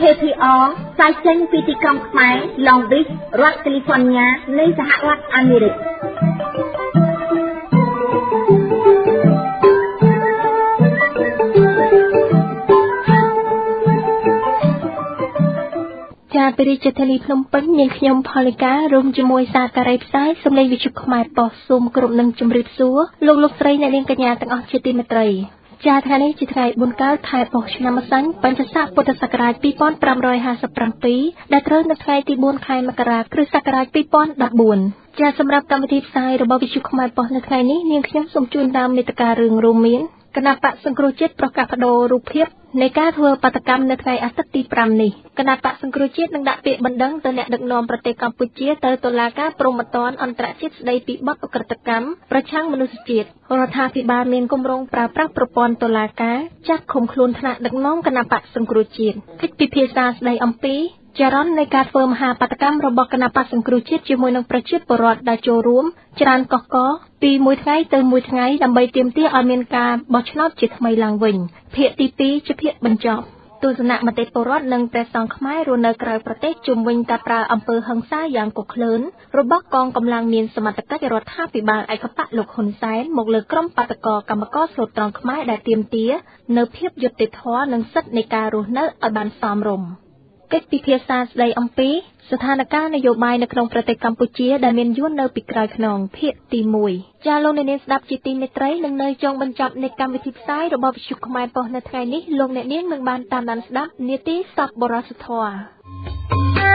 KPR ផ្សាយចេញពីទីក្រុងខ្មែរ Long Beach រដ្ឋ California នៃសហរដ្ឋអាមេរិកជាពីរាជធានីភ្នំពេញនាងខ្ញុំផលិការួមជាមួយសាការីផ្សាយសម្លេងវិទ្យុខ្មែរប៉ុស្តិ៍សូមគ្រប់នឹងជម្រាបសួរលោកស្រីអ្នកនាងកញ្ញាទាំងអស់ជាទីមេត្រីជាថ្ងៃនេះជាថ្ងៃបុណ្យកើតខែបុស្សឆ្នាំម្សាញ់បញ្ញស័កពុទ្ធសករាជ2557ដែលត្រូវនៅថ្ងៃទី4ខែមករាគ្រិស្តសករាជ2014ជាសម្រាប់កម្មវិធីផ្សាយរបស់វិទ្យុខ្មែរប៉ុស្តិ៍នៅថ្ងៃនេះនាងខ្ញុំសូមជូនតាមមេត្តារឿងរួមមានគណៈបកសង្គ្រោះជាតិប្រកាសបដូររូបភាពនៃការធ្វើបាតកម្មនៅថ្ងៃអាទិត្យទី5នេះគណៈបកសង្គ្រោះជាតិនឹងដាក់ពាក្យបណ្ដឹងទៅអ្នកដឹកនាំប្រទេសកម្ពុជាទៅតុលាការព្រហ្មទណ្ឌអន្តរជាតិស្តីពីបទឧក្រិដ្ឋកម្មប្រឆាំងមនុស្សជាតិរដ្ឋាភិបាលមានគម្រោងប្រើប្រាស់ប្រព័ន្ធតុលាការចាត់ឃុំខ្លួនថ្នាក់ដឹកនាំគណៈបកសង្គ្រោះជាតិកិច្ចពិភាក្សាស្តីអំពីចរន្តនៃការធ្វើមហាបាតកម្មរបស់គណៈបក្សសង្គ្រោះជាតិជាមួយនឹងប្រជាពលរដ្ឋដែលចូលរួមច្រើនកកកពីមួយថ្ងៃទៅមួយថ្ងៃដើម្បីទាមទារឲ្យមានការបោះឆ្នោតជាថ្មីឡើងវិញភាគទី2ជាភាគបញ្ចប់ទស្សនៈមតិពលរដ្ឋនិងព្រះសង្ឃខ្មែររស់នៅក្រៅប្រទេសជុំវិញការប្រើអំពើហិង្សាយ៉ាងកុក្លឿនរបស់កងកម្លាំងមានសមត្ថកិច្ចរដ្ឋាភិបាលឯកបកលោកហ៊ុនសែនមកលើក្រុមបាតកោកម្មករសូត្រត្រង់ខ្មែរដែលទាមទារនៅភាពយុត្តិធម៌និងសិទ្ធិនៃការរស់នៅឲ្យបានសមរម្យកិច្ចពិភាក្សាស្តីអំពីស្ថានភាពនយោបាយនៅក្នុងប្រទេសកម្ពុជាដែលមានយួននៅពីក្រោយខ្នងភាគទី1ចាលោកអ្នកនាងស្ដាប់ជាទីមេត្រីនឹងនៅចុងបញ្ចប់នៃកម្មវិធីផ្សាយរបស់វិទ្យុខ្មែរប៉ុស្តិ៍នៅថ្ងៃនេះលោកអ្នកនាងនឹងបានតាមដានស្ដាប់នាទីសប្បុរសធម៌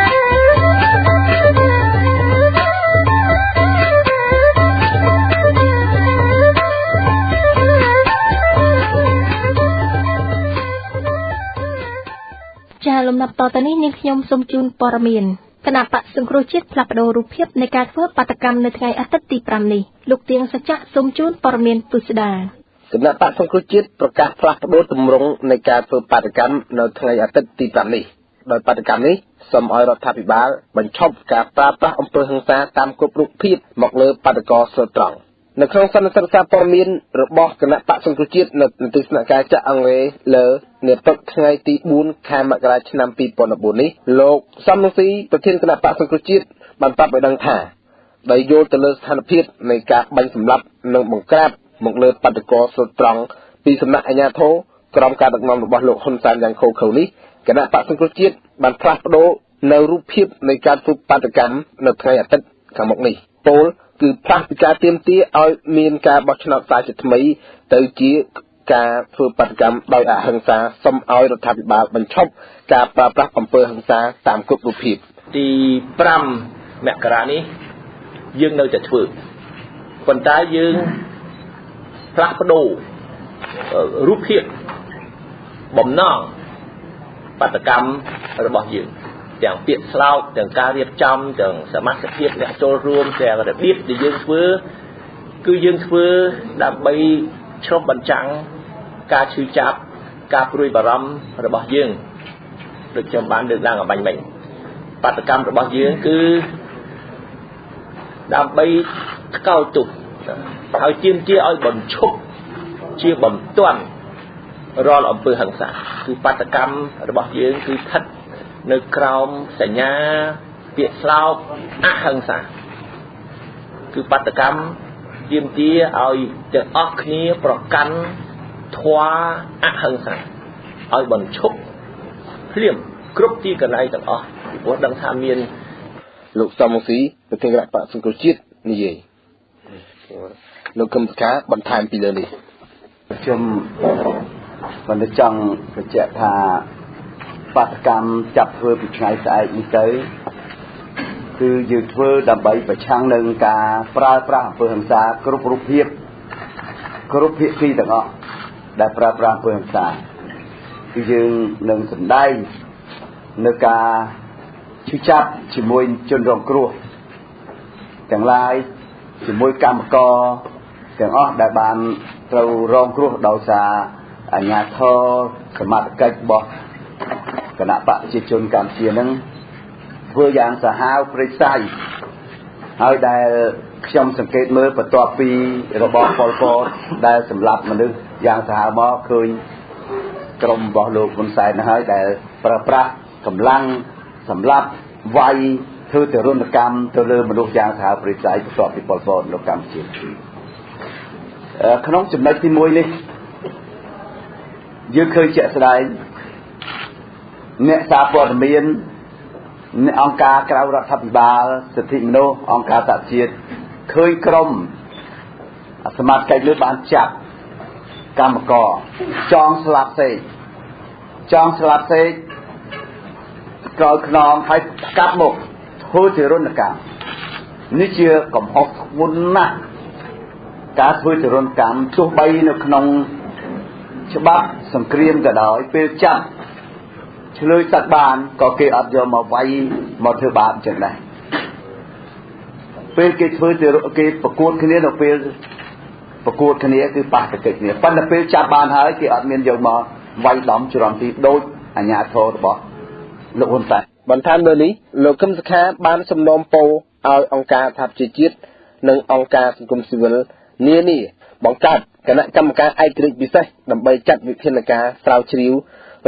ចាលំដាប់តទៅនេះនាងខ្ញុំសូមជូនព័ត៌មានគណៈបក្សសង្គ្រោះជាតិផ្លាស់ប្តូររូបភាពនៃការធ្វើបាតកម្មនៅថ្ងៃអាទិត្យទី5នេះលោកទៀងសច្ចៈសូមជូនព័ត៌មានពុស្ដាគណៈបក្សសង្គ្រោះជាតិប្រកាសផ្លាស់ប្តូរទម្រង់នៃការធ្វើបាតកម្មនៅថ្ងៃអាទិត្យទី5នេះដោយបាតកម្មនេះសូមឲ្យរដ្ឋាភិបាលបញ្ឈប់ការប្រើប្រាស់អំពើហិង្សាតាមគ្រប់រូបភាពមកលើបាតកោស្លូតត្រង់នៅក្នុងសន្និសីទសារព័ត៌មានរបស់គណៈបក្សសង្គ្រោះជាតិនៅទស្សនកិច្ចអង់គ្លេសលើនាព្រឹកថ្ងៃទី4ខែមករាឆ្នាំ2014នេះលោកសំរងស៊ីប្រធានគណៈបក្សសង្គ្រោះជាតិបានប្រាប់ឲ្យដឹងថាដោយយល់ទៅលើស្ថានភាពនៃការបាញ់សម្លាប់និងបង្ក្រាបមកលើបាតកោស្លូតត្រង់ពីសំណាក់អាជ្ញាធរក្រោមការដឹកនាំរបស់លោកហ៊ុនសែនយ៉ាងឃោរឃៅនេះគណៈបក្សសង្គ្រោះជាតិបានផ្លាស់ប្ដូរនៅរូបភាពនៃការធ្វើបាតកម្មនៅថ្ងៃអាទិត្យខាងមុខនេះពោលគឺផ្លាស់ពីការទាមទារឲ្យមានការបោះឆ្នោតសាជាថ្មីទៅជាការធ្វើបាតកម្មដោយអហិង្សាសូមឲ្យរដ្ឋាភិបាលបញ្ឈប់ការប្រើប្រាស់អំពើហិង្សាតាមគ្រប់រូបភាពទី5មករានេះយើងនៅតែធ្វើប៉ុន្តែយើងផ្លាស់ប្ដូររូបភាពបំណងបាតកម្មរបស់យើងទាំងពាក្យស្លោកទាំងការរៀបចំទាំងសមាជិកភាពអ្នកចូលរួមទាំងរបៀបដែលយើងធ្វើគឺយើងធ្វើដើម្បីឆ្លុះបញ្ចាំងការឈឺចាប់ការព្រួយបារម្ភរបស់យើងដូចខ្ញុំបានលើកឡើងអំបញ្ញមិញបាតកម្មរបស់យើងគឺដើម្បីថ្កោលទោសហើយទាមទារឲ្យបញ្ឈប់ជាបន្ទាន់រាល់អំពើហិង្សាគឺបាតកម្មរបស់យើងគឺស្ថិតនៅក្រោមសញ្ញាពាក្យស្លោកអហិង្សាគឺបាតកម្មទាមទារឲ្យទាំងអស់គ្នាប្រកាន់ធម៌អហិង្សាឲ្យបញ្ឈប់ភ្លាមគ្រប់ទីកន្លែងទាំងអស់ពីព្រោះដឹងថាមានលោកសំរងស៊ីប្រធានគណៈបក្សសង្គ្រោះជាតិនិយាយលោកកឹមសុខាបន្ថែមពីលើនេះខ្ញុំមិនចង់បញ្ជាក់ថាបាតកម្មចាប់ធ្វើពីថ្ងៃស្អែកនេះទៅគឺយើងធ្វើដើម្បីប្រឆាំងនឹងការប្រើប្រាស់អំពើហិង្សាគ្រប់រូបភាពគ្រប់ភាគីទាំងអស់ដែលប្រើប្រាស់អំពើហិង្សាគឺយើងនឹងសម្ដែងនៅការឈឺចាប់ជាមួយជនរងគ្រោះទាំងឡាយជាមួយកម្មករទាំងអស់ដែលបានត្រូវរងគ្រោះដោយសារអាជ្ញាធរសមត្ថកិច្ចរបស់គណៈបកប្រជាជនកម្ពុជានឹងធ្វើយ៉ាងសាហាវព្រៃផ្សៃហើយដែលខ្ញុំសង្កេតមើលបន្ទាប់ពីរបបប៉ុលពតដែលសម្លាប់មនុស្សយ៉ាងសាហាវមកឃើញ ក្រុមរបស់លោកហ៊ុនសែនហើយដែលប្រើប្រាស់កម្លាំងសម្រាប់វាយធ្វើទរណកម្មទៅលើមនុស្សយ៉ាងថាប្រិយបន្ទាប់ពីប៉ុលពតនៅកម្ពុជាក្នុងចំណុចទី1នេះយើងឃើញជាក់ស្ដែងអ្នកសារព័ត៌មានអ្នកអង្គការក្រៅរដ្ឋាភិបាលសិទ្ធិមនុស្សអង្គការសហជាតិឃើញក្រុមសមាជិកលើបានចាប់កម្មករចងស្លាប់សេកក្រោយខ្នងហើយកាប់មកធ្វើទរណកម្មនេះជាកំហុសធ្ងន់ណាស់ការធ្វើទរណកម្មទោះបីនៅក្នុងច្បាប់សង្គ្រាមក៏ដោយពេលចាប់ឆ្លើយទឹកបានក៏គេអត់យកមកវាយមកធ្វើបាបអញ្ចឹងដែរពេលគេធ្វើគេប្រកួតគ្នានៅពេលប្រកួតគ្នាគឺប៉ះប្រកិច្ចគ្នាប៉ុន្តែពេលចាប់បានហើយគេអត់មានយកមកវាយដំច្រំទីដូចអាជ្ញាធររបស់លោកហ៊ុនសែនបន្ថែមលើនេះលោកកឹមសុខាបានសំណូមពរឲ្យអង្គការសហប្រជាជាតិនិងអង្គការសង្គមស៊ីវិលនានាបង្កើតគណៈកម្មការឯករាជ្យពិសេសដើម្បីចាត់វិធានការស្រាវជ្រាវ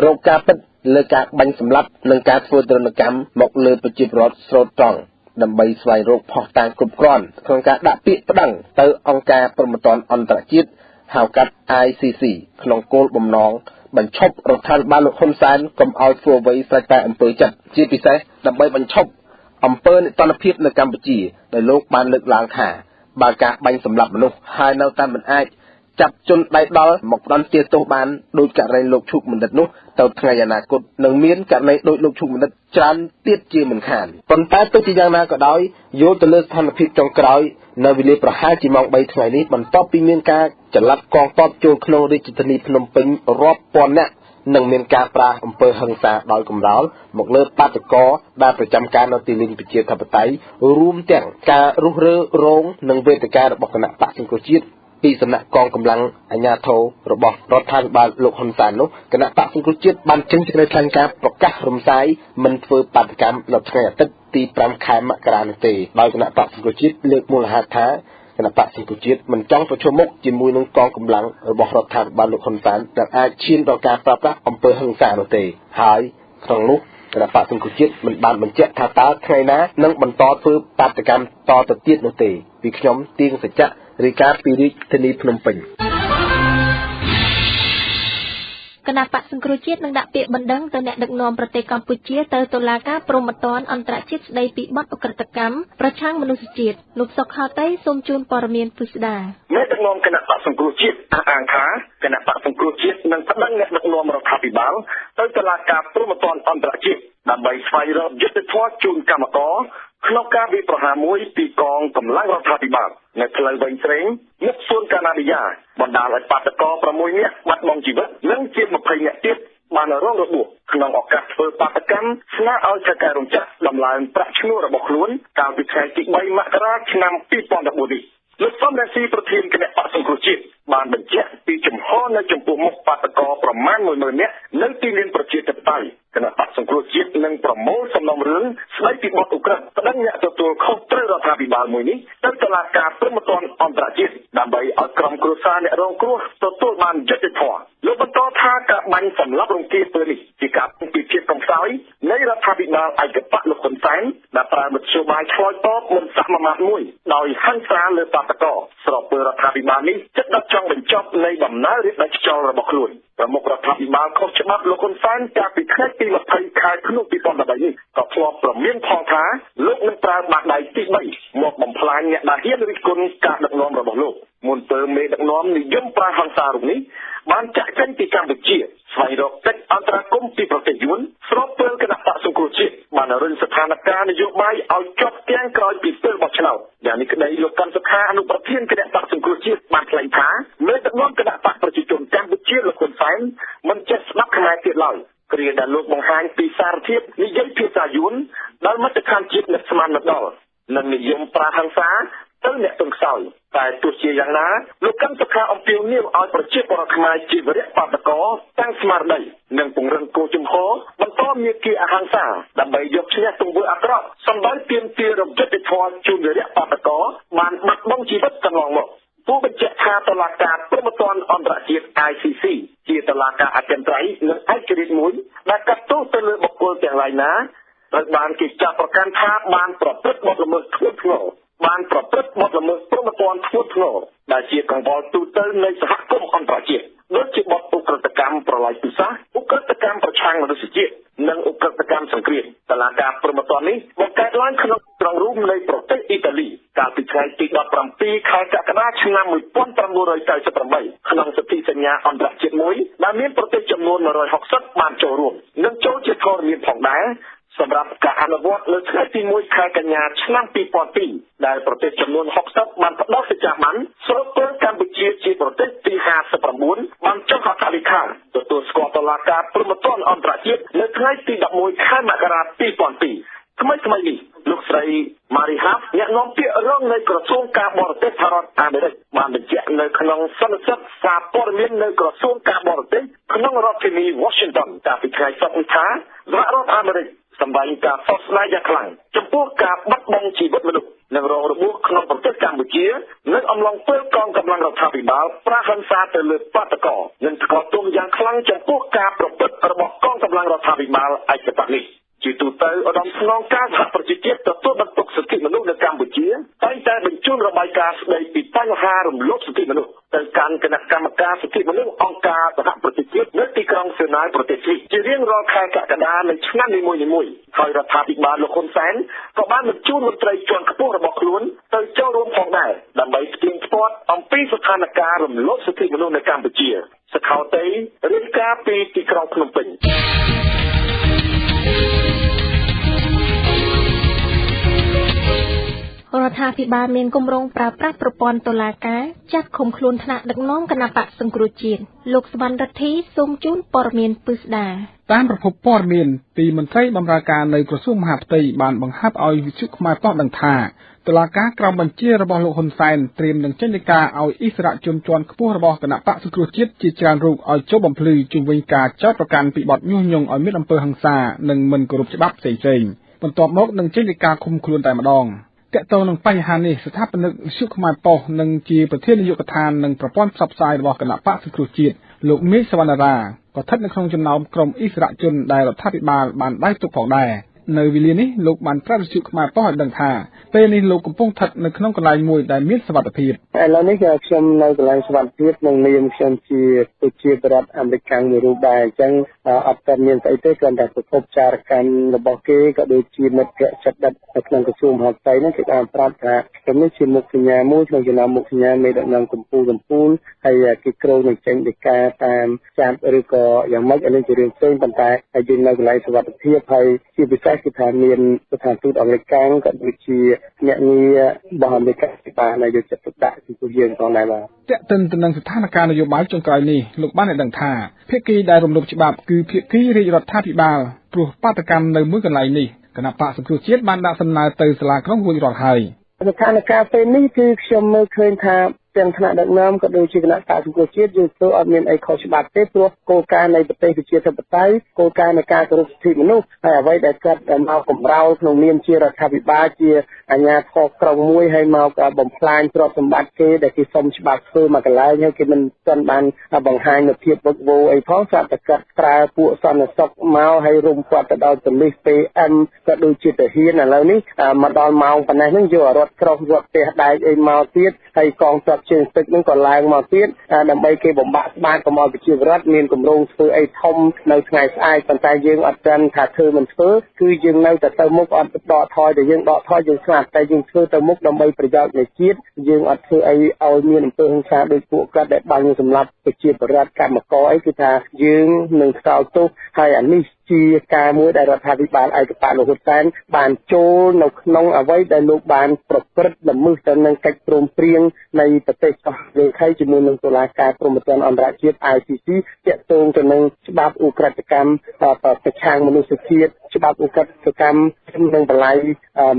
រកការពិតលើការបាញ់សម្លាប់និងការធ្វើទរណកម្មមកលើប្រជាពលរដ្ឋស្រូតត្រង់ដើម្បីស្វែងរកភស្តុតាងគ្រប់គ្រាន់ក្នុងការដាក់ពាក្យប្តឹងទៅអង្គការព្រហ្មទណ្ឌអន្តរជាតិហៅកាត់ ICC ក្នុងគោលបំណងបញ្ឈប់រដ្ឋាភិបាលលោកហ៊ុនសែនកុំឲ្យធ្វើអ្វីស្រេចតែអំពើចិត្តជាពិសេសដើម្បីបញ្ឈប់អំពើនិទានភាពនៅកម្ពុជាដែលលោកបានលើកឡើងថាបើការបាញ់សម្លាប់មនុស្សហើយនៅតែមិនអាចចាប់ជនដៃដល់មកផ្ដន់ទាទោសបានដោយករណីលោកឈុកបណ្ឌិតនោះទៅថ្ងៃអនាគតនឹងមានករណីដោយលោកឈុកបណ្ឌិតច្រើនទៀតជាមិនខានប៉ុន្តែទោះជាយ៉ាងណាក៏ដោយយោងទៅលើស្ថានភាពចុងក្រោយនៅវេលាប្រហែលជាម៉ោង3ថ្ងៃនេះបន្ទាប់ពីមានការចល័តកងទ័ពចូលក្នុងរាជធានីភ្នំពេញរាប់ពាន់នាក់និងមានការប្រាអំពើហិង្សាដោយកំរោលមកលើបាតុករដែលប្រចាំការនៅទីលានប្រជាធិបតេយ្យរួមទាំងការរុះរើរោងនិងវេទិការបស់គណៈបក្សសង្គ្រោះជាតិពីសំណាក់កងកម្លាំងអាជ្ញាធររបស់រដ្ឋាភិបាលលោកហ៊ុនសែននោះគណៈបក្សសង្គ្រោះជាតិបានចេញសេចក្តីថ្លែងការណ៍ប្រកាសរំសាយមិនធ្វើបាតកម្មនៅថ្ងៃអាទិត្យទី5ខែមករានោះទេដោយគណៈបក្សសង្គ្រោះជាតិលើកមូលហេតុថាគណៈបក្សសង្គ្រោះជាតិមិនចង់ប្រឈមមុខជាមួយនឹងកងកម្លាំងរបស់រដ្ឋាភិបាលលោកហ៊ុនសែនដែលអាចឈានដល់ការប្រើប្រាស់អំពើហិង្សានោះទេហើយក្នុងនោះគណៈបក្សសង្គ្រោះជាតិមិនបានបញ្ជាក់ថាតើថ្ងៃណានឹងបន្តធ្វើបាតកម្មតទៅទៀតនោះទេពីខ្ញុំទៀងសច្ចៈរាយការណ៍ពីរាជធានីភ្នំពេញគណៈបក្សសង្គ្រោះជាតិនឹងដាក់ពាក្យបណ្ដឹងទៅអ្នកដឹកនាំប្រទេសកម្ពុជាទៅតុលាការព្រហ្មទណ្ឌអន្តរជាតិស្តីពីបទឧក្រិដ្ឋកម្មប្រឆាំងមនុស្សជាតិលោកសុកខោតៃសូមជូនព័ត៌មានពិស្ដាអ្នកដឹកនាំគណៈបក្សសង្គ្រោះជាតិអះអាងថាគណៈបក្សសង្គ្រោះជាតិនឹងប្តឹងអ្នកដឹកនាំរដ្ឋាភិបាលទៅតុលាការព្រហ្មទណ្ឌអន្តរជាតិដើម្បីស្វែងរកយុត្តិធម៌ជូនកម្មករក្នុងការវាយប្រហារមួយពីកងកម្លាំងរដ្ឋាភិបាលនៅផ្លូវវែងស្រេងមុខសួនកាណាឌីយ៉ាបណ្ដាលឲ្យបាតុករ6នាក់បាត់បង់ជីវិតនិងជា20នាក់ទៀតបានរងរបួសក្នុងឱកាសធ្វើបាតកម្មស្នើឲ្យចៅរំចាស់ដំឡើងប្រាក់ឈ្នួលរបស់ខ្លួនកាលពីថ្ងៃទី3មករាឆ្នាំ2014នេះលោកសំរងស៊ីប្រធានគណៈបក្សសង្គ្រោះជាតិបានបញ្ជាក់ពីចំហនៅចំពោះមុខបាតករប្រមាណ10000នាក់នៅទីលានប្រជាធិបតេយ្យគណៈបក្សសង្គ្រោះជាតិនឹងប្រមូលសំណុំរឿងស្តីពីបទឧក្រិដ្ឋប្តឹងអ្នកទទួលខុសត្រូវរដ្ឋាភិបាលមួយនេះទៅតុលាការព្រហ្មទណ្ឌអន្តរជាតិដើម្បីឲ្យក្រុមគ្រួសារអ្នករងគ្រោះទទួលបានយុត្តិធម៌លោកបន្តថាការបាញ់សម្លាប់រង្គាលពេលនេះជាការពិតជាកំសោយនៃរដ្ឋាភិបាលឯកបក្សលោកហ៊ុនសែនដែលប្រើមធ្យោបាយឆ្លើយតបមិនសមាមាត្រមួយដោយហិង្សាលើបាតុករស្របពេលរដ្ឋាភិបាលនេះចិត្តដឹកចង់បញ្ចប់នៃដំណើររាជដាច់ខ្យល់របស់ខ្លួនប្រមុខរដ្ឋាភិបាលខុសច្បាប់លោកហ៊ុនសែនកាលពីថ្ងៃទី20ខែធ្នូ2013នេះក៏ធ្លាប់ប្រមានផងថាលោកនឹងប្រើបាតដៃទី3មកបំផ្លាញអ្នកដែលហ៊ានរិះគន់ការដឹកនាំរបស់លោកមុនពេលមេដឹកនាំនិយមប្រើហិង្សារូបនេះបានចាក់ចេញពីកម្ពុជាស្វែងរកកិច្ចអន្តរាគមន៍ពីប្រទេសយួនស្របពេលគណៈបក្សសង្គ្រោះជាតិបានរុញស្ថានភាពនយោបាយឲ្យជាប់គាំងក្រោយពីពេលបោះឆ្នោតយ៉ាងនេះក្តីលោកកាន់សុខាអនុប្រធានគណៈបក្សសង្គ្រោះជាតិបានថ្លែងថាមេដឹកនាំគណៈបក្សប្រជាជនកម្ពុជាលោកហ៊ុនសែនមិនចេះស្ដាប់ខ្មែរទៀតឡើយគ្រាដែលលោកបង្ហាញពីសារធាតុនិយាយភាសាយួនដែលមជ្ឈដ្ឋានជាតិនឹកស្មានមកដល់និងនិយមប្រើហិង្សាទៅអ្នកទន់ខ្សោយតែទោះជាយ៉ាងណាលោកកាន់សុខាអំពាវនាវឲ្យប្រជាពលរដ្ឋខ្មែរជាវិរៈបាតុករតាំងស្មារតីនិងពង្រឹងគោលជំហរបន្តមាគ៌ាអហិង្សាដើម្បីយកឈ្នះទង្វើអាក្រក់សម្ដៅទាមទាររំយុត្តិធម៌ជូនវិរៈបាតុករបានបាត់បង់ជីវិតកន្លងមកពួកបញ្ជាក់ថាតុលាការព្រហ្មទណ្ឌអន្តរជាតិ ICC ជា តឡាការអចិន្ត្រៃយ៍និងឯករាជ្យមួយដែលកាត់ទោសទៅលើបុគ្គលទាំងឡាយណាត្រូវបានគេចាប់ប្រកាន់ថាបានប្រព្រឹត្តបទល្មើសធ្ងន់ធ្ងរបានប្រព្រឹត្តបទល្មើសព្រហ្មទណ្ឌធ្ងន់ធ្ងរដែលជាកង្វល់ទូទៅនៃសហគមន៍អន្តរជាតិដូចជាបទឧក្រិដ្ឋកម្មប្រល័យពូជសាសន៍ឧក្រិដ្ឋកម្មប្រឆាំងមនុស្សជាតិនិងឧក្រិដ្ឋកម្មសង្គ្រាមតឡាការព្រហ្មទណ្ឌនេះបង្កើតឡើងក្នុងក្រុងរ៉ូមនៃប្រទេសអ៊ីតាលីកាលពីថ្ងៃទី17ខែកក្កដាឆ្នាំ1998ក្នុងសន្ធិសញ្ញាអន្តរជាតិមួយដែលមានប្រទេសចំនួន160បានចូលរួមនិងចូលជាធរមានផងដែរសម្រាប់ការអនុវត្តនៅថ្ងៃទី1ខែកញ្ញាឆ្នាំ2002ដែលប្រទេសចំនួន60បានផ្ដោតសេចក្ដីបានស្របពេលកម្ពុជាជាប្រទេសទី59បានចុះហត្ថលេខាទទួលស្គាល់តុលាការព្រហ្មទណ្ឌអន្តរជាតិនៅថ្ងៃទី11ខែមករា2002ថ្មីនេះលោកស្រី Marie Harf អ្នកនាំពាក្យរងនៃក្រសួងការបរទេសសហរដ្ឋអាមេរិកបានបញ្ជាក់នៅក្នុងសន្និសីទសារព័ត៌មាននៅក្រសួងការបរទេសក្នុងរដ្ឋធានី Washington កាលពីថ្ងៃសុក្រនេះថាសហរដ្ឋអាមេរិកសម្ដែងការសោកស្ដាយយ៉ាងខ្លាំងចំពោះការបាត់បង់ជីវិតមនុស្សនិងរងរបួសក្នុងប្រទេសកម្ពុជានៅអំឡុងពេលកងកម្លាំងរដ្ឋាភិបាលប្រាហិង្សាទៅលើបាតកោនិងស្គាល់ទុំយ៉ាងខ្លាំងចំពោះការប្រព្រឹត្តរបស់កងកម្លាំងរដ្ឋាភិបាលឯកបៈនេះជាទូទៅឧត្តមស្នងការសហប្រជាជាតិទទួលបន្ទុកសិទ្ធិមនុស្សនៅកម្ពុជាតែងតែបញ្ជូនរបាយការណ៍ស្ដីពីបញ្ហារំលោភសិទ្ធិមនុស្សទៅកាន់គណៈកម្មការសិទ្ធិមនុស្សអង្គការសហប្រជាជាតិនៅទីក្រុងស៊ើណាវប្រទេសស្វីសជារៀងរាល់ខែកក្កដានៃឆ្នាំនីមួយៗហើយរដ្ឋាភិបាលលោកហ៊ុនសែនក៏បានបញ្ជូនមន្ត្រីជាន់ខ្ពស់របស់ខ្លួនទៅចូលរួមផងដែរដើម្បីផ្ទៀងផ្ទាត់អំពីស្ថានភាពរំលោភសិទ្ធិមនុស្សនៅកម្ពុជាសខោតីរាយការណ៍ពីទីក្រុងភ្នំពេញរដ្ឋាភិបាលមានគម្រោងប្រើប្រាស់ប្រព័ន្ធតុលាការចាត់ឃុំខ្លួនថ្នាក់ដឹកនាំគណបក្សសង្គ្រោះជាតិលោកសវណ្ណរដ្ឋីសូមជូនព័ត៌មានពិស្ដាតាមប្រភពព័ត៌មានពីមន្ត្រីបម្រើការនៅក្រសួងមហាផ្ទៃបានបង្ហាត់ឲ្យវិទ្យុខ្មែរប៉ុស្តិ៍ដឹងថាតុលាការក្រមបញ្ជារបស់លោកហ៊ុនសែនត្រៀមនឹងចេញដីកាឲ្យអិសរាជជនជាន់ខ្ពស់របស់គណបក្សសង្គ្រោះជាតិជាច្រើនរូបឲ្យចុះបំភ្លឺជុំវិញការចោទប្រកាន់ពីបទញុះញង់ឲ្យមានអំពើហិង្សានិងមិនគោរពច្បាប់ផ្សេងៗបន្ទាប់មកនឹងចេញដីកាឃុំខ្លួនតែម្ដងតកតងនឹងបញ្ហានេះស្ថាបនិកវិទ្យុខ្មែរប៉ុស្តិ៍និងជាប្រធាននាយកដ្ឋាននិងប្រព័ន្ធផ្សព្វផ្សាយរបស់គណៈបក្សសង្គ្រោះជាតិលោកមេឃសវណ្ណារាក៏ស្ថិតនៅក្នុងចំណោមក្រុមអិសរាជជនដែលរដ្ឋាភិបាលបានដៃទុកផងដែរនៅវេលានេះលោកបានប្រាប់វិទ្យុខ្មែរប៉ុស្តិ៍ឲ្យដឹងថាពេលនេះលោកកំពុងស្ថិតនៅក្នុងកន្លែងមួយដែលមានសុវត្ថិភាពឥឡូវនេះខ្ញុំនៅកន្លែងសុវត្ថិភាពនិងនាមខ្ញុំជាប្រជាពលរដ្ឋអាមេរិកមួយរូបដែរអញ្ចឹងអត់តែមានស្អីទេគ្រាន់តែប្រកបចារកម្មរបស់គេក៏ដូចជាមិត្តភក្តិចិត្តដិតនៅក្នុងក្រសួងមហាផ្ទៃហ្នឹងគេបានប្រាប់ថាខ្ញុំនេះជាមុខសញ្ញាមួយក្នុងចំណោមមុខសញ្ញាមេដឹកនាំកម្ពុជាហើយគេគ្រោងនឹងចេញដីកាតាមចាប់ឬក៏យ៉ាងម៉េចឥឡូវជារឿងផ្សេងប៉ុន្តែយើងនៅកន្លែងសុវត្ថិភាពហើយជាពិសេសគឺថាមានស្ថានទូតអមេរិកក៏ដូចជាអ្នកងាររបស់អាមេរិកបានយកចិត្តទុកដាក់ចំពោះយើងផងដែរបាទតេតិនទៅនឹងស្ថានភាពនយោបាយចុងក្រោយនេះលោកបានឲ្យដឹងថាភាគីដែលរំលោភច្បាប់គឺភាគីរាជរដ្ឋាភិបាលព្រោះបាតកម្មនៅមួយកន្លែងនេះគណៈបក្សសង្គ្រោះជាតិបានដាក់សំណើទៅសាលាក្រុងរួចរាល់ហើយស្ថានភាពពេលនេះគឺខ្ញុំមើលឃើញថាទាំងថ្នាក់ដឹកនាំក៏ដូចជាគណៈបក្សសង្គ្រោះជាតិយើងធ្វើអត់មានអីខុសច្បាប់ទេព្រោះគោលការណ៍នៃប្រទេសប្រជាធិបតេយ្យគោលការណ៍នៃការគោរពសិទ្ធិមនុស្សហើយអ្វីដែលគាត់មកកំរោលក្នុងនាមជារដ្ឋាភិបាលជាអាជ្ញាធរក្រុងមួយហើយមកបំផ្លាញទ្រព្យសម្បត្តិគេដែលគេសុំច្បាប់ធ្វើមកកន្លែងហើយគេមិនទាន់បានបង្ហាញនូវភាពវឹកវរអីផងស្រាប់តែគាត់ប្រើពួកសន្តិសុខមកហើយរុំគាត់ទៅដល់ប៉ូលីស PM ក៏ដូចជាទាហានឥឡូវនេះមកដល់ម៉ោងប៉ុណ្ណេះហ្នឹងយករថក្រោះរថផ្ទះដែកអីមកទៀតហើយកងទ័ពជើងទឹកហ្នឹងក៏ឡើងមកទៀតដើម្បីគេបំបាក់ស្បាតកុំឲ្យប្រជាពលរដ្ឋមានគម្រោងធ្វើអីធំនៅថ្ងៃស្អែកប៉ុន្តែយើងអត់ទាន់ថាធ្វើមិនធ្វើគឺយើងនៅតែទៅមុខអត់ដកថយតែយើងដកថយយើងស្ងាត់តែយើងធ្វើទៅមុខដើម្បីប្រយោជន៍នៃជាតិយើងអត់ធ្វើអីឲ្យមានអំពើហិង្សាដោយពួកគាត់ដែលបាញ់សម្លាប់ប្រជាពលរដ្ឋកម្មករអីគឺថាយើងនឹងស្កោតទោសហើយអានេះជាការមួយដែលរដ្ឋាភិបាលឯកបៈលោកហ៊ុនសែនបានចូលនៅក្នុងអ្វីដែលលោកបានប្រព្រឹត្តល្មើសទៅនឹងកិច្ចព្រមព្រៀងនៃប្រទេសអង់គ្លេសជាមួយនឹងតុលាការព្រហ្មទណ្ឌអន្តរជាតិ ICC ទាក់ទងទៅនឹងច្បាប់ឧក្រិដ្ឋកម្មប្រឆាំងមនុស្សជាតិច្បាប់ឧក្រិដ្ឋកម្មនិងបលាយ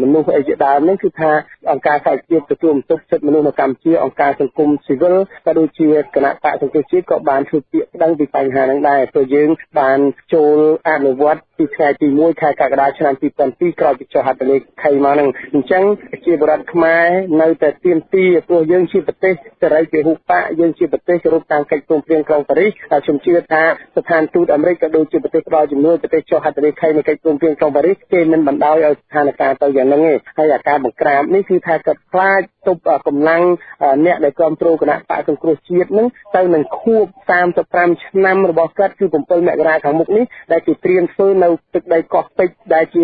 មនុស្សអីជាដើមហ្នឹងគឺថាអង្គការសហជាតិទទួលបន្ទុកសិទ្ធិមនុស្សនៅកម្ពុជាអង្គការសង្គមស៊ីវិលក៏ដូចជាគណៈបក្សសង្គ្រោះជាតិក៏បានធ្វើពាក្យប្តឹងពីបញ្ហាហ្នឹងដែរព្រោះយើងបានចូលអ អនុវត្តពីថ្ងៃទី1ខែកក្កដាឆ្នាំ2002ក្រោយពីចុះហត្ថលេខីមកនឹងអញ្ចឹងជាបរដ្ឋខ្មែរនៅតែទាមទារព្រោះយើងជាប្រទេសសេរីពហុបកយើងជាប្រទេសគោរពតាមកិច្ចព្រមព្រៀងក្រុងប៉ារីសហើយខ្ញុំជឿថាស្ថានទូតអាមេរិកក៏ដូចជាប្រទេសផ្ដល់ជំនួយប្រទេសចុះហត្ថលេខីនៃកិច្ចព្រមព្រៀងក្រុងប៉ារីសគេមិនបណ្ដោយឲ្យស្ថានភាពទៅយ៉ាងហ្នឹងទេហើយអាការបង្ក្រាបនេះគឺថាកាត់ខ្លាចទប់កម្លាំងអ្នកដែលគ្រប់គ្រងគណៈបកសង្គ្រោះជាតិនឹងទៅនឹងខួប35ឆ្នាំរបស់គាត់គឺ7មករាខាងមុខនេះដែលគេត្រៀមធ្វើនៅទឹកដីកោះពេជ្រដែលជា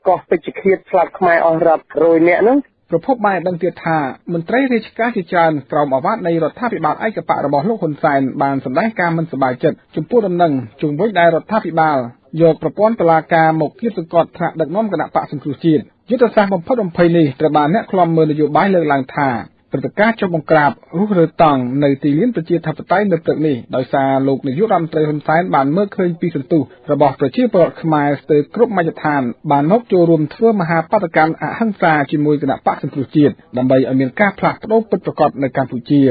កោះពេជ្រឃាតស្លាប់ខ្មែរអស់រាប់រយនាក់ហ្នឹងប្រភពបានដឹងទៀតថាមន្ត្រីរាជការជាច្រើនក្រោមអាវ៉ាត់នៃរដ្ឋាភិបាលឯកបករបស់លោកហ៊ុនសែនបានសម្ដែងការមិនសប្បាយចិត្តចំពោះដំណឹងជុំវិញដែលរដ្ឋាភិបាលយកប្រព័ន្ធតុលាការមកគៀបសង្កត់ថ្នាក់ដឹកនាំគណៈបកសង្គ្រោះជាតិយុទ្ធសាស្ត្របំផុតបំភ័យនេះត្រូវបានអ្នកខ្លំមើលនយោបាយលើកឡើងថាព្រឹត្តិការណ៍ចុះបង្ក្រាបរុះរើតង់នៅទីលានប្រជាធិបតេយ្យនៅព្រឹកនេះដោយសារលោកនាយករដ្ឋមន្ត្រីហ៊ុនសែនបានមើលឃើញពីសន្ទុះរបស់ប្រជាពលរដ្ឋខ្មែរស្ទើរគ្រប់មជ្ឈដ្ឋានបានមកចូលរួមធ្វើមហាបាតកម្មអហិង្សាជាមួយគណៈបកសង្គ្រោះជាតិដើម្បីឲ្យមានការផ្លាស់ប្តូរពិតប្រាកដនៅកម្ពុជា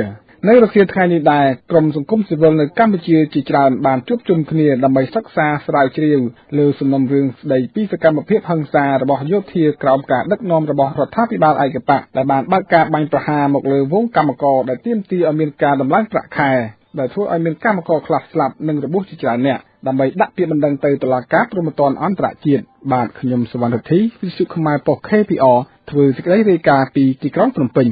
នៅរសៀលថ្ងៃនេះដែរក្រមសង្គមស៊ីវិលនៅកម្ពុជាជាច្រើនបានជួបជុំគ្នាដើម្បីសិក្សាស្រាវជ្រាវលើសំណុំរឿងស្ដីពីសកម្មភាពហិង្សារបស់យោធាក្រោមការដឹកនាំរបស់រដ្ឋាភិបាលឯកបកដែលបានបើកការបាញ់ប្រហារមកលើវងកម្មករដែលទាមទារឲ្យមានការដំឡើងប្រាក់ខែដែលធ្វើឲ្យមានកម្មករខ្លះស្លាប់និងរបួសជាច្រើនអ្នកដើម្បីដាក់ពាក្យបណ្ដឹងទៅតុលាការព្រហ្មទណ្ឌអន្តរជាតិបាទខ្ញុំសវណ្ណរិទ្ធីវិទ្យុខ្មែរប៉ុស្តិ៍ KPR ធ្វើសេចក្តីរាយការណ៍ពីទីក្រុងភ្នំពេញ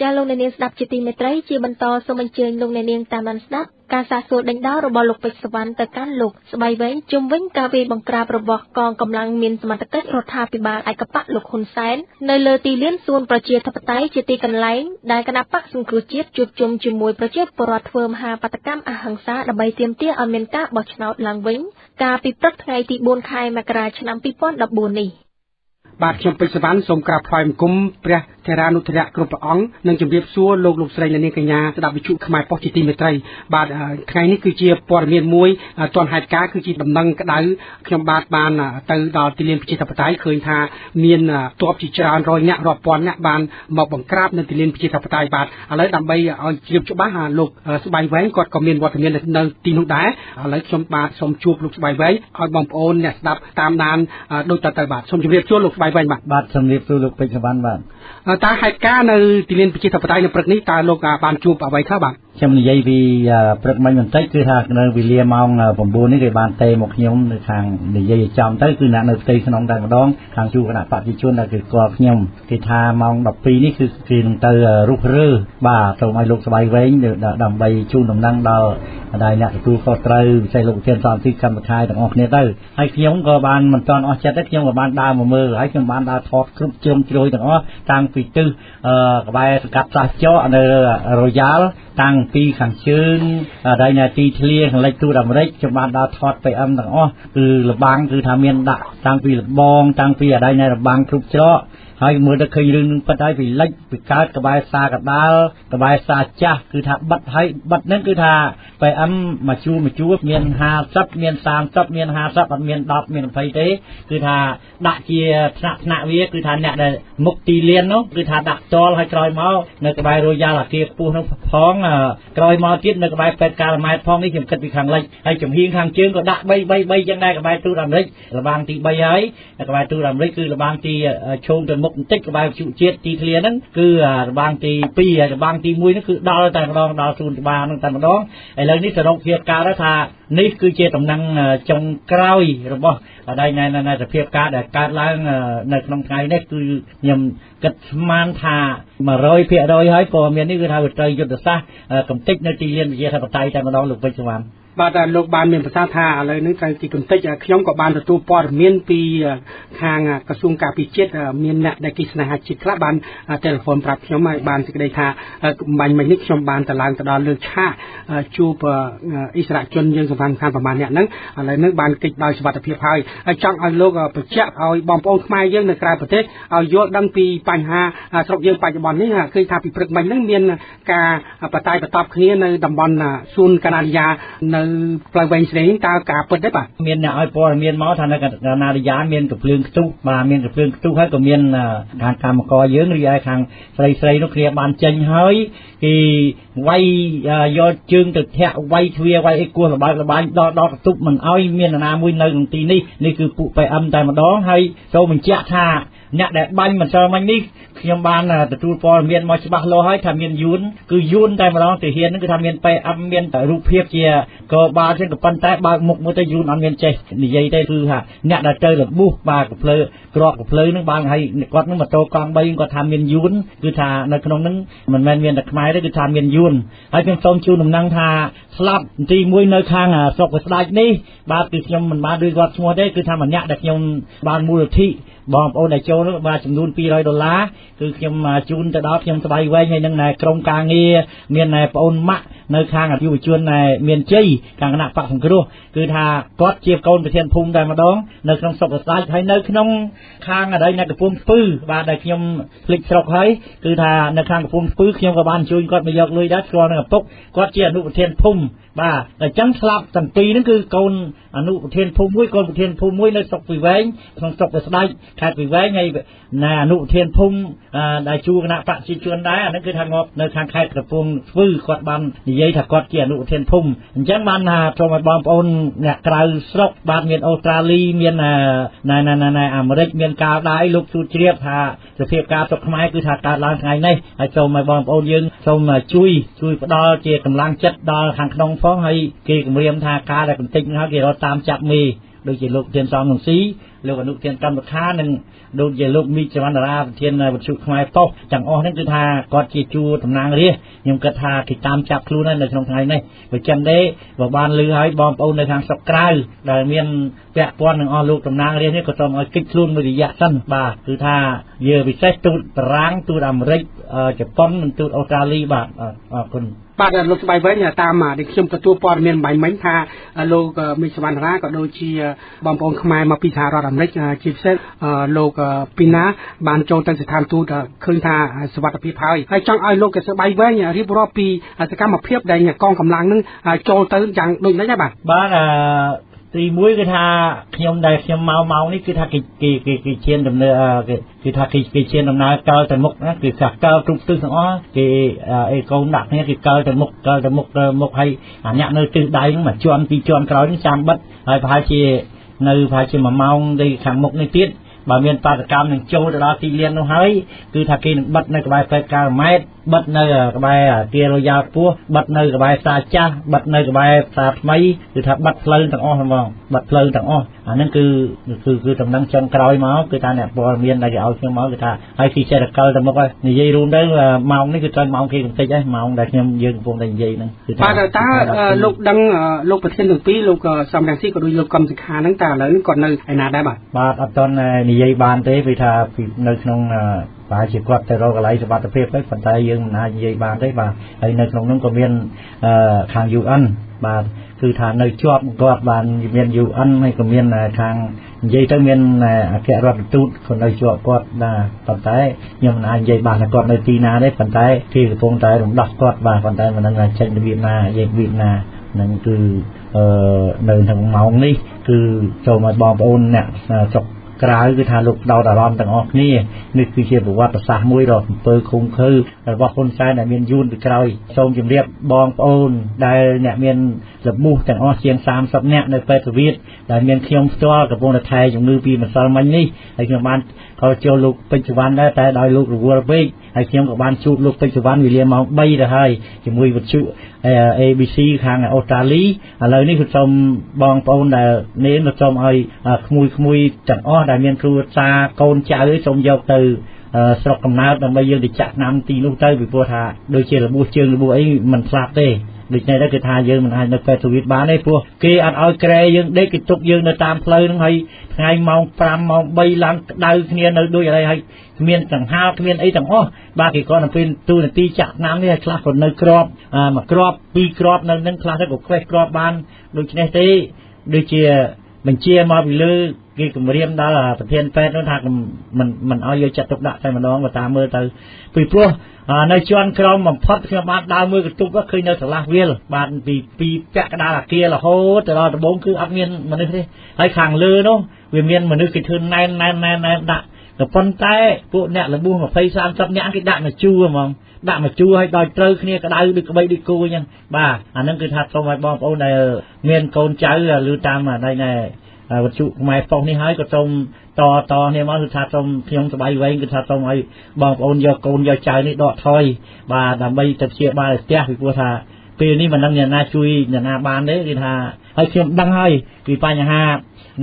ចាលោកអ្នកនាងស្ដាប់ជាទីមេត្រីជាបន្តសូមអញ្ជើញលោកអ្នកនាងតាមដានស្ដាប់ការសាកសួរដេញដោលរបស់លោកពេជ្រសវណ្ណទៅកាន់លោកស្បៃវែងជុំវិញការវាយបង្ក្រាបរបស់កងកម្លាំងមានសមត្ថកិច្ចរដ្ឋាភិបាលឯកបកលោកហ៊ុនសែននៅលើទីលានសួនប្រជាធិបតេយ្យជាទីកន្លែងដែលគណៈបកសង្គ្រោះជាតិជួបជុំជាមួយប្រជាពលរដ្ឋធ្វើមហាបាតកម្មអហិង្សាដើម្បីទាមទារឲ្យមានការបោះឆ្នោតឡើងវិញកាលពីព្រឹកថ្ងៃទី4ខែមករាឆ្នាំ2014នេះបាទខ្ញុំពេជ្រសវណ្ណសូមក្រាបថ្វាយបង្គំព្រះថេរានុថេរៈគ្រប់ព្រះអង្គនិងជម្រាបសួរលោកស្រីและនាងកញ្ញាស្ដាប់វិទ្យុខ្មែរប៉ុស្តិ៍ជាទីមេត្រីបាទថ្ងៃនេះគឺជាព័ត៌មានមួយទាន់ហេតុការណ៍គឺជាដំណឹងក្តៅខ្ញុំបានទៅដល់ទីលានប្រជាធិបតេយ្យឃើញថាមានទ័ពជាច្រើនរយនាក់រាប់ពាន់នាក់បានមកបង្ក្រាបនៅទីលានប្រជាធិបតេយ្យបាទឥឡូវដើម្បីឲ្យជ្រាបច្បាស់លោកស្បៃវែងគាត់ក៏មានវត្តមាននៅទីនោះដែរឥឡូវខ្ញុំបាទសូមជួបលោកស្បៃវែងឲ្យបងប្អូនអ្នកស្ដាប់តាមដានដូចតទៅបាទសូមជម្រាបសួរលោកស្បៃវែងបាទជំរាបសួរលោកពេជ្រសវណ្ណបាទតើហេតុការណ៍នៅទីលានប្រជាធិបតេយ្យនៅព្រឹកនេះតើលោកបានជួបអ្វីខ្លះបាទខ្ញុំនិយាយពីព្រឹកមិញបន្តិចគឺថានៅវេលាម៉ោង9នេះគេបានទេមកខ្ញុំនៅខាងនិយាយចំទៅគឺអ្នកនៅផ្ទៃក្នុងតែម្ដងខាងជួរគណៈបព្វជិជនដែលគេស្គាល់ខ្ញុំគេថាម៉ោង12នេះគឺគេនឹងទៅរុះរើបាទសូមឲ្យលោកស្បៃវែងដើម្បីជូនដំណឹងដល់ដែលអ្នកទទួលខុសត្រូវវិស័យលោកធានសន្តិកម្មវិធីទាំងអស់គ្នាទៅហើយខ្ញុំក៏បានមិនទាន់អស់ចិត្តទេខ្ញុំក៏បានដើរមកមើលហើយខ្ញុំបានដើរថតគ្រប់ជ្រុងជ្រោយទាំងអស់តាំងពីទិសក្បែរសង្កាត់ផ្លាស់ចកនៅរយ៉ាល់តាំងពីខាងជើងដៃនាទីធ្លាខាងលិចទូតអាមេរិកខ្ញុំបានដើរថត PM ទាំងអស់គឺលបាំងគឺថាមានដាក់តាំងពីលបងតាំងពីដៃនៃលបាំងគ្រប់ច្រកហើយមើលទៅឃើញរឿងនឹងពិតហើយពីលិចពីកើតក្បែរសាកដាលក្បែរសាចាស់គឺថាបិទហើយបិទហ្នឹងគឺថា PM មកជួមាន50មាន30មាន50អត់មាន10មាន20ទេគឺថាដាក់ជាថ្នាក់វាគឺថាអ្នកដែលមុខទីលាននោះគឺថាដាក់តលហើយក្រោយមកនៅក្បែររយ៉ាល់អាគារខ្ពស់នោះផងក្រោយមកទៀតនៅក្បែរពេទ្យកាលម៉ែតផងនេះខ្ញុំគិតពីខាងលិចហើយចំហៀងខាងជើងក៏ដាក់3ចឹងដែរក្បែរទូតអាមេរិកលបាំងទី3ហើយក្បែរទូតអាមេរិកគឺលបាំងទីឈោងទៅមុខបន្តិចក្បែរវិទ្យុជាតិទីធ្លាហ្នឹងគឺលបាំងទី2ហើយលបាំងទី1ហ្នឹងគឺដល់តែម្ដងដល់សួនច្បារហ្នឹងតែម្ដងឥឡូវនេះសរុបភាពការថានេះគឺជាដំណឹងចុងក្រោយរបស់ដៃណែសភាពការដែលកើតឡើងនៅក្នុងថ្ងៃនេះគឺខ្ញុំគិតស្មានថា 100% ហើយព័ត៌មាននេះគឺថាវាត្រូវយុទ្ធសាស្ត្រកំតិចនៅទីលានវិទ្យាធិបតេយ្យតែម្ដងលោកពេជ្រសវណ្ណបាទលោកបានមានប្រសាសន៍ថាឥឡូវនេះត្រូវទីកំតិចខ្ញុំក៏បានទទួលព័ត៌មានពីខាងក្រសួងការពារជាតិមានអ្នកដែលគេស្នេហាជាតិខ្លះបានទូរស័ព្ទប្រាប់ខ្ញុំហើយបានសេចក្តីថាបាញ់មិញនេះខ្ញុំបានទៅឡើងទៅដល់លើឆាកជួបអិសរាជជនយើងសំខាន់ប្រហែលអ្នកហ្នឹងឥឡូវនេះបានកិច្ចដោយសុវត្ថិភាពហើយចង់ឲ្យលោកបញ្ជាក់ឲ្យបងប្អូនខ្មែរយើងនៅក្រៅប្រទេសឲ្យយល់ដឹងពីបញ្ហាស្រុកយើងបច្ចុប្បន្ននេះឃើញថាពីព្រឹកមិញហ្នឹងមានការបតាយបតបគ្នានៅតំបន់សួនកាណាឌីយ៉ានៅ ផ្លូវវែងស្រីតើការពិតទេបាទមានអ្នកឲ្យព័ត៌មានមកថានៅកណ្ដាលយាមានកំភ្លើងខ្ទុះបាទមានកំភ្លើងខ្ទុះហើយក៏មានខាងកម្មករយើងរីឯខាងស្រីនោះគ្នាបានចេញហើយគេវាយយកជើងទៅធាក់វាយទ្វារវាយអីគោះលបាញដល់កន្ទប់មិនឲ្យមាននរណាមួយនៅក្នុងទីនេះគឺពួក PM តែម្ដងហើយចូលបញ្ជាក់ថាអ្នកដែលបាញ់មិនចូលមិញនេះខ្ញុំបានទទួលព័ត៌មានមកច្បាស់លាស់ហើយថាមានយួនគឺយួនតែម្ដងទាហានហ្នឹងគឺថាមាន PM មានរូបភាពជាក៏បាល់ចឹងក៏ប៉ុន្តែបើកមុខមើលទៅយួនអត់មានចេះនិយាយទេគឺថាអ្នកដែលទៅរបួសបាទកំភ្លើក្របកំភ្លើហ្នឹងបានហើយគាត់ហ្នឹងម៉ូតូកង់3គាត់ថាមានយួនគឺថានៅក្នុងហ្នឹងមិនមែនមានតែខ្មែរទេគឺថាមានយួនហើយខ្ញុំសូមជូនដំណឹងថាស្លាប់ទី1នៅខាងស្រុកស្ដេចនេះបាទគឺខ្ញុំមិនបានដូចគាត់ឈ្មោះទេគឺថាម្នាក់ដែលខ្ញុំបានមូលនិធិបងប្អូនដែលចូលនោះបាទចំនួន$200គឺខ្ញុំជូនទៅដល់ខ្ញុំស្បៃវែងហើយនឹងក្រុមការងារមានប្អូនម៉ាក់នៅខាងយុវជនមានជ័យខាងគណៈបកសង្គ្រោះគឺថាគាត់ជាកូនប្រធានភូមិតែម្ដងនៅក្នុងស្រុកស្ដេចហើយនៅក្នុងខាងអីនៅកំពង់ស្ពឺបាទដែលខ្ញុំភ្លេចស្រុកហើយគឺថានៅខាងកំពង់ស្ពឺខ្ញុំក៏បានជួយគាត់មកយកលុយដែរស្គាល់នឹងឪពុកគាត់ជាអនុប្រធានភូមិបាទអញ្ចឹងស្លាប់ទាំងពីរហ្នឹងគឺកូនអនុប្រធានភូមិមួយកូនប្រធានភូមិមួយនៅស្រុកពីវែងក្នុងស្រុកស្ដេចខេត្តពីវែងហើយណែអនុប្រធានភូមិដែលជួគណៈបកប្រជាជនដែរអាហ្នឹងគឺថាងាប់នៅខាងខេត្តកំពង់ស្ពឺគាត់បាននិយាយថាគាត់ជាអនុប្រធានភូមិអញ្ចឹងបានថាចូលមកបងប្អូនអ្នកក្រៅស្រុកបាទមានអូស្ត្រាលីមានអាមេរិកមានកាលដែរលោកទូតជ្រាបថាសភាពការទុកខ្មែរគឺថាកើតឡើងថ្ងៃនេះហើយចូលមកបងប្អូនយើងសូមជួយផ្ដល់ជាកម្លាំងចិត្តដល់ខាងក្នុងផងហើយគេគម្រាមថាការដែលបន្តិចនោះហើយគេរត់តាមចាប់មេដូចជាលោកធានសំនឹងស៊ីលោកអនុធានកម្មខានិងដូចជាលោកមីចវណ្ណរាប្រធានវិទ្យុខ្មែរប៉ុស្តិ៍ទាំងអស់ហ្នឹងគឺថាគាត់ជាជួរតំណាងរាស្ត្រខ្ញុំគិតថាគេតាមចាប់ខ្លួនហើយនៅក្នុងថ្ងៃនេះបើចឹងទេបើបានលឺហើយបងប្អូននៅខាងស្រុកក្រៅដែលមានពាក់ព័ន្ធនឹងអស់លោកតំណាងរាស្ត្រនេះក៏សូមឲ្យគិតខ្លួនមួយរយៈសិនបាទគឺថាយើងពិសេសទូតបារាំងទូតអាមេរិកជប៉ុននិងទូតអូស្ត្រាលីបាទអរគុណបាទលោកស្បៃវិញតាមដែលខ្ញុំទទួលព័ត៌មានមិញថាលោកមីសវណ្ណរាក៏ដូចជាបងប្អូនខ្មែរមកពីសហរដ្ឋអាមេរិកជាពិសេសលោកពីណាបានចូលទៅស្ថានទូតឃើញថាសុវត្ថិភាពហើយចង់ឲ្យលោកស្បៃវិញរៀបរាប់ពីសកម្មភាពដែលកងកម្លាំងនឹងចូលទៅយ៉ាងដូចនេះដែរបាទទី1គឺថាខ្ញុំមកនេះគឺថាគេជៀនដំណើរគឺថាគេជៀនដំណើរកលទៅមុខណាគឺថាកលគ្រប់ទិសទាំងអស់គេអេកូនដាក់គ្នាគេកលទៅមុខហើយអាអ្នកនៅទិសដៃហ្នឹងមួយជាន់ពីរជាន់ក្រោយហ្នឹងចាំបិទហើយប្រហែលជា1ម៉ោងទៅខាងមុខនេះទៀតបើមានបាតកម្មនឹងចូលទៅដល់ទីលាននោះហើយគឺថាគេនឹងបិទនៅក្បែរពេទ្យការម៉ែត្របិទនៅក្បែរទារយ៉ាខ្ពស់បិទនៅក្បែរផ្សារចាស់បិទនៅក្បែរផ្សារថ្មីគឺថាបិទផ្លូវទាំងអស់ហ្មងបិទផ្លូវទាំងអស់អាហ្នឹងគឺតំណែងចុងក្រោយមកគឺថាអ្នកព័ត៌មានដែលគេឲ្យខ្ញុំមកគឺថាហើយគេចេះតែកលទៅមុខហើយនិយាយរួមទៅម៉ោងនេះគឺត្រូវម៉ោងគេបន្តិចហើយម៉ោងដែលយើងកំពុងតែនិយាយហ្នឹងគឺថាបាទតើលោកដឹងលោកប្រធានទាំងពីរលោកសំរងស៊ីក៏ដូចលោកកំសិក្ខាហ្នឹងតើឥឡូវនេះគាត់នៅឯណាដែរបាទអត់ទាន់និយាយបានទេព្រោះថានៅក្នុងប្រហែលជាគាត់ទៅរកកន្លែងសុវត្ថិភាពហើយប៉ុន្តែយើងមិនអាចនិយាយបានទេបាទហើយនៅក្នុងនោះក៏មានខាង UN បាទគឺថានៅជាប់គាត់បានមាន UN ហើយក៏មានខាងនិយាយទៅមានអគ្គរដ្ឋទូតក៏នៅជាប់គាត់ដែរប៉ុន្តែខ្ញុំមិនអាចនិយាយបានថាគាត់នៅទីណាទេប៉ុន្តែគេកំពុងតែរំដោះគាត់បាទប៉ុន្តែមិនដឹងថាចេញរបៀបណាយើងរបៀបណានឹងគឺនៅក្នុងម៉ោងនេះគឺចូលមកបងប្អូនអ្នកចុកក្រៅគឺថាលោកដោតអារម្មណ៍ទាំងអស់គ្នានេះគឺជាប្រវត្តិសាស្ត្រមួយរបស់អំពើឃុំឃើញរបស់ហ៊ុនសែនដែលមានយួនពីក្រោយសូមជម្រាបបងប្អូនដែលអ្នកមានលំមូសទាំងអស់ជាង30នាក់នៅពេទ្យវិទ្យាដែលមានខ្ញុំផ្ទាល់កំពុងតែថែជំងឺពីម្សិលមិញនេះហើយខ្ញុំបានក៏ចូលលោកពេជ្រសវណ្ណដែរតែដោយលោករវល់ពេកហើយខ្ញុំក៏បានជួបលោកពេជ្រសវណ្ណវេលាម៉ោង3ទៅហើយជាមួយវិទ្យុ ABC ខាងអូស្ត្រាលីឥឡូវនេះខ្ញុំសូមបងប្អូនដែលនេះសូមឲ្យក្មួយទាំងអស់ដែលមានគ្រួសារកូនចៅសូមយកទៅស្រុកកំណើតដើម្បីយើងទៅចាក់ថ្នាំទីនោះទៅពីព្រោះថាដូចជារបួសជើងរបួសអីមិនស្លាប់ទេដូច្នេះទៅគឺថាយើងមិនអាចនៅពេទ្យវិទ្យាបានទេព្រោះគេអត់ឲ្យក្រែយើងដេកគេទុកយើងនៅតាមផ្លូវហ្នឹងហើយថ្ងៃម៉ោង5ម៉ោង3ឡើងក្តៅគ្នានៅដូចអីហើយគ្មានចង្ហាគ្មានអីទាំងអស់បាទគេគាត់ទៅពេលទូនាទីចាក់ថ្នាំនេះហើយខ្លះក៏នៅក្របមួយក្របពីរក្របនៅនឹងខ្លះទៅក៏ខ្វេះក្របបានដូច្នេះទេដូចជា បញ្ជាមកពីលើគេគម្រាមដល់ប្រធានពេទ្យនោះថាមិនឲ្យយកចិត្តទុកដាក់តែម្ដងបើតាមមើលទៅពីព្រោះនៅជាន់ក្រោមបំផុតខ្ញុំបានដើរមើលកន្ទប់ឃើញនៅឆ្លាស់វាលបានពីពាក់កណ្ដាលអាគាររហូតទៅដល់ដំបូងគឺអត់មានមនុស្សទេហើយខាងលើនោះវាមានមនុស្សគេធ្វើណែនដាក់ក៏ប៉ុន្តែពួកអ្នកលបួស20-30នាក់គេដាក់មកជួរហ្មងដាក់មកជួរឲ្យដល់ត្រូវគ្នាក្តៅដូចក្បីដូចគោអញ្ចឹងបាទអាហ្នឹងគឺថាសូមឲ្យបងប្អូនដែលមានកូនចៅឬតាមណៃណែវត្ថុខ្មែរប៉ុសនេះហើយក៏សូមតនេះមកគឺថាសូមខ្ញុំសប្បាយវែងគឺថាសូមឲ្យបងប្អូនយកកូនយកចៅនេះដកថយបាទដើម្បីទៅព្យាបាលផ្ទះពីព្រោះថាពេលនេះមិនដឹងអ្នកណាជួយអ្នកណាបានទេគឺថាហើយខ្ញុំដឹងហើយពីបញ្ហា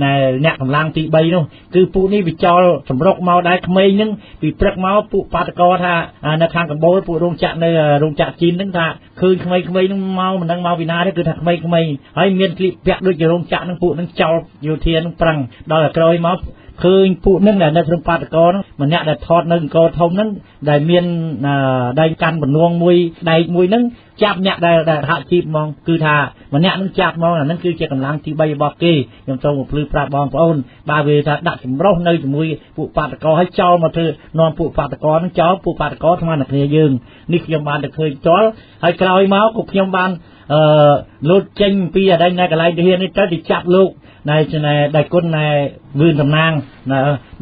ណែអ្នកកម្លាំងទី3នោះគឺពួកនេះវាចោលសម្រុកមកដែរក្មេងហ្នឹងពីព្រឹកមកពួកបាតកោថានៅខាងកម្ពុជាពួករោងចក្រនៅរោងចក្រជីនហ្នឹងថាឃើញក្មេងៗហ្នឹងមកមិនដឹងមកពីណាទេគឺថាក្មេងៗហើយមានគ្លីបពាក់ដូចជារោងចក្រហ្នឹងពួកហ្នឹងចោលយោធាហ្នឹងប្រឹងដល់តែក្រោយមកឃើញពួកហ្នឹងដែលនៅក្នុងបាតកោហ្នឹងម្នាក់ដែលថតនៅអង្គរធំហ្នឹងដែលមានដៃកាន់បំណងមួយដៃមួយហ្នឹងចាប់អ្នកដែលហាក់ជីបហ្មងគឺថាម្នាក់នឹងចាប់ហ្មងអាហ្នឹងគឺជាកម្លាំងទី3របស់គេខ្ញុំសូមបំភ្លឺប្រាប់បងប្អូនបើវាថាដាក់ចម្រុះនៅជាមួយពួកបាតកោឲ្យចោលមកធ្វើនាំពួកបាតកោហ្នឹងចោលពួកបាតកោស្មើនឹងគ្នាយើងនេះខ្ញុំបានតែឃើញផ្ទាល់ហើយក្រោយមកក៏ខ្ញុំបានលោតចេញពីអីនៅកន្លែងទាហាននេះទៅចាប់លោកណែដែលគុណណែវឿនសំណាង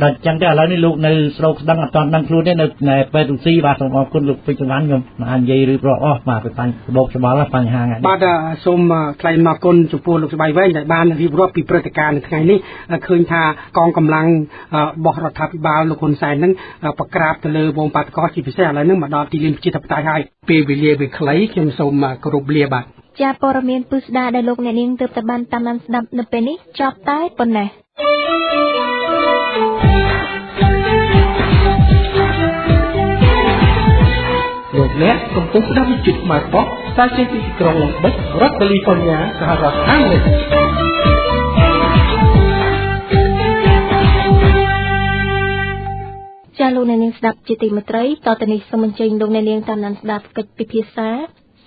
ដល់ចឹងទៅឥឡូវនេះលោកនៅស្រុកស្ដឹងអត់ដឹងខ្លួនទេនៅពេទ្យរុស្ស៊ីបាទសូមអរគុណលោកពេជ្រវណ្ណខ្ញុំបាននិយាយឬប្រអស់បាទបញ្ហាបោកច្បល់បញ្ហាហ្នឹងបាទសូមថ្លែងអំណរគុណចំពោះលោកស្បៃវែងដែលបានរៀបរាប់ពីព្រឹត្តិការណ៍នៅថ្ងៃនេះឃើញថាកងកម្លាំងរបស់រដ្ឋាភិបាលលោកហ៊ុនសែនហ្នឹងប្រក្រាបទៅលើវងបាតកោជាពិសេសឥឡូវហ្នឹងមកដល់ទីលានប្រជាធិបតេយ្យហើយពេលវេលាវាខ្លីខ្ញុំសូមគោរពលាបាទជាព័ត៌មានពិស្ដារដែលលោកអ្នកនាងទើបតែបានតាមដានស្ដាប់នៅពេលនេះចប់តែប៉ុណ្ណេះលោកអ្នកកំពុងស្ដាប់វិទ្យុខ្មែរប៉ុសផ្សាយចេញពីក្រុងឡុងបិចរដ្ឋកាលីហ្វ័រញ៉ាសហរដ្ឋអាមេរិកចាលោកអ្នកនាងស្ដាប់ជាទីមេត្រីតទៅនេះសូមអញ្ជើញលោកអ្នកនាងតាមដានស្ដាប់កិច្ចពិភាក្សា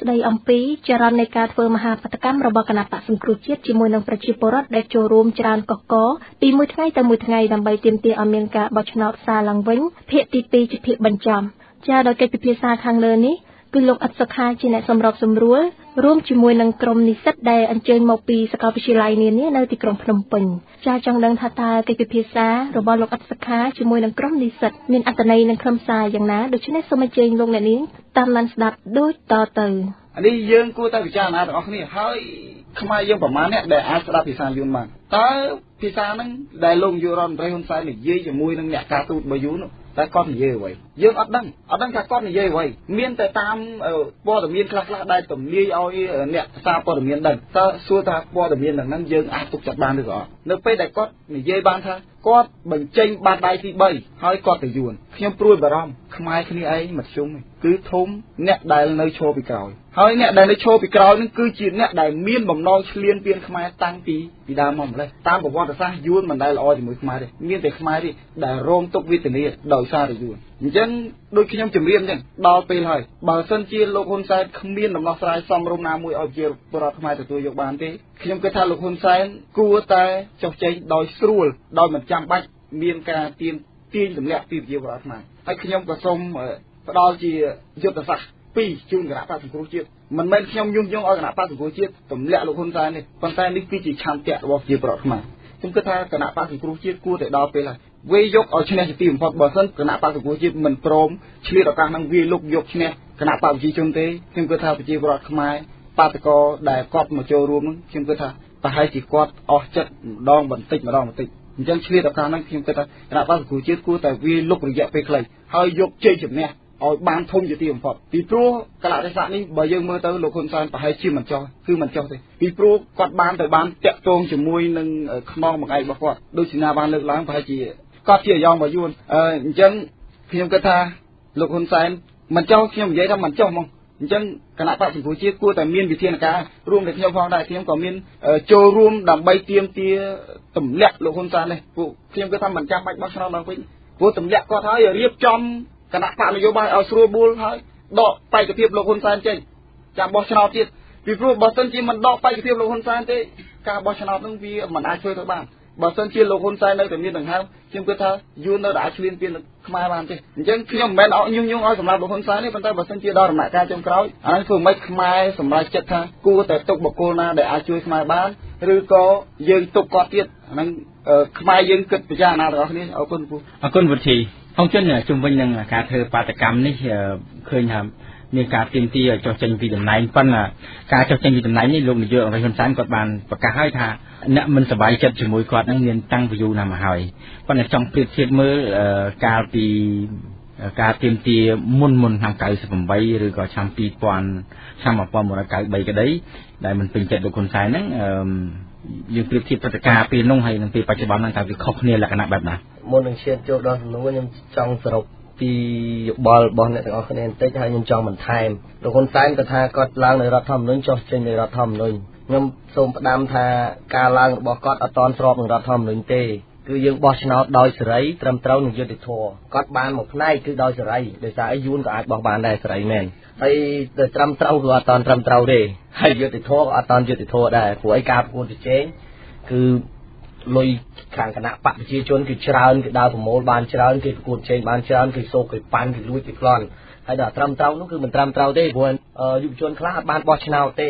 ស្ដីអំពីចរន្តនៃការធ្វើមហាបាតុកម្មរបស់គណៈបក្សសង្គ្រោះជាតិជាមួយនឹងប្រជាពលរដ្ឋដែលចូលរួមច្រើនកកពីមួយថ្ងៃទៅមួយថ្ងៃដើម្បីទាមទារឲ្យមានការបោះឆ្នោតសារឡើងវិញភាគទី2ជាភាគបញ្ចប់ចាដោយកិច្ចពិភាក្សាខាងលើនេះគឺលោកអ៊ិតសុខាជាអ្នកសម្របសម្រួលរួមជាមួយនឹងក្រុមនិស្សិតដែលអញ្ជើញមកពីសាកលវិទ្យាល័យនានានៅទីក្រុងភ្នំពេញចាចង់ដឹងថាតើកិច្ចពិភាក្សារបស់លោកអ៊ិតសុខាជាមួយនឹងក្រុមនិស្សិតមានអត្ថន័យនិងខ្លឹមសារយ៉ាងណាដូច្នេះសូមអញ្ជើញលោកអ្នកនាងតាមដានស្ដាប់ដូចតទៅនេះយើងគួរតែពិចារណាទាំងអស់គ្នាហើយខ្មែរយើងប្រមាណអ្នកដែលអាចស្ដាប់ភាសាយួនបានតើភាសាហ្នឹងដែលលោកនាយករដ្ឋមន្ត្រីហ៊ុនសែននិយាយជាមួយនឹងអ្នកការទូតរបស់យួនតែគាត់និយាយអ្វីយើងអត់ដឹងថាគាត់និយាយអ្វីមានតែតាមព័ត៌មានខ្លះដែលទំនាយឲ្យអ្នកសារព័ត៌មានដឹងតើសួរថាព័ត៌មានហ្នឹងយើងអាចទុកចិត្តបានឬក៏អត់នៅពេលដែលគាត់និយាយបានថាគាត់បញ្ចេញបាតដៃទី3ហើយគាត់ទៅយួនខ្ញុំព្រួយបារម្ភខ្មែរគ្នាឯងមធ្យមគឺធំអ្នកដែលនៅឈរពីក្រោយហើយអ្នកដែលនៅឈរពីក្រោយនឹងគឺជាអ្នកដែលមានបំណងឈ្លានពានខ្មែរតាំងពីដើមមកម្លេះតាមប្រវត្តិសាស្ត្រយួនមិនដែលល្អជាមួយខ្មែរទេមានតែខ្មែរទេដែលរងទុក្ខវេទនាដោយសារតែយួនអញ្ចឹងដូចខ្ញុំជំរាបអញ្ចឹងដល់ពេលហើយបើសិនជាលោកហ៊ុនសែនគ្មានដំណោះស្រាយសមរម្យណាមួយឲ្យជាពលរដ្ឋខ្មែរទទួលយកបានទេខ្ញុំគិតថាលោកហ៊ុនសែនគួរតែចុះចេញដោយស្រួលដោយមិនចាំបាច់មានការទាញទម្លាក់ពីប្រជាពលរដ្ឋខ្មែរហើយខ្ញុំក៏សូមផ្ដល់ជាយុទ្ធសាស្ត្រ2ជូនគណៈបក្សសង្គ្រោះជាតិមិនមែនខ្ញុំញុះញង់ឲ្យគណៈបក្សសង្គ្រោះជាតិទម្លាក់លោកហ៊ុនសែនទេប៉ុន្តែនេះគឺជាឆន្ទៈរបស់ប្រជាពលរដ្ឋខ្មែរខ្ញុំគិតថាគណៈបក្សសង្គ្រោះជាតិគួរតែដល់ពេលហើយវាយកឲ្យឈ្នះជាទីបំផុតបើសិនគណៈបក្សសង្គ្រោះជាតិមិនព្រមឆ្លៀតឱកាសនឹងវាលុកយកឈ្នះគណៈបក្សប្រជាជនទេខ្ញុំគិតថាប្រជាពលរដ្ឋខ្មែរបាតកោដែលគាត់មកចូលរួមនឹងខ្ញុំគិតថាប្រហែលជាគាត់អស់ចិត្តម្ដងបន្តិចអញ្ចឹងឆ្លៀតឱកាសហ្នឹងខ្ញុំគិតថាគណៈបក្សសង្គ្រោះជាតិគួរតែវាលុករយៈពេលខ្លីហើយយកជ័យជំនះឲ្យបានធំជាទីបំផុតពីព្រោះកលៈទេសៈនេះបើយើងមើលទៅលោកហ៊ុនសែនប្រហែលជាមិនចោះទេពីព្រោះគាត់បានតាក់ទងជាមួយនឹងខ្នងមួយឯករបស់គាត់ដូចជាណាបានលើកឡើងប្រហែលជាគាត់ជាអាយ៉ងរបស់យួនអញ្ចឹងខ្ញុំគិតថាលោកហ៊ុនសែនមិនចោះខ្ញុំនិយាយថាមិនចោះហ្មងអញ្ចឹងគណៈបក្សសង្គ្រោះជាតិគួរតែមានវិធានការរួមទាំងខ្ញុំផងដែរខ្ញុំក៏មានចូលរួមដើម្បីទាមទារទម្លាក់លោកហ៊ុនសែននេះពួកខ្ញុំគិតថាមិនចាំបាច់បោះឆ្នោតឡើងវិញព្រោះទម្លាក់គាត់ហើយរៀបចំគណៈបកនយោបាយឲ្យស្រួលបួលហើយដកបេក្ខភាពលោកហ៊ុនសែនចេញចាំបោះឆ្នោតទៀតពីព្រោះបើសិនជាមិនដកបេក្ខភាពលោកហ៊ុនសែនទេ ការបោះឆ្នោតនឹងវាមិនអាចធ្វើទៅបានបើសិនជាលោកហ៊ុនសែននៅតែមានដង្ហើមខ្ញុំគិតថាយូរនៅតែអាចឆ្លៀនពៀនខ្មែរបានទេអញ្ចឹងខ្ញុំមិនមែនអោយញុះញង់ឲ្យសម្រាប់លោកហ៊ុនសែនទេប៉ុន្តែបើសិនជាដល់ដំណាក់កាលចុងក្រោយអានេះធ្វើមិនខ្មែរសម្រាប់ចិត្តថាគួរតែទុកបុគ្គលណាដែលអាចជួយខ្មែរបានឬក៏យើងទុកគាត់ទៀតអាហ្នឹងខ្មែរយើងគិតពិចារណាទាំងអស់គ្នាអរគុណពូអរគុណវិធីអង្គជនជំវិញនឹងការធ្វើបាតកម្មនេះឃើញថាមានការទាមទារចុះចេញពីតំណែងប៉ុន្តែការចុះចេញពីតំណែងនេះលោកនាយករដ្ឋមន្ត្រីហ៊ុនសែនគាត់បានប្រកាសហើយថាអ្នកមិនសប្បាយចិត្តជាមួយគាត់នឹងមានតាំងពីយូរណាស់មកហើយប៉ុន្តែចង់ប្រៀបធៀបមើលកាលពីការទាមទារមុនឆ្នាំ98ឬក៏ឆ្នាំ2000ឆ្នាំ1993ក្តីដែលមិនពេញចិត្តលោកហ៊ុនសែនហ្នឹងយើងប្រៀបធៀបព្រឹត្តិការណ៍ពេលនោះហើយនឹងពេលបច្ចុប្បន្នហ្នឹងតើវាខុសគ្នាលក្ខណៈបែបណាមុននឹងឈានចូលដល់សំណួរខ្ញុំចង់សរុបពីយោបល់របស់អ្នកទាំងអស់គ្នាបន្តិចហើយខ្ញុំចង់បន្ថែមលោកហ៊ុនសែនក៏ថាគាត់ឡើងនៅរដ្ឋធម្មនុញ្ញចុះចេញនៃរដ្ឋធម្មនុញ្ញខ្ញុំសូមផ្ដាំថាការឡើងរបស់គាត់អត់ទាន់ស្របនឹងរដ្ឋធម្មនុញ្ញទេគឺយើងបោះឆ្នោតដោយសេរីត្រឹមត្រូវនឹងយុត្តិធម៌គាត់បានមួយផ្នែកគឺដោយសេរីដោយសារយួនក៏អាចបោះបានដែរសេរីមែនហើយតែត្រឹមត្រូវក៏អត់ទាន់ត្រឹមត្រូវទេហើយយុត្តិធម៌ក៏អត់ទាន់យុត្តិធម៌ដែរព្រោះឯការប្រកួតប្រជែងគឺលុយខាងគណៈបកប្រជាជនគឺច្រើនគឺដើរប្រមូលបានច្រើនគេប្រកួតប្រជែងបានច្រើនគេសោកគេប៉ាន់គេលួចគេប្លន់ហើយដល់ត្រឹមត្រូវនោះគឺមិនត្រឹមត្រូវទេព្រោះយុវជនខ្លះអត់បានបោះឆ្នោតទេ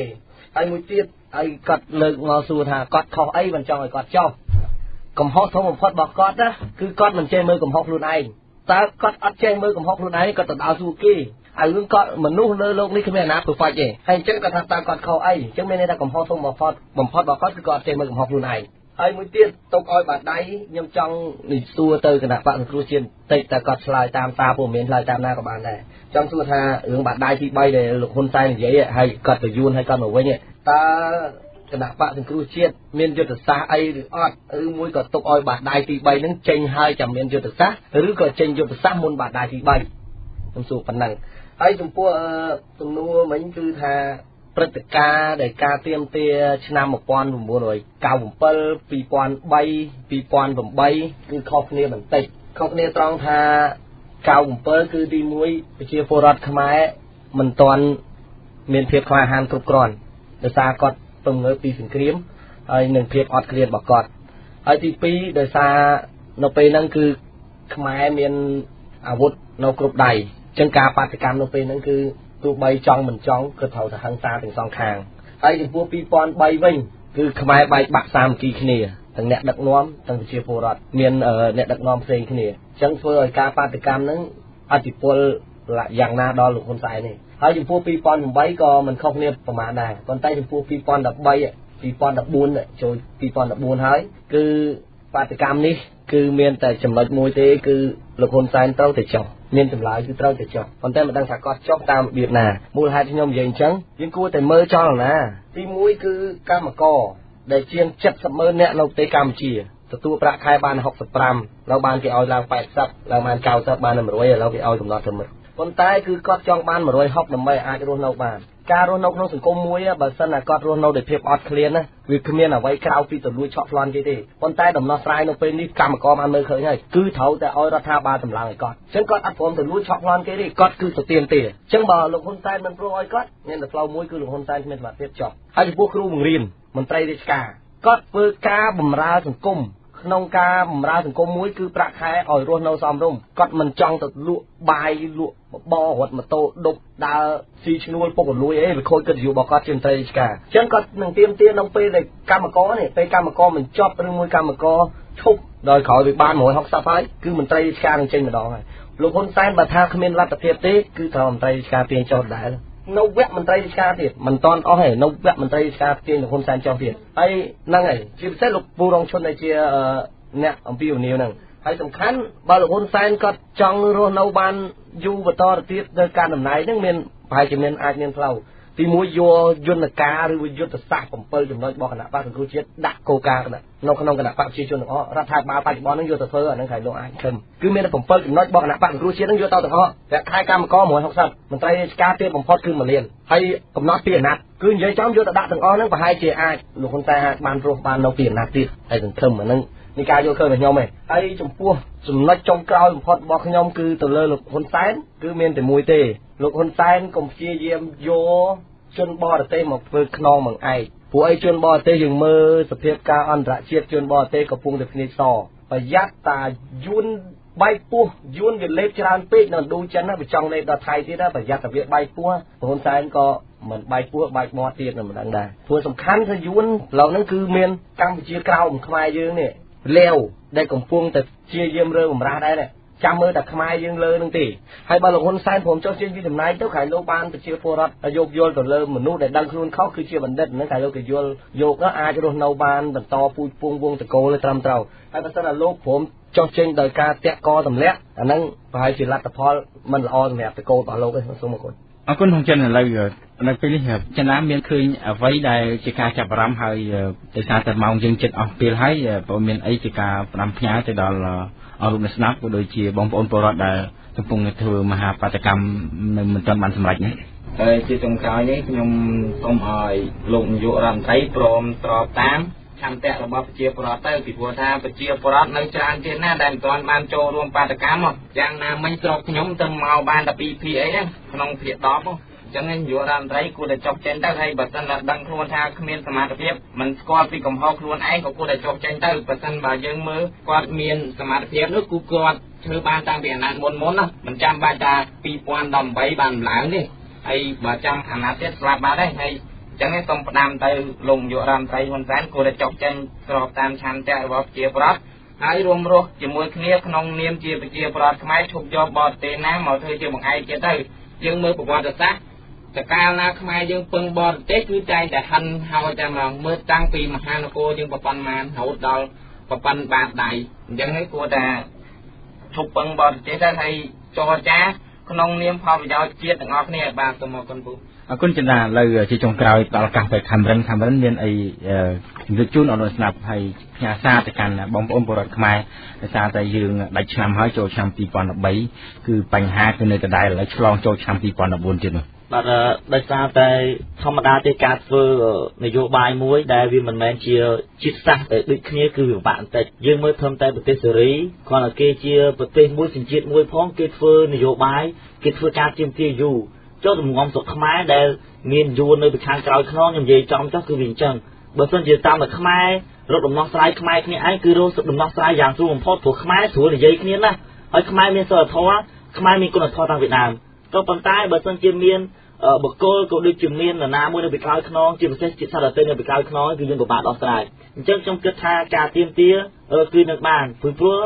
ហើយមួយទៀតហើយគាត់លើកមកសួរថាគាត់ខុសអីមិនចង់ឲ្យគាត់ចោះកំហុសធំបំផុតរបស់គាត់ណាគឺគាត់មិនចេះមើលកំហុសខ្លួនឯងតើគាត់អត់ចេះមើលកំហុសខ្លួនឯងគាត់ទៅដល់សួរគេហើយរឿងគាត់មនុស្សលើโลกនេះគ្មានអាណា perfect ទេហើយអញ្ចឹងគាត់ថាតើគាត់ខុសអីអញ្ចឹងមានន័យថាកំហុសធំបំផុតរបស់គាត់គឺគាត់អត់ចេះមើលកំហុសខ្លួនឯងហើយមួយទៀតទុកឲ្យបាត់ដៃខ្ញុំចង់និយាយសួរទៅគណៈបកសង្គ្រោះជាតិតិចតែគាត់ឆ្លើយតាមសារព័ត៌មានឆ្លើយតាមណាក៏បានដែរចង់សួរថារឿងបាត់ដៃទី3ដែលលោកហ៊ុនសែននិយាយហើយគាត់ទៅយួនហើយគាត់មកវិញតើគណៈបកសង្គ្រោះជាតិមានយុទ្ធសាស្ត្រអីឬអត់ឬមួយក៏ទុកឲ្យបាត់ដៃទី3ហ្នឹងចេញហើយចាំមានយុទ្ធសាស្ត្រឬក៏ចេញយុទ្ធសាស្ត្រមុនបាត់ដៃទី3ខ្ញុំសួរប៉ុណ្ណឹងហើយចំពោះសំណួរមិញគឺថាព្រឹត្តិការណ៍ដែលការទៀមទាឆ្នាំ1997 2003 2008គឺខុសគ្នាបន្តិចខុសគ្នាត្រង់ថា97គឺទី1ប្រជាពលរដ្ឋខ្មែរមិនទាន់មានភាពក្លាហានគ្រប់គ្រាន់ដោយសារគាត់ពឹងមើលពីសង្គ្រាមហើយនឹងភាពអត់ឃ្លានរបស់គាត់ហើយទី2ដោយសារនៅពេលហ្នឹងគឺខ្មែរមានអាវុធនៅគ្រប់ដៃអញ្ចឹងការបាតកម្មនៅពេលហ្នឹងគឺទោះបីចង់មិនចង់ក៏ត្រូវតែហិង្សាទាំងសងខាងហើយចំពោះ2003វិញគឺខ្មែរបែកបាក់សាមគ្គីគ្នាទាំងអ្នកដឹកនាំទាំងប្រជាពលរដ្ឋមានអ្នកដឹកនាំផ្សេងគ្នាអញ្ចឹងធ្វើឲ្យការបាតកម្មហ្នឹងអតិពលយ៉ាងណាដល់លោកហ៊ុនសែននេះហើយចំពោះ2008ក៏មិនខុសគ្នាប្រហែលដែរប៉ុន្តែចំពោះ2013 ចូល2014ហើយគឺបាតកម្មនេះគឺមានតែចំណុចមួយទេគឺលោកហ៊ុនសែនត្រូវតែចុះមានចម្លើយគឺត្រូវតែចុះប៉ុន្តែមិនដឹងថាគាត់ចុះតាមរបៀបណាមូលហេតុខ្ញុំនិយាយអញ្ចឹងយើងគួរតែមើលចលនាទី1គឺកម្មករដែលជាង70,000នាក់នៅប្រទេសកម្ពុជាទទួលប្រាក់ខែបាន65แล้วបានគេឲ្យឡើង80ឡើងបាន90បាន100ឥឡូវគេឲ្យកំណត់ទៅប៉ុន្តែគឺគាត់ចង់បាន160ដើម្បីអាចរស់នៅបានការរស់នៅក្នុងសង្គមមួយបើសិនតែគាត់រស់នៅដោយភាពអត់ឃ្លានណាវាគ្មានអ្វីក្រៅពីទៅលួចឆក់ប្លន់គេទេប៉ុន្តែដំណោះស្រាយនៅពេលនេះកម្មករបានមើលឃើញហើយគឺត្រូវតែឲ្យរដ្ឋាភិបាលតម្លើងឲ្យគាត់អញ្ចឹងគាត់អត់ព្រមទៅលួចឆក់ប្លន់គេទេគាត់គឺទៅទៀមទាអញ្ចឹងបើលោកហ៊ុនសែនមិនព្រមឲ្យគាត់មានតែផ្លូវមួយគឺលោកហ៊ុនសែនគ្មានសមត្ថភាពចុះហើយចំពោះគ្រូបង្រៀនមន្ត្រីរាជការគាត់ធ្វើការបម្រើសង្គមក្នុងការបម្រើសង្គមមួយគឺប្រាក់ខែឲ្យរស់នៅសមរម្យគាត់មិនចង់ទៅលក់បាយលក់បបររត់ម៉ូតូដប់ដើរស៊ីឈ្នួលពុកលួយអីវាខូចកិត្តិយសរបស់គាត់ជាមន្ត្រីរាជការអញ្ចឹងគាត់នឹងទៀមទានៅពេលដែលកម្មករនេះពេលកម្មករមិនចប់ឬមួយកម្មករឈប់ដោយក្រោយវាបាន160ហើយគឺមន្ត្រីរាជការនឹងចេញម្ដងហើយលោកហ៊ុនសែនបើថាគ្មានលទ្ធភាពទេគឺត្រូវមន្ត្រីរាជការទាញចុះដែរនៅវគ្គមន្ត្រីរាជការទៀតមិនតាន់អស់ទេនៅវគ្គមន្ត្រីរាជការទាញលោកហ៊ុនសែនចុះទៀតហើយហ្នឹងហើយជាពិសេសលោកពូរងឈុនដែលជាអ្នកអំពីវនីវហ្នឹងហើយសំខាន់បើលោកហ៊ុនសែនគាត់ចង់រស់នៅបានយូរបន្តទៅទៀតនៅការតំណែងហ្នឹងមានប្រហែលជាមានអាចមានផ្លូវទី1យកយន្តការឬយុទ្ធសាស្ត្រ7ចំណុចរបស់គណៈបកសង្គ្រោះជាតិដាក់គោលការណ៍នៅក្នុងគណៈបកប្រជាជនទាំងអស់រដ្ឋាភិបាលបច្ចុប្បន្នហ្នឹងយកទៅធ្វើអាហ្នឹងហើយលោកអាចខឹមគឺមានតែ7ចំណុចរបស់គណៈបកសង្គ្រោះជាតិហ្នឹងយកទៅទាំងអស់តែខែកម្មករ160មន្ត្រីរាជការទៀតបំផុតគឺ1លានហើយកំណត់ពីអាណត្តិគឺនិយាយចំយកទៅដាក់ទាំងអស់ហ្នឹងប្រហែលជាអាចលោកហ៊ុនសែនអាចបានរស់បាននៅពីអាណត្តិទៀតហើយសង្ឃឹមអាហ្នឹងនេះការយល់ឃើញរបស់ខ្ញុំឯងហើយចំពោះចំណុចចុងក្រោយបំផុតរបស់ខ្ញុំគឺទៅលើលោកហ៊ុនសែនគឺមានតែមួយទេលោកហ៊ុនសែនកុំព្យាយាមយកជនបរទេសមកធ្វើខ្នងមកឯង ពួកឯជនបរទេសយើងមើលសភាពការអន្តរជាតិជនបរទេសកំពុងតែភ្នែកសប្រយ័ត្នតាយួនបែកពោះយួនវាលេបច្រើនពេកនៅឥណ្ឌូចិនណាវាចង់លេបដល់ថៃទៀតណាប្រយ័ត្នតែវាបែកពោះប្រហ៊ុនសែនក៏មិនបែកពោះបែកមាត់ទៀតមិនដឹងដែរព្រោះសំខាន់គឺយួនឡងហ្នឹងគឺមានកម្ពុជាក្រោមខ្មែរយើងនេះលាវដែលកំពុងតែជាយាមរើបំរាស់ដែរចាំមើលតែខ្មែរយើងលើនឹងទេហើយបើលោកហ៊ុនសែនព្រមចុះចេញពីតំណែងទៅក្រោយលោកបានប្រជាពលរដ្ឋយកយល់ទៅលើមនុស្សដែលដឹងខ្លួនខុសគឺជាបណ្ឌិតហ្នឹងក្រោយលោកគេយល់យកអាចរស់នៅបានបន្តពូជពងវងតកូលត្រឹមត្រូវហើយបើសិនតែលោកព្រមចុះចេញដោយការតាក់កទម្លាក់អាហ្នឹងប្រហែលជាលទ្ធផលមិនល្អសម្រាប់តកូលរបស់លោកទេសូមអរគុណអរគុណក្នុងចិនឥឡូវនៅពេលនេះចិនណាមានឃើញអ្វីដែលជាការចាប់អារម្មណ៍ហើយដោយសារតែម៉ោងយើងជិតអស់ពេលហើយព្រោះមានអីជាការផ្ដាំផ្ញើទៅដល់អរុបស្នាប់ក៏ដូចជាបងប្អូនពលរដ្ឋដែលកំពុងធ្វើមហាបាតកម្មនៅមិនទាន់បានសម្រេចនេះហើយជាចុងក្រោយនេះខ្ញុំសូមឲ្យលោកនាយករដ្ឋមន្ត្រីព្រមស្របតាមឆន្ទៈរបស់ប្រជាពលរដ្ឋទៅពីព្រោះថាប្រជាពលរដ្ឋនៅច្រើនទៀតណាដែលមិនទាន់បានចូលរួមបាតកម្មយ៉ាងណាមិញស្រុកខ្ញុំទៅមកបានតែ 2 ភាគអីហ្នឹងក្នុងភាគ10ចឹងនាយករដ្ឋមន្ត្រីគួរតែចុះចេញទៅហើយបើសិនតែដឹងខ្លួនថាគ្មានសមត្ថភាពមិនស្គាល់ពីកំហុសខ្លួនឯងក៏គួរតែចុះចេញទៅបើសិនបើយើងមើលគាត់មានសមត្ថភាពនោះគូគាត់ធ្វើបានតាំងពីអាណត្តិមុនណាមិនចាំបាច់ថា2018បានឡើងទេហើយបើចាំអាណត្តិទៀតស្លាប់បាត់ហើយហើយចឹងឯងសូមផ្ដាំទៅលោកនាយករដ្ឋមន្ត្រីហ៊ុនសែនគួរតែចុះចេញស្របតាមឆន្ទៈរបស់ប្រជាពលរដ្ឋហើយរួមរស់ជាមួយគ្នាក្នុងនាមជាប្រជាពលរដ្ឋខ្មែរឈប់យកបរទេសណាមកធ្វើជាបង្អែកទៀតទៅយើងមើលប្រវត្តិសាស្ត្រតកាលណាខ្មែរយើងពឹងបរទេសគឺតែហិនហើយតែមកមើលតាំងពីមហានគរយើងប្រព័ន្ធបានរហូតដល់ប្រព័ន្ធបាតដៃអញ្ចឹងហើយគួរតែឈប់ពឹងបរទេសទៅហើយចរចាក្នុងនាមផលប្រយោជន៍ជាតិទាំងអស់គ្នាបាទសូមអរគុណពូអរគុណចិនដាឥឡូវជាចុងក្រោយដល់ឱកាសទៅខាំរិនមានអីជំរាបជូនអនុស្នាប់ហើយផ្ញើសារទៅកាន់បងប្អូនពលរដ្ឋខ្មែរដោយសារតែយើងដាច់ឆ្នាំហើយចូលឆ្នាំ2013គឺបញ្ហាគឺនៅដដែលឥឡូវឆ្លងចូលឆ្នាំ2014ទៀតនោះបាទដោយសារតែធម្មតាទេការធ្វើនយោបាយមួយដែលវាមិនមែនជាជាតិសាសន៍តែដូចគ្នាគឺពិបាកបន្តិចយើងមើលធំតែប្រទេសសេរីគ្រាន់តែគេជាប្រទេសមួយសញ្ជាតិមួយផងគេធ្វើនយោបាយគេធ្វើការទាមទារយូរចូលរំងំស្រុកខ្មែរដែលមានយួននៅពីខាងក្រោយខ្នងខ្ញុំនិយាយចំចុះគឺវាអញ្ចឹងបើមិនជាតាមតែខ្មែររកដំណោះស្រាយខ្មែរគ្នាឯងគឺរកដំណោះស្រាយយ៉ាងស្រួលបំផុតព្រោះខ្មែរស្រួលនិយាយគ្នាណាហើយខ្មែរមានសិលធម៌ខ្មែរមានគុណធម៌តាំងពីដើមក៏ប៉ុន្តែបើមិនជាមានបកគលក៏ដូចជាមាននរណាមួយនៅពីក្រោយខ្នងជាពិសេសជាសារតែនៅពីក្រោយខ្នងគឺយើងពិបាកដោះស្រាយអញ្ចឹងខ្ញុំគិតថាការទៀមទាគឺនឹងបានព្រោះ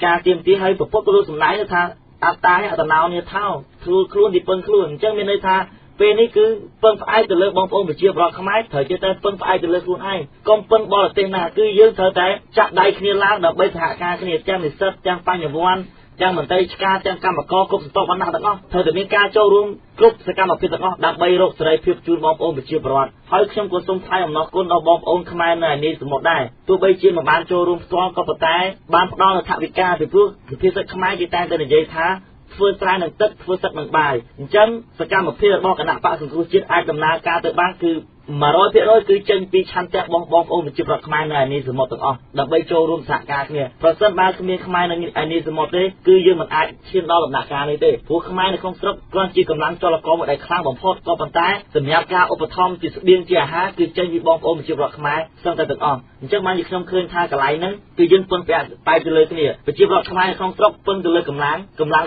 ការទៀមទាឲ្យប្រពុតក៏សំដែងថាអត្តាអត្តណោនេះថោធ្វើខ្លួនទីពឹងខ្លួនអញ្ចឹងមានន័យថាពេលនេះគឺពឹងផ្អែកទៅលើបងប្អូនប្រជាពលរដ្ឋខ្មែរត្រូវចេះតែពឹងផ្អែកទៅលើខ្លួនឯងកុំពឹងបរទេសណាគឺយើងត្រូវតែចាក់ដៃគ្នាឡើងដើម្បីសហការគ្នាទាំងនិស្សិតទាំងបញ្ញវន្តទាំងមន្ត្រីឆ្ការទាំងកម្មករគ្រប់សន្តិវណ្ណៈទាំងអស់ត្រូវតែមានការចូលរួមគ្រប់សកម្មភាពទាំងអស់ដើម្បីរកសេរីភាពជូនបងប្អូនប្រជាពលរដ្ឋហើយខ្ញុំក៏សូមថ្លែងអំណរគុណដល់បងប្អូនខ្មែរនៅឯនេះសមុទ្រដែរទោះបីជាមិនបានចូលរួមផ្ទាល់ក៏ប៉ុន្តែបានផ្ដល់នូវថវិកាពីព្រោះវិភាសាខ្មែរគេតែងតែនិយាយថាធ្វើស្រែនឹងទឹកធ្វើសឹកនឹងបាយអញ្ចឹងសកម្មភាពរបស់គណៈបកសង្គ្រោះជាតិអាចដំណើរការទៅបានគឺ 100% គឺចេញពីឆន្ទៈបងប្អូនប្រជាពលរដ្ឋខ្មែរនៅឯនេះសមុទ្រទាំងអស់ដើម្បីចូលរួមសហការគ្នាប្រសិនបើគ្មានខ្មែរនៅឯនេះសមុទ្រទេគឺយើងមិនអាចឈានដល់ដំណាក់កាលនេះទេព្រោះខ្មែរនៅក្នុងស្រុកគ្រាន់ជាកម្លាំងចលករមួយដែលខ្លាំងបំផុតក៏ប៉ុន្តែសម្រាប់ការឧបត្ថម្ភជាស្បៀងជាអាហារគឺចេញពីបងប្អូនប្រជាពលរដ្ឋខ្មែរសឹងតែទាំងអស់អញ្ចឹងបានខ្ញុំឃើញថាកន្លែងហ្នឹងគឺយើងពឹងផ្អែកទៅលើគ្នាប្រជាពលរដ្ឋខ្មែរក្នុងស្រុកពឹងទៅលើកម្លាំង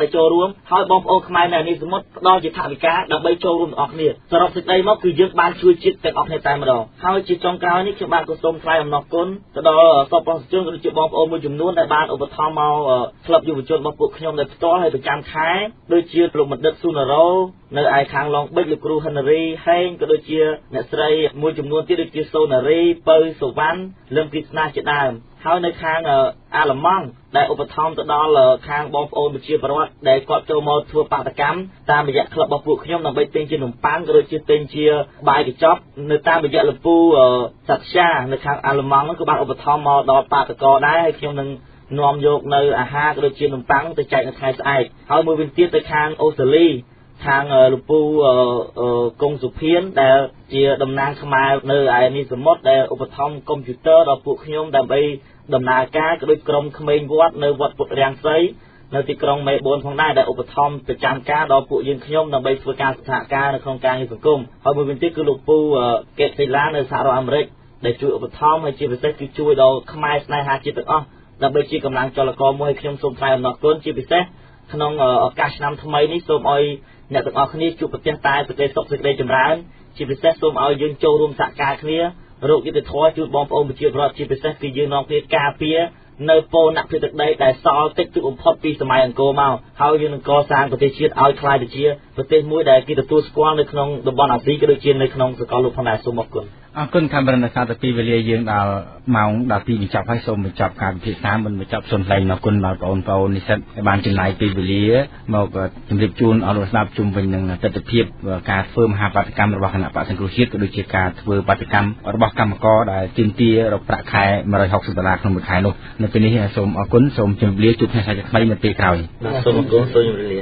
ដែលចូលរួមហើយបងប្អូនខ្មែរនៅឯនេះសមុទ្រផ្ដល់ជាថវិកាដើម្បីចូលរួមទាំងអស់គ្នាសរុបសេចក្តីមកគឺយើងបានជួយជាតិទាំងអស់គ្នាតែម្ដងហើយជាចុងក្រោយនេះខ្ញុំបាទក៏សូមថ្លែងអំណរគុណទៅដល់សពប្រជាជនក៏ដូចជាបងប្អូនមួយចំនួនដែលបានឧបត្ថម្ភមកក្លឹបយុវជនរបស់ពួកខ្ញុំដែលផ្ទាល់ហើយប្រចាំខែដូចជាលោកបណ្ឌិតស៊ូណារ៉ូនៅឯខាងឡុងប៊ិចលោកគ្រូហិនរីហេងក៏ដូចជាអ្នកស្រីមួយចំនួនទៀតដូចជាសូណារីពៅសុវណ្ណលឹមគិស្នាជាដើមហើយនៅខាងអាឡម៉ង់ដែលឧបត្ថម្ភទៅដល់ខាងបងប្អូនប្រជាពលរដ្ឋដែលគាត់ចូលមកធ្វើបាតកម្មតាមរយៈក្លឹបរបស់ពួកខ្ញុំដើម្បីទិញជានំប៉័ងក៏ដូចជាទិញជាបាយកញ្ចប់នៅតាមរយៈលពូសត្យានៅខាងអាឡម៉ង់នោះក៏បានឧបត្ថម្ភមកដល់បាតកោដែរហើយខ្ញុំនឹងនាំយកនៅអាហារក៏ដូចជានំប៉័ងទៅចែកនៅថ្ងៃស្អែកហើយមួយវិញទៀតទៅខាងអូស្ត្រាលីខាងលពូកុងសុភានដែលជាតំណាងខ្មែរនៅឯនេះសមុទ្រដែលឧបត្ថម្ភកុំព្យូទ័រដល់ពួកខ្ញុំដើម្បីដំណើរការក៏ដូចក្រុមក្មេងវត្តនៅវត្តពុទ្ធរាំងសី នៅទីក្រុងមេបួនផងដែរដែលឧបត្ថម្ភប្រចាំការដល់ពួកយើងខ្ញុំដើម្បីធ្វើការសហការនៅក្នុងការងារសង្គមហើយមួយវិញទៀតគឺលោកពូកេតស៊ីឡានៅសហរដ្ឋអាមេរិកដែលជួយឧបត្ថម្ភហើយជាពិសេសគឺជួយដល់ខ្មែរស្នេហាជាតិទាំងអស់ដើម្បីជាកម្លាំងចលករមួយឲ្យខ្ញុំសូមថ្លែងអំណរគុណជាពិសេសក្នុងឱកាសឆ្នាំថ្មីនេះសូមឲ្យអ្នកទាំងអស់គ្នាជួបប្រទេសតែប្រទេសសុខសេចក្តីចម្រើនជាពិសេសសូមឲ្យយើងចូលរួមសហការគ្នារកយុត្តិធម៌ជូនបងប្អូនប្រជាពលរដ្ឋជាពិសេសគឺយើងនាំគ្នាការពារនៅពលនភេទទឹកដីដែលសល់តិចតួចបំផុតពីសម័យអង្គរមកហើយយើងនឹងកសាងប្រទេសជាតិឲ្យក្លាយទៅជាប្រទេសមួយដែលគេទទួលស្គាល់នៅក្នុងតំបន់អាស៊ីក៏ដូចជានៅក្នុងសកលលោកផងដែរសូមអរគុណអរគុណខាងបរិញ្ញាសាទៅពីវេលាយើងដល់ម៉ោងដល់ទីបញ្ចប់ហើយសូមបញ្ចប់ការពិភាក្សាមុនបញ្ចប់សូមថ្លែងអរគុណដល់បងប្អូននិស្សិតដែលបានចំណាយពេលវេលាមកជម្រាបជូនអរស្ដាប់ជុំវិញនឹងទស្សនវិជ្ជាការធ្វើមហាបាតុកម្មរបស់គណៈបក្សសង្គ្រោះជាតិក៏ដូចជាការធ្វើបាតុកម្មរបស់កម្មករដែលទាមទាររកប្រាក់ខែ$160ក្នុងមួយខែនោះនៅពេលនេះសូមអរគុណសូមជម្រាបលាជួបគ្នាសាជាថ្មីនៅពេលក្រោយសូមអរគុណសូមជម្រាបលា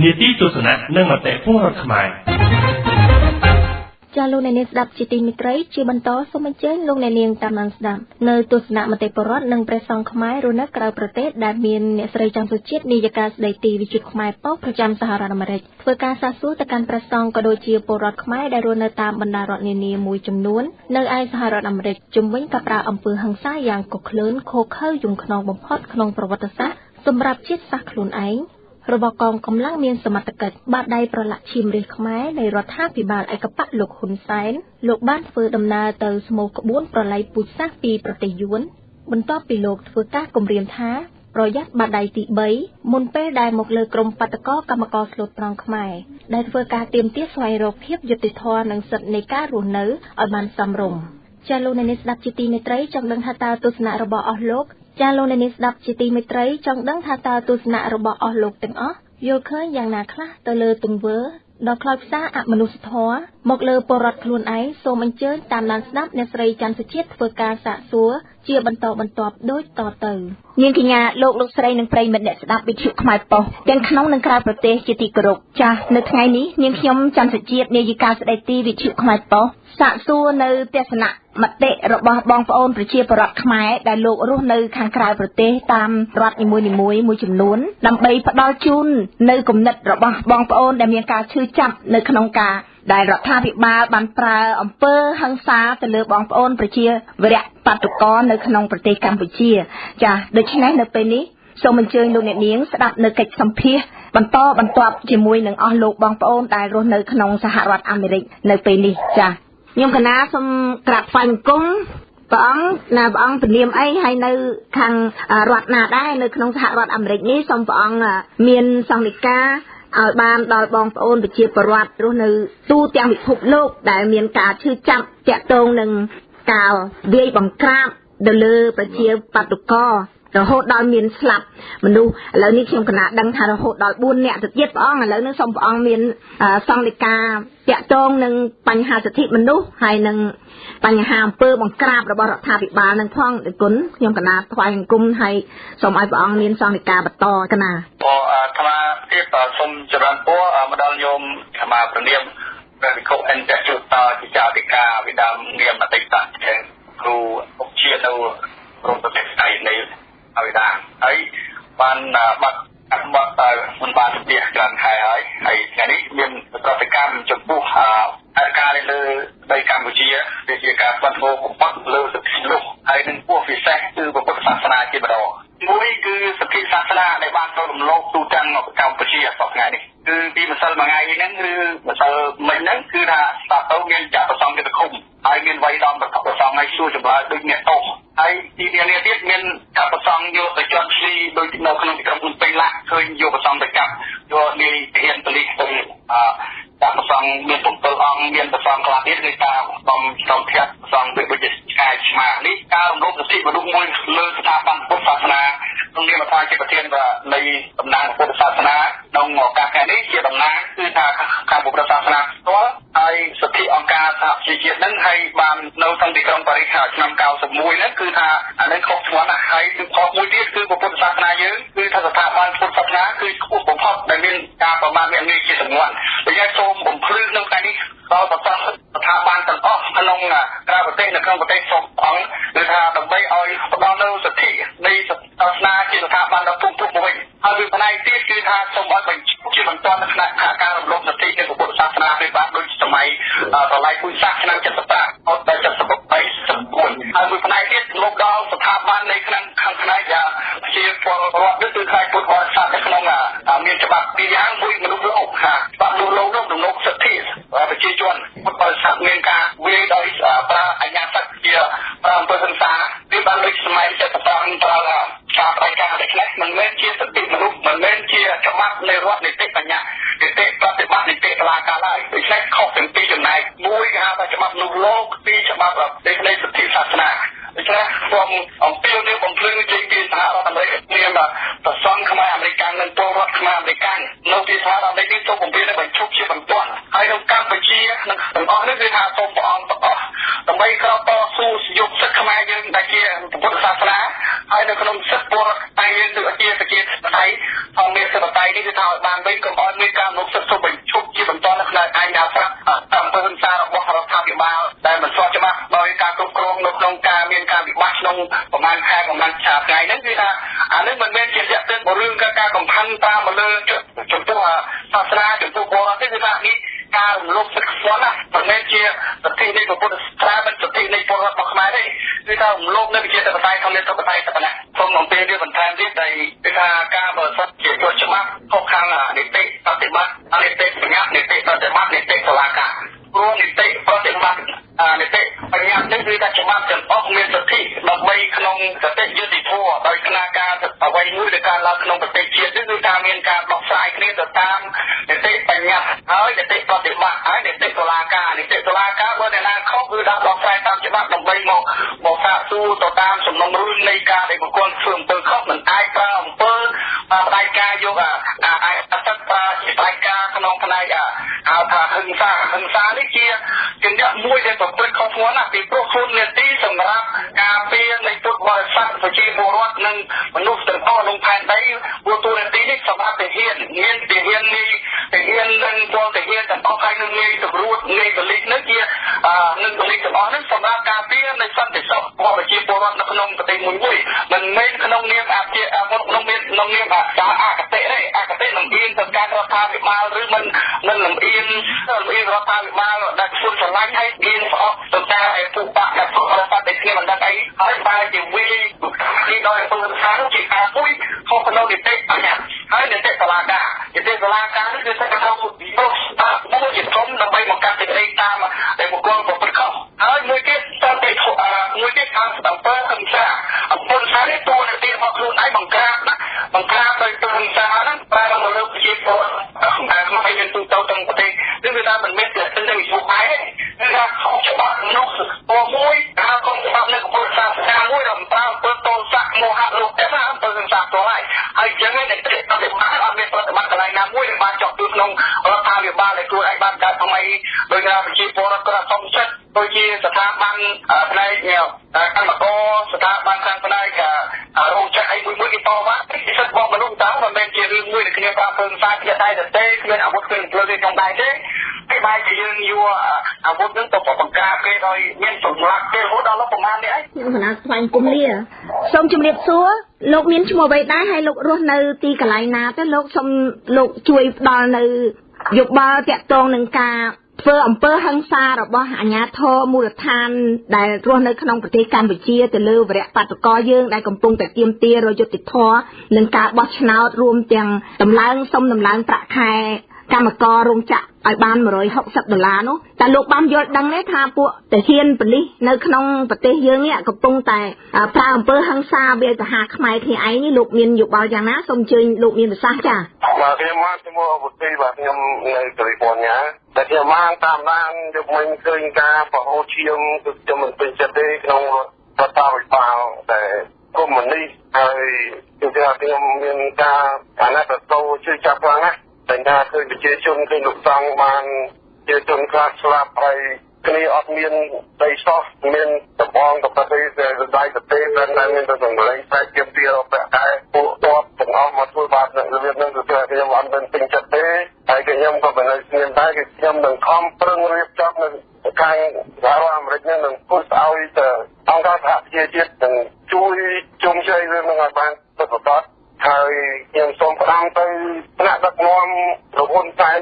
នីតិទស្សនៈនិងមតិពលរដ្ឋខ្មែរចាលោកអ្នកនាងស្ដាប់ជាទីមេត្រីជាបន្តសូមអញ្ជើញលោកអ្នកនាងតាមដានស្ដាប់នៅទស្សនៈមតិពលរដ្ឋនិងព្រះសង្ឃខ្មែររស់នៅក្រៅប្រទេសដែលមានអ្នកស្រីច័ន្ទសុជាតិនាយិកាស្ដីទីវិទ្យុខ្មែរប៉ុស្តិ៍ប្រចាំសហរដ្ឋអាមេរិកធ្វើការសាកសួរទៅកាន់ព្រះសង្ឃក៏ដូចជាពលរដ្ឋខ្មែរដែលរស់នៅតាមបណ្ដារដ្ឋនានាមួយចំនួននៅឯសហរដ្ឋអាមេរិកជំវិញការប្រើអំពើហិង្សាយ៉ាងកុក្លឿនឃោរឃៅយំខ្នងបំផុតក្នុងប្រវត្តិសាស្ត្រសម្រាប់ជាតិសាសន៍ខ្លួនឯងរបស់កងកម្លាំងមានសមត្ថកិច្ចបាតដៃប្រឡាក់ឈាមរាជខ្មែរនៃរដ្ឋាភិបាលឯកបកលោកហ៊ុនសែនលោកបានធ្វើដំណើរទៅស្មូរក្បួនប្រល័យពូជសាសន៍ពីប្រទេសយួនបន្ទាប់ពីលោកធ្វើការគម្រាមថាប្រយ័ត្នបាតដៃទី3មុនពេលដែលមកលើក្រុមបាតកោកម្មករស្លូតត្រង់ខ្មែរដែលធ្វើការទាមទារស្វែងរកភាពយុត្តិធម៌និងសិទ្ធិនៃការរស់នៅឲ្យបានសមរម្យចាលោកអ្នកនាងស្ដាប់ជាទីមេត្រីចង់ដឹងថាតើទស្សនៈរបស់អស់លោកចាលោកអ្នកនាងស្ដាប់ជាទីមេត្រីចង់ដឹងថាតើទស្សនៈរបស់អស់លោកទាំងអស់យល់ឃើញយ៉ាងណាខ្លះទៅលើទង្វើដ៏ខ្លោចផ្សាអមនុស្សធម៌មកលើពលរដ្ឋខ្លួនឯងសូមអញ្ជើញតាមដានស្ដាប់អ្នកស្រីច័ន្ទសុជាតិធ្វើការសាកសួរជាបន្តបន្ទាប់ដូចតទៅនាងកញ្ញាលោកស្រីនិងប្រិយមិត្តអ្នកស្ដាប់វិទ្យុខ្មែរប៉ុស្តិ៍ទាំងក្នុងនិងក្រៅប្រទេសជាទីគោរពចាស់នៅថ្ងៃនេះនាងខ្ញុំច័ន្ទសុជាតិនាយិកាស្ដីទីវិទ្យុខ្មែរប៉ុស្តិ៍សាកសួរនៅទស្សនៈមតិរបស់បងប្អូនប្រជាពលរដ្ឋខ្មែរដែលលោករស់នៅខាងក្រៅប្រទេសតាមរដ្ឋនីមួយៗមួយចំនួនដើម្បីផ្ដល់ជូននៅគំនិតរបស់បងប្អូនដែលមានការឈឺចាប់នៅក្នុងការដែលរដ្ឋាភិបាលបានប្រើអំពើហិង្សាទៅលើបងប្អូនប្រជាវរៈបាតុករនៅក្នុងប្រទេសកម្ពុជាចាដូច្នេះនៅពេលនេះសូមអញ្ជើញលោកអ្នកនាងស្ដាប់នៅកិច្ចសម្ភាសន៍បន្តបន្ទាប់ជាមួយនឹងអស់លោកបងប្អូនដែលរស់នៅក្នុងសហរដ្ឋអាមេរិកនៅពេលនេះចាខ្ញុំកណាសូមក្រាបថ្វាយបង្គំព្រះអង្គណាព្រះអង្គព្រានាមអីហើយនៅខាងរដ្ឋណាដែរនៅក្នុងសហរដ្ឋអាមេរិកនេះសូមព្រះអង្គមានសង្ឃលេខាឲ្យបានដល់បងប្អូនប្រជាពលរដ្ឋរស់នៅទូទាំងពិភពលោកដែលមានការឈឺចាប់តាក់ទងនឹងការវាយបង្ក្រាបទៅលើប្រជាបាតុកររហូតដល់មានស្លាប់មនុស្សឥឡូវនេះខ្ញុំកណាដឹងថារហូតដល់4នាក់ទៅទៀតព្រះអង្គឥឡូវនេះសូមព្រះអង្គមានសង្ឃលេខាតាក់ទងនឹងបញ្ហាសិទ្ធិមនុស្សហើយនឹងបញ្ហាអំពើបង្ក្រាបរបស់រដ្ឋាភិបាលនឹងផងអរគុណខ្ញុំកណាថ្វាយបង្គំហើយសូមឲ្យព្រះអង្គមានសង្ឃលេខាបន្តកណាអាត្មាទៀតសូមចម្រើនពរមកដល់ញោមអាត្មាព្រានាមព្រះវិខុអិនតជុតជាចាតិកាវិដាមនាមអតីតគ្រូឧបជានៅរងប្រទេសថៃនៃអវិដាហើយបានបាត់កាត់បាត់មិនបានស្ទះច្រើនខែហើយថ្ងៃនេះមានប្រតិកម្មចំពោះការលើដីកម្ពុជាវាជាការស្វែងរកបំផុតលើសិទ្ធិមនុស្សហើយនឹងពោះពិសេសគឺពុទ្ធសាសនាជាម្ដងមួយគឺសិទ្ធិសាសនាដែលបានចូលរំលោភទូទាំងកម្ពុជាសប្តាហ៍នេះគឺពីម្សិលមួយថ្ងៃហ្នឹងឬម្សិលមិញហ្នឹងគឺថាស្ដាប់ទៅមានចាក់ប្រសងទៅឃុំហើយមានវ័យដំប្រសងឲ្យសួរចម្លើយដូចអ្នកទោសហើយទីនេះទៀតមានចាក់ប្រសងយកទៅជន់ឈ្លីដូចនៅក្នុងទីក្រុងភ្នំពេញឡាក់ឃើញយកប្រសងទៅចាប់យកនាយហ៊ានប៉ូលីសទៅចាក់ប្រសងមាន7អង្គមានប្រសងខ្លះទៀតគឺការបំសំភាក់ប្រសងដូចជាឆ្កែឆ្មានេះការរំលោភសិទ្ធិមនុស្សមួយលើស្ថាប័នពុទ្ធសាសនាក្នុងនាមថាជាប្រធាននៃតំណាងពុទ្ធសាសនាក្នុងឱកាសនេះជាតំណាងគឺថាខាងពុទ្ធសាសនាផ្ទាល់ហើយសិទ្ធិអង្គការសហប្រជាជាតិនឹងហើយបាននៅក្នុងទីក្រុងប៉ារីសឆ្នាំ91ហ្នឹងគឺថាអានេះខុសឆ្គងណាស់ហើយគឺខុសមួយទៀតគឺពុទ្ធសាសនាយើងគឺថាស្ថាប័នពុទ្ធសាសនាគឺខ្ពស់បំផុតដែលមានការប្រមាថមាននេះជាសម្ងាត់ដូច្នេះសូមបំភ្លឺក្នុងថ្ងៃនេះដល់ប្រសាស្ថាប័នទាំងអស់ក្នុងក្រៅប្រទេសនៅក្នុងប្រទេសសូមអង្គគឺថា ឲ្យផ្ដល់នូវសិទ្ធិនៃសាសនាជាស្ថាប័នដ៏ធំធេងមួយហើយវាផ្នែកទៀតគឺថាសូមឲ្យបញ្ចប់ជាបន្តនៅថ្នាក់ការរំលោភសិទ្ធិនៃពុទ្ធសាសនាដោយបានដូចសម័យប្រល័យពូជសាសន៍ឆ្នាំ75ដល់79ហើយមួយផ្នែកទៀតលោកដល់ស្ថាប័ននៃខាងផ្នែកជាពលរដ្ឋគឺខ្លាយពុទ្ធបរិស័ទនៅក្នុងមានច្បាប់ពីរយ៉ាងមួយមនុស្សលោកច្បាប់មនុស្សលោកនោះទំនុកសិទ្ធិប្រជាជនពុទ្ធបរិស័ទមានការវាយដោយប្រើអញ្ញាសិទ្ធិជាប្រើអំពើហិង្សាវាបានដូចសម័យ75ប្រើការប្រកាសដូចនេះមិនមែនជាសិទ្ធិមនុស្សមិនមែនជាច្បាប់នៃរដ្ឋនីតិបញ្ញត្តិនីតិប្រតិបត្តិនីតិតុលាការឡើយដូច្នេះខុសទាំងពីរចំណែកមួយគេហៅថាច្បាប់មនុស្សលោកពីរច្បាប់នៃសិទ្ធិសាសនាដូច្នេះសូមអំពាវនាវបំភ្លឺចេញពីសហរដ្ឋអាមេរិកមានប្រសង់ខ្មែរអាមេរិកនិងពលរដ្ឋខ្មែរអាមេរិកនៅទីសហរដ្ឋអាមេរិកនេះសូមបំពេញនៅបញ្ឈប់ជាបន្ទាន់ហើយនៅកម្ពុជានិងទាំងអស់នេះគឺថាសូមព្រះអង្គទាំងអស់ដើម្បីក្រោបតស៊ូយកសិទ្ធិខ្មែរយើងដែលជាពុទ្ធសាសនាហើយនៅក្នុងសិទ្ធិពលរដ្ឋតែយើងគឺជាប្រជាធិបតេយ្យធម្មសិទ្ធិបតេយ្យនេះគឺថាឲ្យបានវិញកុំឲ្យមានការលោកសិទ្ធិសូមបញ្ឈប់ជាបន្តនៅក្នុងអាជ្ញាប្រតិបត្តិអំពើហិង្សារបស់រដ្ឋាភិបាលដែលមិនស្របច្បាប់ដោយការគ្រប់គ្រងនៅក្នុងការមានការវិបត្តិក្នុងប្រមាណខែប្រមាណថ្ងៃហ្នឹងគឺថាអានេះមិនមែនជារយៈពេលរឿងការកំផាន់តាមមកលើចំពោះសាសនាចំពោះពលរដ្ឋទេគឺថានេះការរំលោភសិទ្ធិស្វន់ណាមិនមែនជាសិទ្ធិនៃពុទ្ធសាសនាមិនសិទ្ធិនៃពលរដ្ឋរបស់ខ្មែរទេគឺថារំលោភនៅវិជាធិបតេយ្យធម្មធិបតេយ្យតែសូមអំពាវនាវបន្ថែមទៀតដែលគឺថាការបើសិនជាយកច្បាប់ខុសខាងនីតិប្រតិបត្តិនីតិបញ្ញត្តិនីតិប្រតិបត្តិនីតិតុលាការព្រោះនីតិប្រតិបត្តិនីតិបញ្ញត្តិនេះគឺថាច្បាប់ទាំងអស់មានសិទ្ធិដើម្បីក្នុងសតិយុត្តិធម៌ដោយគណៈការអ្វីមួយដែលកើតឡើងក្នុងប្រទេសជាតិនេះគឺការមានការដោះស្រាយគ្នាទៅតាមនីតិបញ្ញត្តិហើយនីតិប្រតិបត្តិហើយនីតិតុលាការនីតិតុលាការបើអ្នកណាខុសគឺដាក់ដោះស្រាយតាមច្បាប់ដើម្បីមកសាកសួរទៅតាមសំណុំរឿងនៃការដែលបុគ្គលធ្វើអំពើខុសមិនអាចប្រើអំពើផ្ដាច់ការយកអាយសិទ្ធិប្រើជាផ្ដាច់ការក្នុងផ្នែកហៅថាហិង្សានេះជាអ្នកមួយដែលប្រព្រឹត្តខុសធ្ងន់ណាស់ពីព្រោះខ្លួននាទីសម្រាប់ការពារនៃពុទ្ធបរិស័ទប្រជាពលរដ្ឋនិងមនុស្សទាំងអស់ក្នុងផែនដីព្រោះទូនាទីនេះសម្រាប់ទាហានមានទាហាននេះទាហាននិងពលទាហានទាំងអស់ហើយនឹងងាយទៅរួតងាយបលិកនេះជានឹងបលិកទាំងអស់នេះសម្រាប់ការពារនៃសន្តិសុខរបស់ប្រជាពលរដ្ឋនៅក្នុងប្រទេសមួយមិនមែនក្នុងនាមក្នុងនាមការអគតិទេអគតិលំអៀងទៅការរដ្ឋាភិបាលឬមិនលំអៀងរដ្ឋាភិបាលដែលខ្លួនឆ្លាញ់ហើយមានស្អប់ទៅតាមឯពុកបាក់ដែលធ្វើរដ្ឋាភិបាលគ្នាមិនដឹងអីហើយបែរជាវានេះដោយពលរដ្ឋខាងជាការមួយខុសក្នុងនីតិបញ្ញត្តិហើយនីតិតុលាការនីតិតុលាការនេះគឺស្ថិតក្នុងវិបត្តិមួយជាធំដើម្បីបង្កើតសេចក្តីតាមដែលបុគ្គលប្រព្រឹត្តខុសហើយមួយទៀតតាមតែមួយទៀតខាងអំពើហិង្សាអំពើហិង្សានេះតួនាទីរបស់ខ្លួនឯងបង្ក្រាបដោយទោហិង្សាហ្នឹងបែរមកលើប្រជាពលរដ្ឋខ្មែរមានទូទៅទាំងប្រទេសគឺវាថាមិនមែនតែទៅនឹងយុគឯងគឺថាខុសច្បាប់មនុស្សមួយហើយខុសច្បាប់នៅក្នុងពុទ្ធសាសនាមួយដែលប្រើអំពើទោសៈមោហៈលោកតែថាអំពើហិង្សាផ្ទាល់ហើយហើយចឹងឯងតែប្រតិបត្តិអត់មានប្រតិបត្តិកន្លែងណាមួយដែលបានចោទពីក្នុងរដ្ឋាភិបាលដែលខ្លួនឯងបានកើតថ្មីដោយថាប្រជាពលរដ្ឋក៏សុំចិត្តដូចជាស្ថាប័នផ្នែកកម្មករស្ថាប័នខាងផ្នែករោងចក្រអីមួយគេតវ៉ាពីសិទ្ធិរបស់មនុស្សតើមិនមែនជារឿងមួយដែលគ្នាប្រើអំពើហិង្សាជាតែទេគ្មានអាវុធគ្មានភ្លើងទេក្នុងដៃទេគេបែរជាយើងយកអាវុធនឹងទៅបង្ក្រាបគេដោយមានសម្លាប់គេរហូតដល់ប្រមាណនេះឯងគណៈស្វែងគុំលាសូមជម្រាបសួរលោកមានឈ្មោះអ្វីដែរហើយលោករស់នៅទីកន្លែងណាទៅលោកសូមលោកជួយផ្ដល់នៅយោបល់តាក់ទងនឹងការធ្វើអំពើហិង្សារបស់អាជ្ញាធរមូលដ្ឋានដែលរស់នៅក្នុងប្រទេសកម្ពុជាទៅលើវរៈបាតុករយើងដែលកំពុងតែទាមទាររយុត្តិធម៌នឹងការបោះឆ្នោតរួមទាំងដំឡើងប្រាក់ខែកម្មកររោងចក្រឲ្យបាន$160នោះតែលោកបានយល់ដឹងទេថាពួកទាហានប៉ូលីសនៅក្នុងប្រទេសយើងនេះកំពុងតែប្រើអំពើហិង្សាវាសហខ្មែរគ្នាឯងនេះលោកមានយោបល់យ៉ាងណាសូមអញ្ជើញលោកមានប្រសាសន៍ចា៎បាទខ្ញុំមកជាមួយអវុធបាទខ្ញុំនៅកាលីហ្វ័រញ៉ាតែខ្ញុំមកតាមដានយកមិញឃើញការបោះឈាមគឺខ្ញុំមិនពេញចិត្តទេក្នុងរដ្ឋាភិបាលតែកុម្មុយនីសហើយគឺថាខ្ញុំមានការអាណត្តិតោជឿចាប់ខ្លាំងណាស់តែថាគឺប្រជាជនគឺលោកសង្ឃបានជាជនខ្លះស្លាប់ហើយគ្នាអត់មានដីសោះមានតំបងក៏ប្រទេសដែលដៃប្រទេសដែលមានតែសម្លេងតែជាពីរប្រកែពួកតបទាំងអស់មកធ្វើបាបនឹងរបៀបនឹងគឺខ្ញុំអត់មានពេញចិត្តទេហើយខ្ញុំក៏មិនស្ងៀមដែរគឺខ្ញុំនឹងខំប្រឹងរៀបចំនៅខាងសហរដ្ឋអាមេរិកនឹងពុះឲ្យទៅអង្គការសហប្រជាជាតិនឹង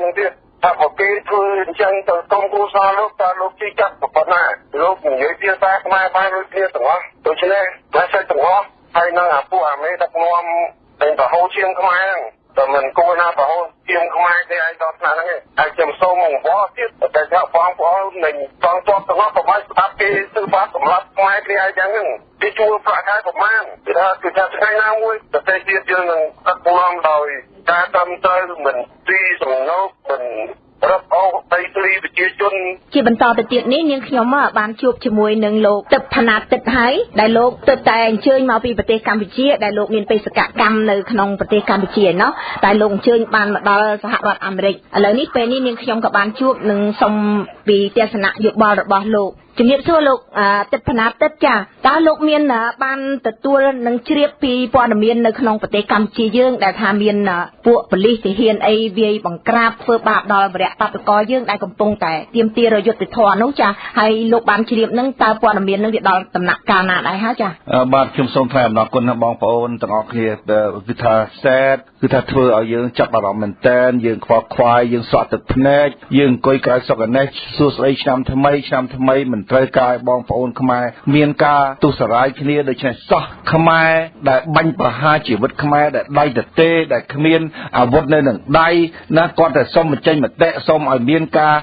នឹងទៀតថាបើគេធ្វើអញ្ចឹងទៅកុំគូសារលោកតើលោកជិះកាត់ប៉ុណ្ណាលោកនិយាយភាសាខ្មែរបានដូចគ្នាទាំងអស់ដូច្នេះផ្លែសាច់ទាំងអស់ហើយនឹងអាពួកអាមេដឹកនាំតែប្រហោជាងខ្មែរហ្នឹងតែមិនគួរណាប្រហោជាងខ្មែរទេឲ្យដល់ថ្នាក់ហ្នឹងឯងហើយខ្ញុំសូមអង្វរទៀតតែថាបងប្អូននឹងកងទ័ពទាំងអស់ប្រហែលស្ដាប់គេទិបាតសម្រាប់ខ្មែរគ្នាឲ្យយ៉ាងហ្នឹងគេជួលប្រាក់ខែប្រមាណគឺថាថ្ងៃណាមួយប្រទេសជាតិយើងនឹងដឹកនាំដោយការតាមត្រូវមិនទីសំណុកមិនរឹបអូសដីធ្លីប្រជាជនជាបន្តទៅទៀតនេះនាងខ្ញុំបានជួបជាមួយនឹងលោកទឹកផាណាទឹកហើយដែលលោកទឹកតែអញ្ជើញមកពីប្រទេសកម្ពុជាដែលលោកមានបេសកកម្មនៅក្នុងប្រទេសកម្ពុជាណោះតែលោកអញ្ជើញបានមកដល់សហរដ្ឋអាមេរិកឥឡូវនេះពេលនេះនាងខ្ញុំក៏បានជួបនឹងសុំពីទស្សនៈយោបល់របស់លោកជំរាបសួរលោកទឹកផាណាទឹកចាតើលោកមានបានទទួលនឹងជ្រាបពីព័ត៌មាននៅក្នុងប្រទេសកម្ពុជាយើងដែលថាមានពួកប៉ូលីសទាហានអីវាយបង្ក្រាបធ្វើបាបដល់វរៈបព្វករយើងដែលកំពុងតែទាមទារយុត្តិធម៌នោះចាហើយលោកបានជ្រាបនឹងតើព័ត៌មាននឹងវាដល់ដំណាក់កាលណាដែរហើយចាបាទខ្ញុំសូមថ្លែងអំណរគុណដល់បងប្អូនទាំងអស់គ្នាគឺថាសែតគឺថាធ្វើឲ្យយើងចាប់អារម្មណ៍មែនតើយើងខ្វល់ខ្វាយយើងសក់ទឹកភ្នែកយើងអង្គុយក្រៅសុកណេះសួស្ដីឆ្នាំថ្មីមិនត្រូវការឲ្យបងប្អូនខ្មែរមានការទុសរាយគ្នាដូច្នេះសោះខ្មែរដែលបាញ់ប្រហារជីវិតខ្មែរដែលដៃទទេដែលគ្មានអាវុធនៅនឹងដៃណាគាត់តែសុំបញ្ចេញមតិសុំឲ្យមានការ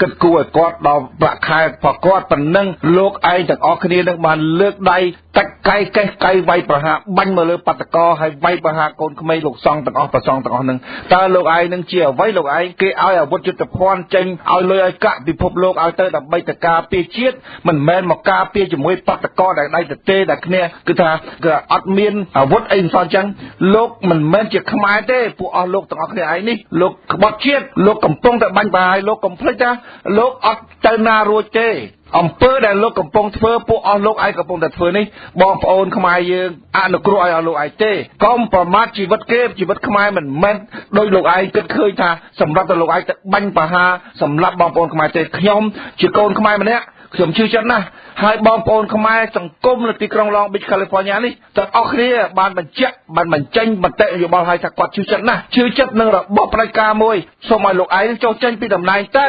គិតគូរឲ្យគាត់ដល់ប្រាក់ខែរបស់គាត់ប៉ុណ្ណឹងលោកឯងទាំងអស់គ្នានឹងបានលើកដៃតាច់កៃកេះកៃវាយប្រហារបាញ់មកលើបាតកោហើយវាយប្រហារកូនក្មេងលោកសង្ឃទាំងអស់ប្រសងទាំងអស់នឹងតើលោកឯងនឹងជាអ្វីលោកឯងគេឲ្យអាវុធយុទ្ធភ័ណ្ឌចេញឲ្យលុយឲ្យកាក់ពិភពលោកឲ្យទៅដើម្បីតការពារជាតិមិនមែនមកការពារជាមួយបាតកោដែលដៃទទេដែលគ្នាគឺថាគឺអត់មានអាវុធអីមិនសោះចឹងលោកមិនមែនជាខ្មែរទេពួកអស់លោកទាំងអស់គ្នាឯងនេះលោកក្បត់ជាតិលោកកំពុងតែបាញ់ប្រហារឲ្យលោកកុំភ្លេចថាលោកអត់ទៅណារួចទេអំពើដែលលោកកំពុងធ្វើពួកអស់លោកឯងកំពុងតែធ្វើនេះបងប្អូនខ្មែរយើងអនុគ្រោះឲ្យអស់លោកឯងទេកុំប្រមាថជីវិតគេជីវិតខ្មែរមិនមែនដោយលោកឯងគិតឃើញថាសម្រាប់តែលោកឯងទៅបាញ់ប្រហារសម្រាប់បងប្អូនខ្មែរទេខ្ញុំជាកូនខ្មែរម្នាក់ខ្ញុំជឿចិត្តណាស់ហើយបងប្អូនខ្មែរសង្គមនៅទីក្រុង Long Beach California នេះទាំងអស់គ្នាបានបញ្ជាក់បានបញ្ចេញមតិយោបល់ឲ្យថាគាត់ជឿចិត្តណាស់ជឿចិត្តនឹងរបបផ្ដាច់ការមួយសូមឲ្យលោកឯងចុះចេញពីតំណែងទៅ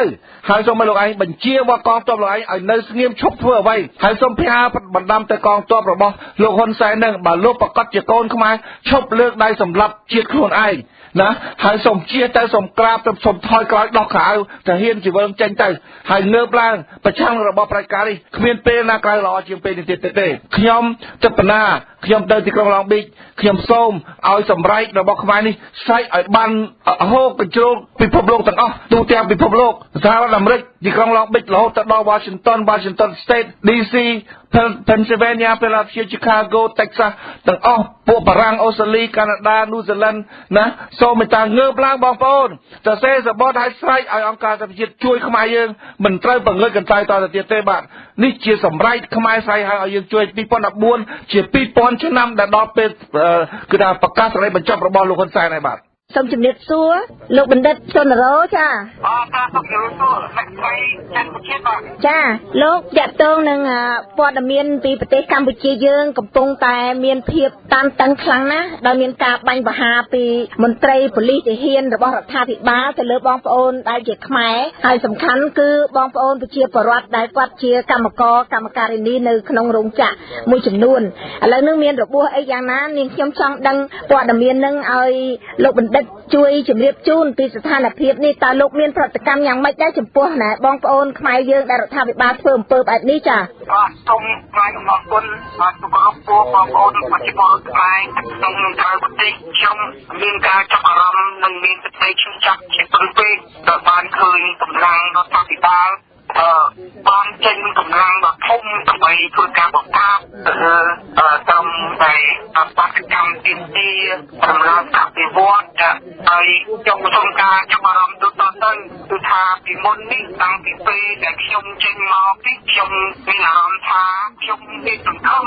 ហើយសូមឲ្យលោកឯងបញ្ជាបកងទ័ពលោកឯងឲ្យនៅស្ងៀមឈប់ធ្វើអ្វីហើយសូមផ្ញើបណ្ដាំទៅកងទ័ពរបស់លោកហ៊ុនសែននឹងបើលោកប្រកាសជាកូនខ្មែរឈប់លើកដៃសម្លាប់ជាតិខ្លួនឯងណាហើយសូមជាទៅសូមក្រាបទៅសូមថយក្រោយដោះខៅទៅហ៊ានជីវិតចេញទៅហើយងើបឡើងប្រឆាំងរបបផ្ដាច់ការនេះគ្មានពេលណាក្រៅល្អជាងពេលនេះទៀតទេខ្ញុំទឹកបណ្ណាខ្ញុំទៅទីក្រុង Long Beach ខ្ញុំសូមឲ្យសម្រេចរបស់ខ្មែរនេះស្រែកឲ្យបានហូរកញ្ជ្រោលពិភពលោកទាំងអស់ទូទាំងពិភពលោកសហរដ្ឋអាមេរិកទីក្រុង Long Beach រហូតទៅដល់ Washington State DC Pennsylvania Philadelphia Chicago Texas ទាំងអស់ពួកបារាំងអូស្ត្រាលីកាណាដា New Zealand ណាសូមមេត្តាងើបឡើងបងប្អូនសរសេរសបត់ឲ្យស្រែកឲ្យអង្គការសហប្រជាជាតិជួយខ្មែរយើងមិនត្រូវបង្ងើយកន្តើយតទៅទៀតទេបាទនេះជាសម្រេចខ្មែរស្រែកឲ្យយើងជួយ2014ជា2000ឆ្នាំដែលដល់ពេលគឺថាប្រកាសសេចក្តីបញ្ចប់របស់លោកហ៊ុនសែនហើយបាទសូមជម្រាបសួរលោកបណ្ឌិតសុនរោចាចាលោកតាក់ទងនឹងព័ត៌មានពីប្រទេសកម្ពុជាយើងកំពុងតែមានភាពតានតឹងខ្លាំងណាស់ដោយមានការបាញ់ប្រហារពីមន្ត្រីប៉ូលីសទាហានរបស់រដ្ឋាភិបាលទៅលើបងប្អូនដែលជាខ្មែរហើយសំខាន់គឺបងប្អូនប្រជាពលរដ្ឋដែលគាត់ជាកម្មការិនីនៅក្នុងរោងចក្រមួយចំនួនឥឡូវនេះមានរបួសអីយ៉ាងណានាងខ្ញុំចង់ដឹងព័ត៌មាននឹងឲ្យលោកបណ្ឌិតជួយជម្រាបជូនពីស្ថានភាពនេះតើលោកមានប្រតិកម្មយ៉ាងម៉េចដែរចំពោះណាបងប្អូនខ្មែរយើងដែលរដ្ឋាភិបាលធ្វើអំពើបែបនេះចាសូមថ្លែងអំណរគុណបាទគោរពពួកបងប្អូនប្រជាពលរដ្ឋខ្មែរក្នុងក្រៅប្រទេសខ្ញុំមានការចាប់អារម្មណ៍និងមានសេចក្តីឈឺចាប់ជាពឹងពេកដែលបានឃើញកម្លាំងរដ្ឋាភិបាលបានចេញកម្លាំងដ៏ធំដើម្បីធ្វើការបង្ក្រាបតាមតែបាតកម្មទីទីសម្រាប់អភិវឌ្ឍហើយខ្ញុំសូមការចាប់អារម្មណ៍ទៅគឺថាពីមុននេះតាំងពីពេលដែលខ្ញុំចេញមកពីខ្ញុំមានអារម្មណ៍ថាខ្ញុំមានសង្ឃឹម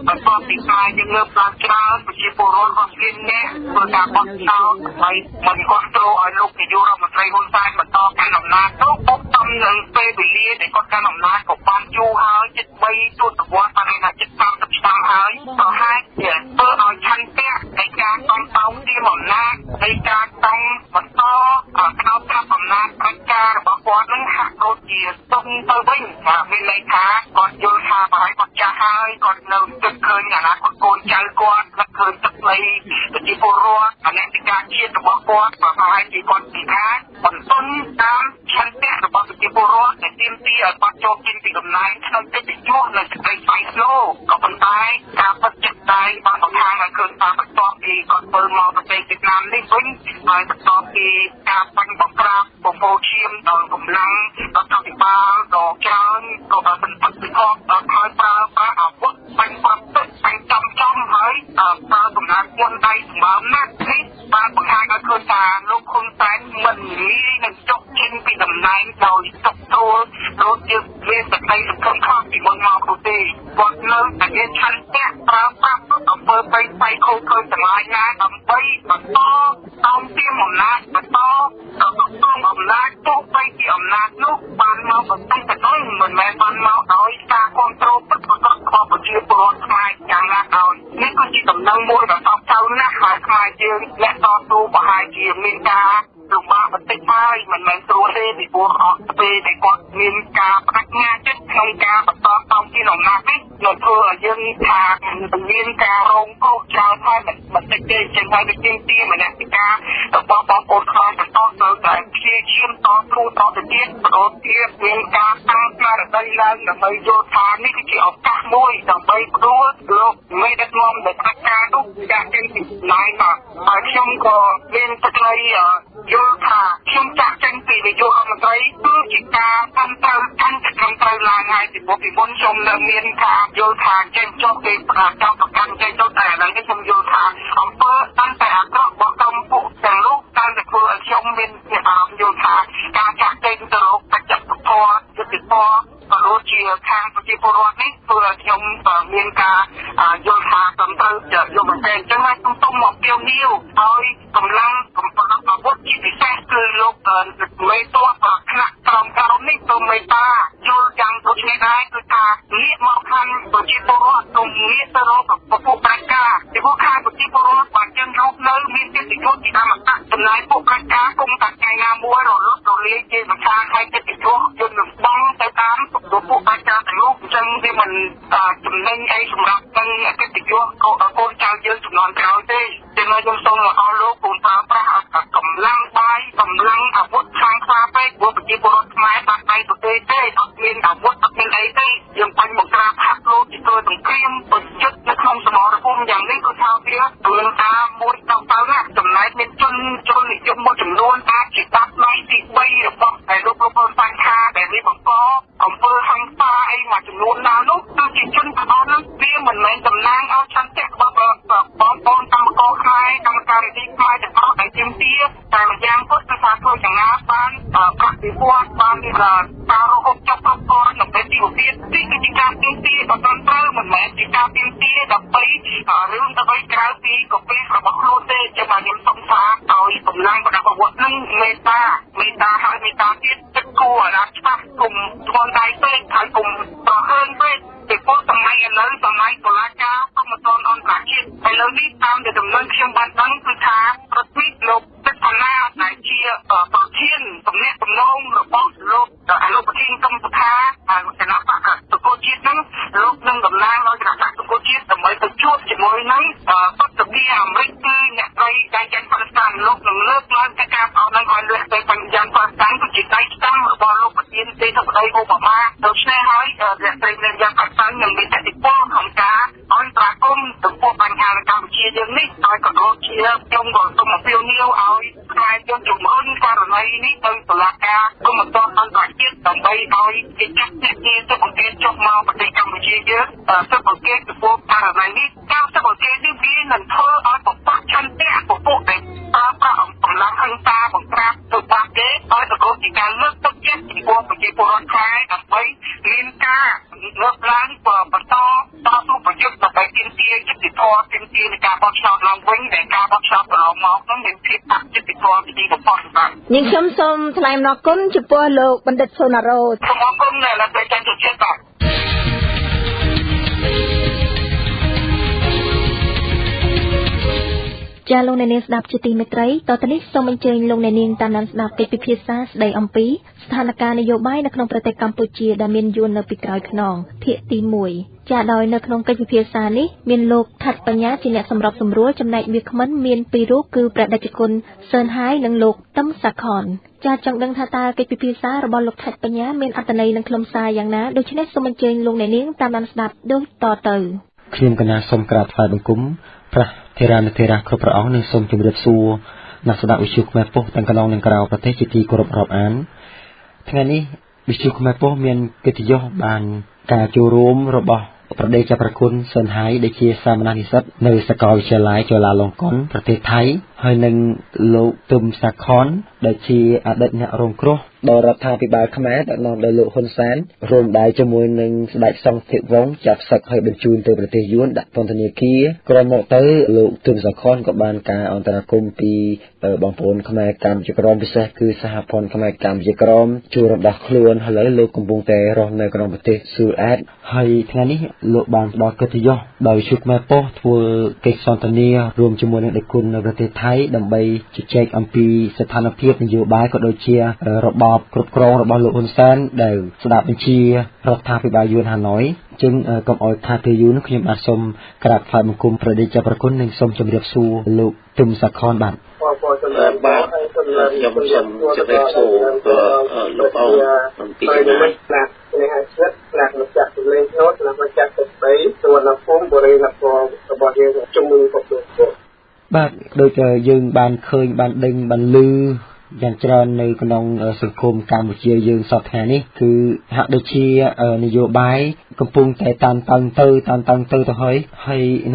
បន្តពីការយើងលើកឡើងច្រើនប្រជាពលរដ្ឋរបស់យើងនេះធ្វើការបោះឆ្នោតហើយមិនគ្រប់គ្រងឲ្យលោកនាយករដ្ឋមន្ត្រីហ៊ុនសែនបន្តកាន់អំណាចទៅពុកតំនឹងពេលវេលាដែលគាត់កាន់អំណាចក៏បានយូរហើយជិត3ទសវត្សរ៍បានថាជិត30ឆ្នាំហើយប្រហែលជាធ្វើឲ្យឆន្ទៈនៃការ ការតំបន់ទីអំណាចនៃការតំបន្តក្រោមការអំណាចប្រជាការរបស់គាត់នឹងហាក់ដូចជាទុំទៅវិញមានន័យថាគាត់យល់ថាបរិបទចាស់ហើយគាត់នៅគិតឃើញអនាគតកូនចៅគាត់គិតឃើញទឹកដីប្រជាពលរដ្ឋអនតិការជាតិរបស់គាត់ប្រហែលជាគាត់ពីថាបន្ទន់តាមឆន្ទៈរបស់ប្រជាពលរដ្ឋដែលទាមទារឲ្យគាត់ចូលចេញពីតំណែងក្នុងកិច្ចយុទ្ធនៅសេចក្តីស្វែងស្នូក៏ប៉ុន្តែការពិតជាក់ស្ដែងបានបង្ហាញឲ្យឃើញថាបន្ទាប់ពីគាត់ធ្វើមកប្រទេសវៀតណាមនេះវិញហើយបន្ទាប់ពីការបាញ់បង្ក្រាបបំពោឈាមដល់កម្លាំងរដ្ឋាភិបាលដ៏ច្រើនក៏បានបន្ទាប់ពីគាត់ហើយប្រើប្រាស់អាវុធបាញ់ប្រទល់បាញ់ចំហើយប្រើកម្លាំងយន្តដៃសម្បើមណាស់នេះបានបង្ហាញឲ្យឃើញថាលោកហ៊ុនសែនមិនងាយនឹងចុះចេញពីតំណែងដោយសុខស្រួលដូចជាមានសេចក្តីសង្ឃឹមខ្លះពីមុនមកនោះទេគាត់នៅតែមានឆន្ទៈប្រើប្រាស់អំពើបៃតៃខូចខើទាំងឡាយណាដើម្បីបន្តតាមទាមអំណាចបន្តអំណាចទោះបីជាអំណាចនោះបានមកបន្តិចបន្តួចមិនមែនបានមកដោយការគ្រប់គ្រងពិតប្រាកដរបស់ប្រជាពលរដ្ឋខ្មែរយ៉ាងណាដោយនេះគឺជាដំណឹងមួយដ៏សោកសៅណាស់ហើយខ្មែរយើងអ្នកតស៊ូប្រហែលជាមានការលំបាកបន្តិចហើយមិនមែនស្រួលទេពីព្រោះអត់ពេលដែលគាត់មានការបដិញ្ញាចិត្តក្នុងការបន្តតាមទានអំណាចនេះនឹងធ្វើឲ្យយើងថាមានការរងគ្រោះច្រើនហើយមិនតិចទេចឹងហើយវាជាទីមនសិការរបស់បងប្អូនខ្មែរបន្តទៅតែព្យាយាមតស៊ូតទៅទៀតព្រោះទៀតមានការតាំងស្មារតីឡើងដើម្បីយល់ថានេះគឺជាឱកាសមួយដើម្បីផ្ដួលលោកមេដឹកនាំនៃផ្នែកការនោះចាក់ចេញពីឡាយមកហើយខ្ញុំក៏មានសេចក្តីយល់ថាខ្ញុំចាក់ចេញពីនាយករដ្ឋមន្ត្រីគឺជាការតាមត្រូវកាន់តែត្រឹមត្រូវឡើងហើយពីមុនខ្ញុំនៅមានការយល់ថាចេញចុះគេប្រកាសចោលប្រកាន់ចេញចុះតែឥឡូវនេះខ្ញុំយល់ថាអង្គើតាមតែអាក្រក់របស់ក្រុមពួកទាំងនោះតាមតែធ្វើឲ្យខ្ញុំមានអារម្មណ៍យល់ថាការចាក់ចេញទៅរកបច្ចុប្បន្នយុទ្ធសាស្ត្រក៏ដូចជាខាងប្រជាពលរដ្ឋនេះធ្វើឲ្យខ្ញុំមានការយល់ថាត្រឹមត្រូវយកមកតែអញ្ចឹងហើយខ្ញុំសូមមកពាវនាវឲ្យកម្លាំងកម្ពុជាអាវុធជាពិសេសគឺលោកមេតួថ្នាក់ក្រមការនេះសូមមេត្តាយល់យ៉ាងដូចនេះដែរគឺថាងាកមកខាងប្រជាពលរដ្ឋសូមងាកទៅរកពពួកប្រជាការពីព្រោះខាងប្រជាពលរដ្ឋបានយើងរស់នៅមានកិត្តិយសជាអមតៈចំណែកពួកប្រជាការគុំតែថ្ងៃណាមួយរលត់រលាយជាមិនខានឲ្យកិត្តិយសយល់នឹងបងទៅតាមពួកប្រជាការទាំងនោះអញ្ចឹងវាមិនចំណេញអីសម្រាប់ទាំងកិត្តិយសកូនចៅយើងចំនួនក្រោយទេចឹងខ្ញុំសូមអរលោកគូនប្រើប្រាស់កម្លាំងបាយកម្លាំងអាវុធខាងខ្លាពេកពួកប្រជាពលរដ្ឋខ្មែរបាត់ដៃប្រទេសទេអត់មានអាវុធអត់មានអីទេយើងបាញ់បង្ក្រាបហាក់លោកជាធ្វើសង្គ្រាមបញ្ជិតនៅក្នុងសមរភូមិយ៉ាងនេះគឺថាវារឿងការមួយដល់ទៅណាចំណែកមានជននិយមមួយចំនួនអាចជាបាត់ដៃទី3របស់ដែលលោកហ៊ុនសែនថាដែលវាបង្កអំពើហិង្សាអីមួយចំនួនណានោះគឺជាជនទាំងអស់នោះវាមិនមែនតំណាងឲ្យឆន្ទៈរបស់បងប្អូនកម្មករខ្មែរកម្មការរាជខ្មែរទាំងអស់ដែលជាទីតែម្យ៉ាងគាត់គឺថាធ្វើយ៉ាងណាបានប្រតិបត្តិបានការរហូតចុះគ្រប់គ្រាន់ដើម្បីជីវភាពទីគឺជាការទាមទារបន្តត្រូវមិនមែនជាការទាមទារដើម្បីរឿងដើម្បីក្រៅពីកពីរបស់ខ្លួនទេចាំមកខ្ញុំសុំថាឲ្យកម្លាំងបដិវត្តនឹងមេត្តាហើយមេត្តាទៀតទឹកគួរឲ្យច្បាស់គុំធ្ងន់ដៃពេកហើយគុំប្រហើនពេកពីព្រោះសម័យឥឡូវសម័យតុលាការគុំមិនទាន់អន្តរជាតិឥឡូវនេះតាមដែលដំណឹងខ្ញុំបានដឹងគឺថាប្រតិលោកទឹកកណាដែលជាប្រធានទំនាក់ទំនងរបស់លោកប្រធានកម្មសភាគណៈបកសង្គមជាតិនឹងលោកនឹងតំណាងឲ្យគណៈបកសង្គមជាតិដើម្បីទៅជួបជាមួយនឹងបទសភាអាមេរិកគឺអ្នកស្រីដែលចាន់ប៉ាឡេស្តៃនលោកនឹងលើកឡើងពីការផ្ដោតនឹងឲ្យលើកទៅបញ្ញត្តិប៉ាឡេស្តៃនគឺជាដៃស្ដាំរបស់លោកប្រធានទេធិបតីអូបាម៉ាដូច្នេះហើយអ្នកស្រីដែលចាន់ប៉ាឡេស្តៃននឹងមានឥទ្ធិពលក្នុងការអន្តរាគមន៍ចំពោះបញ្ហានៅកម្ពុជាយើងនេះហើយក៏ដូចជាខ្ញុំក៏សូមអំពាវនាវឲ្យខ្មែរយើងជំរុញករណីនេះទៅតុលាការគុំអន្តរជាតិដើម្បីឲ្យគេចាត់ជាទៅបង្គាចុះមកប្រទេសកម្ពុជាយើងទៅបង្គាចំពោះករណីនេះការទៅបង្គានេះវានឹងធ្វើឲ្យបបឆន្ទៈពពួកដែលប្រើកម្លាំងហិង្សាបង្ក្រាបទៅបាក់គេឲ្យទៅក៏ជាការលើកទឹកចិត្តពីប្រជាពលរដ្ឋខ្មែរដើម្បីមានការលើកឡើងបន្តតស៊ូប្រយុទ្ធដើម្បីទាមទារយុត្តិធម៌ទាមទារនៃការបោះឆ្នោតឡើងវិញដែលការបោះឆ្នោតកន្លងមកនោះមានភាពអយុត្តិធម៌ពីបំផុតបាទនាងខ្ញុំសូមថ្លែងអំណរគុណចំពោះលោកបណ្ឌិតសុណារ៉ូសូមអរគុណដែលបានចាត់ទុកចិត្តបាទ ចាលោកអ្នកនាងស្ដាប់ជាទីមេត្រីតទៅនេះសូមអញ្ជើញលោកអ្នកនាងតាមដានស្ដាប់កិច្ចពិភាក្សាស្ដីអំពីស្ថានភាពនយោបាយនៅក្នុងប្រទេសកម្ពុជាដែលមានយួននៅពីក្រោយខ្នងភាគទី1ចាដោយនៅក្នុងកិច្ចពិភាក្សានេះមានលោកថាត់បញ្ញាជាអ្នកសម្របសម្រួលចំណែកវាគ្មិនមានពីររូបគឺព្រះតេជគុណសឿនហាយនិងលោកទឹមសាខនចាចង់ដឹងថាតើកិច្ចពិភាក្សារបស់លោកថាត់បញ្ញាមានអត្ថន័យនិងខ្លឹមសារយ៉ាងណាដូច្នេះសូមអញ្ជើញលោកអ្នកនាងតាមដានស្ដាប់ដូចតទៅខ្ញុំកណាសូមក្រាបថ្វាយបង្គំព្រះធេរានុធេរៈគ្រប់ព្រះអង្គនិងសូមជម្រាបសួរអ្នកស្ដាប់វិទ្យុខ្មែរប៉ុស្តិ៍ទាំងកន្លងនិងក្រៅប្រទេសជាទីគោរពរាប់អានថ្ងៃនេះវិទ្យុខ្មែរប៉ុស្តិ៍មានកិត្តិយសបានការចូលរួមរបស់ប្រដេជប្រគុណសឿនហាយដែលជាសាមណនិស្សិតនៅសាកលវិទ្យាល័យจุฬาលង្កនប្រទេសថៃហើយនឹងលោកទឹមសាខនដែលជាអតីតអ្នករងគ្រោះដល់រដ្ឋាភិបាលខ្មែរដឹកនាំដោយលោកហ៊ុនសែនរួមដៃជាមួយនឹងស្ដេចសង្ឃធិវង្សចាប់សឹកឲ្យបញ្ជូនទៅប្រទេសយួនដាក់ពន្ធនាគារក្រោយមកទៅលោកទឹមសាខនក៏បានការអន្តរាគមន៍ពីបងប្អូនខ្មែរកម្ពុជាក្រមពិសេសគឺសហព័ន្ធខ្មែរកម្ពុជាក្រមជួយរំដោះខ្លួនហើយឥឡូវលោកកំពុងតែរស់នៅក្នុងប្រទេសស៊ូអែតហើយថ្ងៃនេះលោកបានផ្ដល់កិត្តិយសដោយវិទ្យុខ្មែរប៉ុស្តិ៍ធ្វើកិច្ចសន្ទនារួមជាមួយនឹងដេគុណនៅប្រទេសថៃដើម្បីជជែកអំពីស្ថានភាពនយោបាយក៏ដូចជារបបគ្រប់គ្រងរបស់លោកហ៊ុនសែនដែលស្ដាប់បញ្ជារដ្ឋាភិបាលយួនហាណូយจึงកុំឲ្យខាតពេលយូរនោះខ្ញុំបាទសូមក្រាបថ្វាយបង្គំព្រះដេចប្រគុណនិងសូមជម្រាបសួរលោកទឹមសាខនបាទបាទខ្ញុំសូមជម្រាបសួរលោកអ៊ំអំពីនេះណានេះហើយស្រិតក្រាបមកចាក់លេងឆ្នោតណាមកចាក់ទឹកដីសួនភូមិបរិយាកាសរបស់យើងជំនួយគ្រប់គ្រងបាទដូចយើងបានឃើញបានដឹងបានឮយ៉ាងច្រើននៅក្នុងសង្គមកម្ពុជាយើងសពថ្ងៃនេះគឺហាក់ដូចជានយោបាយកំពុងតែតានតឹងទៅហើយ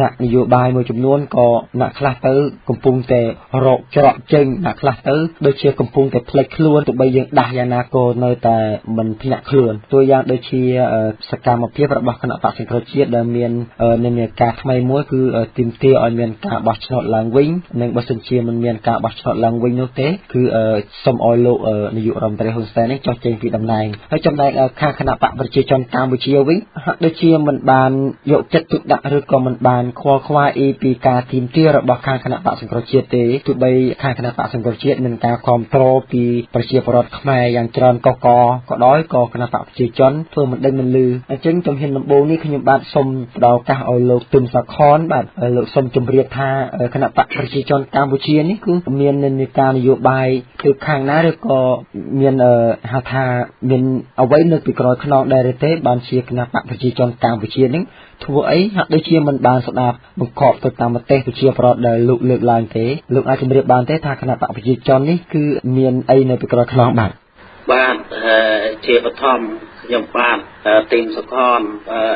អ្នកនយោបាយមួយចំនួនក៏អ្នកខ្លះទៅកំពុងតែរកច្រកចេញអ្នកខ្លះទៅដូចជាកំពុងតែផ្លេចខ្លួនទោះបីយើងដាស់យ៉ាងណាក៏នៅតែមិនភ្ញាក់ខ្លួនตัวយ៉ាងដូចជាសកម្មភាពរបស់គណៈបក្សសង្គ្រោះជាតិដែលមាននិន្នាការថ្មីមួយគឺទាមទារឲ្យមានការបោះឆ្នោតឡើងវិញនិងបើសិនជាមិនមានការបោះឆ្នោតឡើងវិញនោះទេគឺសូមឲ្យលោកនាយករដ្ឋមន្ត្រីហ៊ុនសែននេះចុះចេញពីតំណែងហើយចំណែកខាងគណៈបកប្រជាជនកម្ពុជាវិញហាក់ដូចជាមិនបានយកចិត្តទុកដាក់ឬក៏មិនបានខ្វល់ខ្វាយពីការទាមទាររបស់ខាងគណៈបកសង្គ្រោះជាតិទេទោះបីខាងគណៈបកសង្គ្រោះជាតិមានការគាំទ្រពីប្រជាពលរដ្ឋខ្មែរយ៉ាងច្រើនកកក៏ដោយក៏គណៈបកប្រជាជនធ្វើមិនដឹងមិនឮអញ្ចឹងជំហានដំបូងនេះខ្ញុំបាទសូមផ្ដល់ឱកាសឲ្យលោកទឹមសាខនបាទលោកសូមជម្រាបថាគណៈបកប្រជាជនកម្ពុជានេះគឺមាននិន្នាការនយោបាយគឺខាងណាឬក៏មានហៅថាមានអ្វីនៅពីក្រោយខ្នងដែរទេបានជាគណៈបកប្រជាជនកម្ពុជានេះធ្វើអីហាក់ដូចជាមិនបានស្ដាប់បង្កប់ទៅតាមមតិប្រជាប្រដ្ឋដែលលោកលើកឡើងទេលោកអាចជម្រាបបានទេថាគណៈបកប្រជាជននេះគឺមានអីនៅពីក្រោយខ្នងបាទជាបឋមខ្ញុំបាទទីមសុខន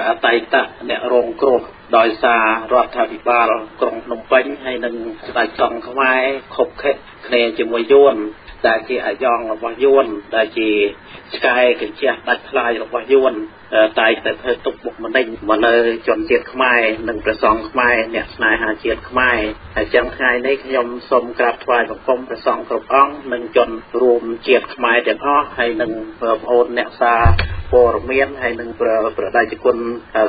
អតីតអ្នករងគ្រោះដោយសាររដ្ឋាភិបាលក្រុងភ្នំពេញហើយនឹងស្ដេចសង្ឃខ្មែរខົບខិតគ្នាជាមួយយួនដែលជាអាយ៉ងរបស់យួនដែលជាឆ្កែកញ្ជះដាច់ថ្លៃរបស់យួនតែតែធ្វើទុកបុកម្នេញមកលើជនជាតិខ្មែរនិងព្រះសង្ឃខ្មែរអ្នកស្នេហាជាតិខ្មែរហើយចឹងថ្ងៃនេះខ្ញុំសូមក្រាបថ្វាយបង្គំព្រះសង្ឃគ្រប់អង្គនិងជនរួមជាតិខ្មែរទាំងអស់ហើយនិងបងប្អូនអ្នកសារព័ត៌មានហើយនឹងប្រដេជគុណ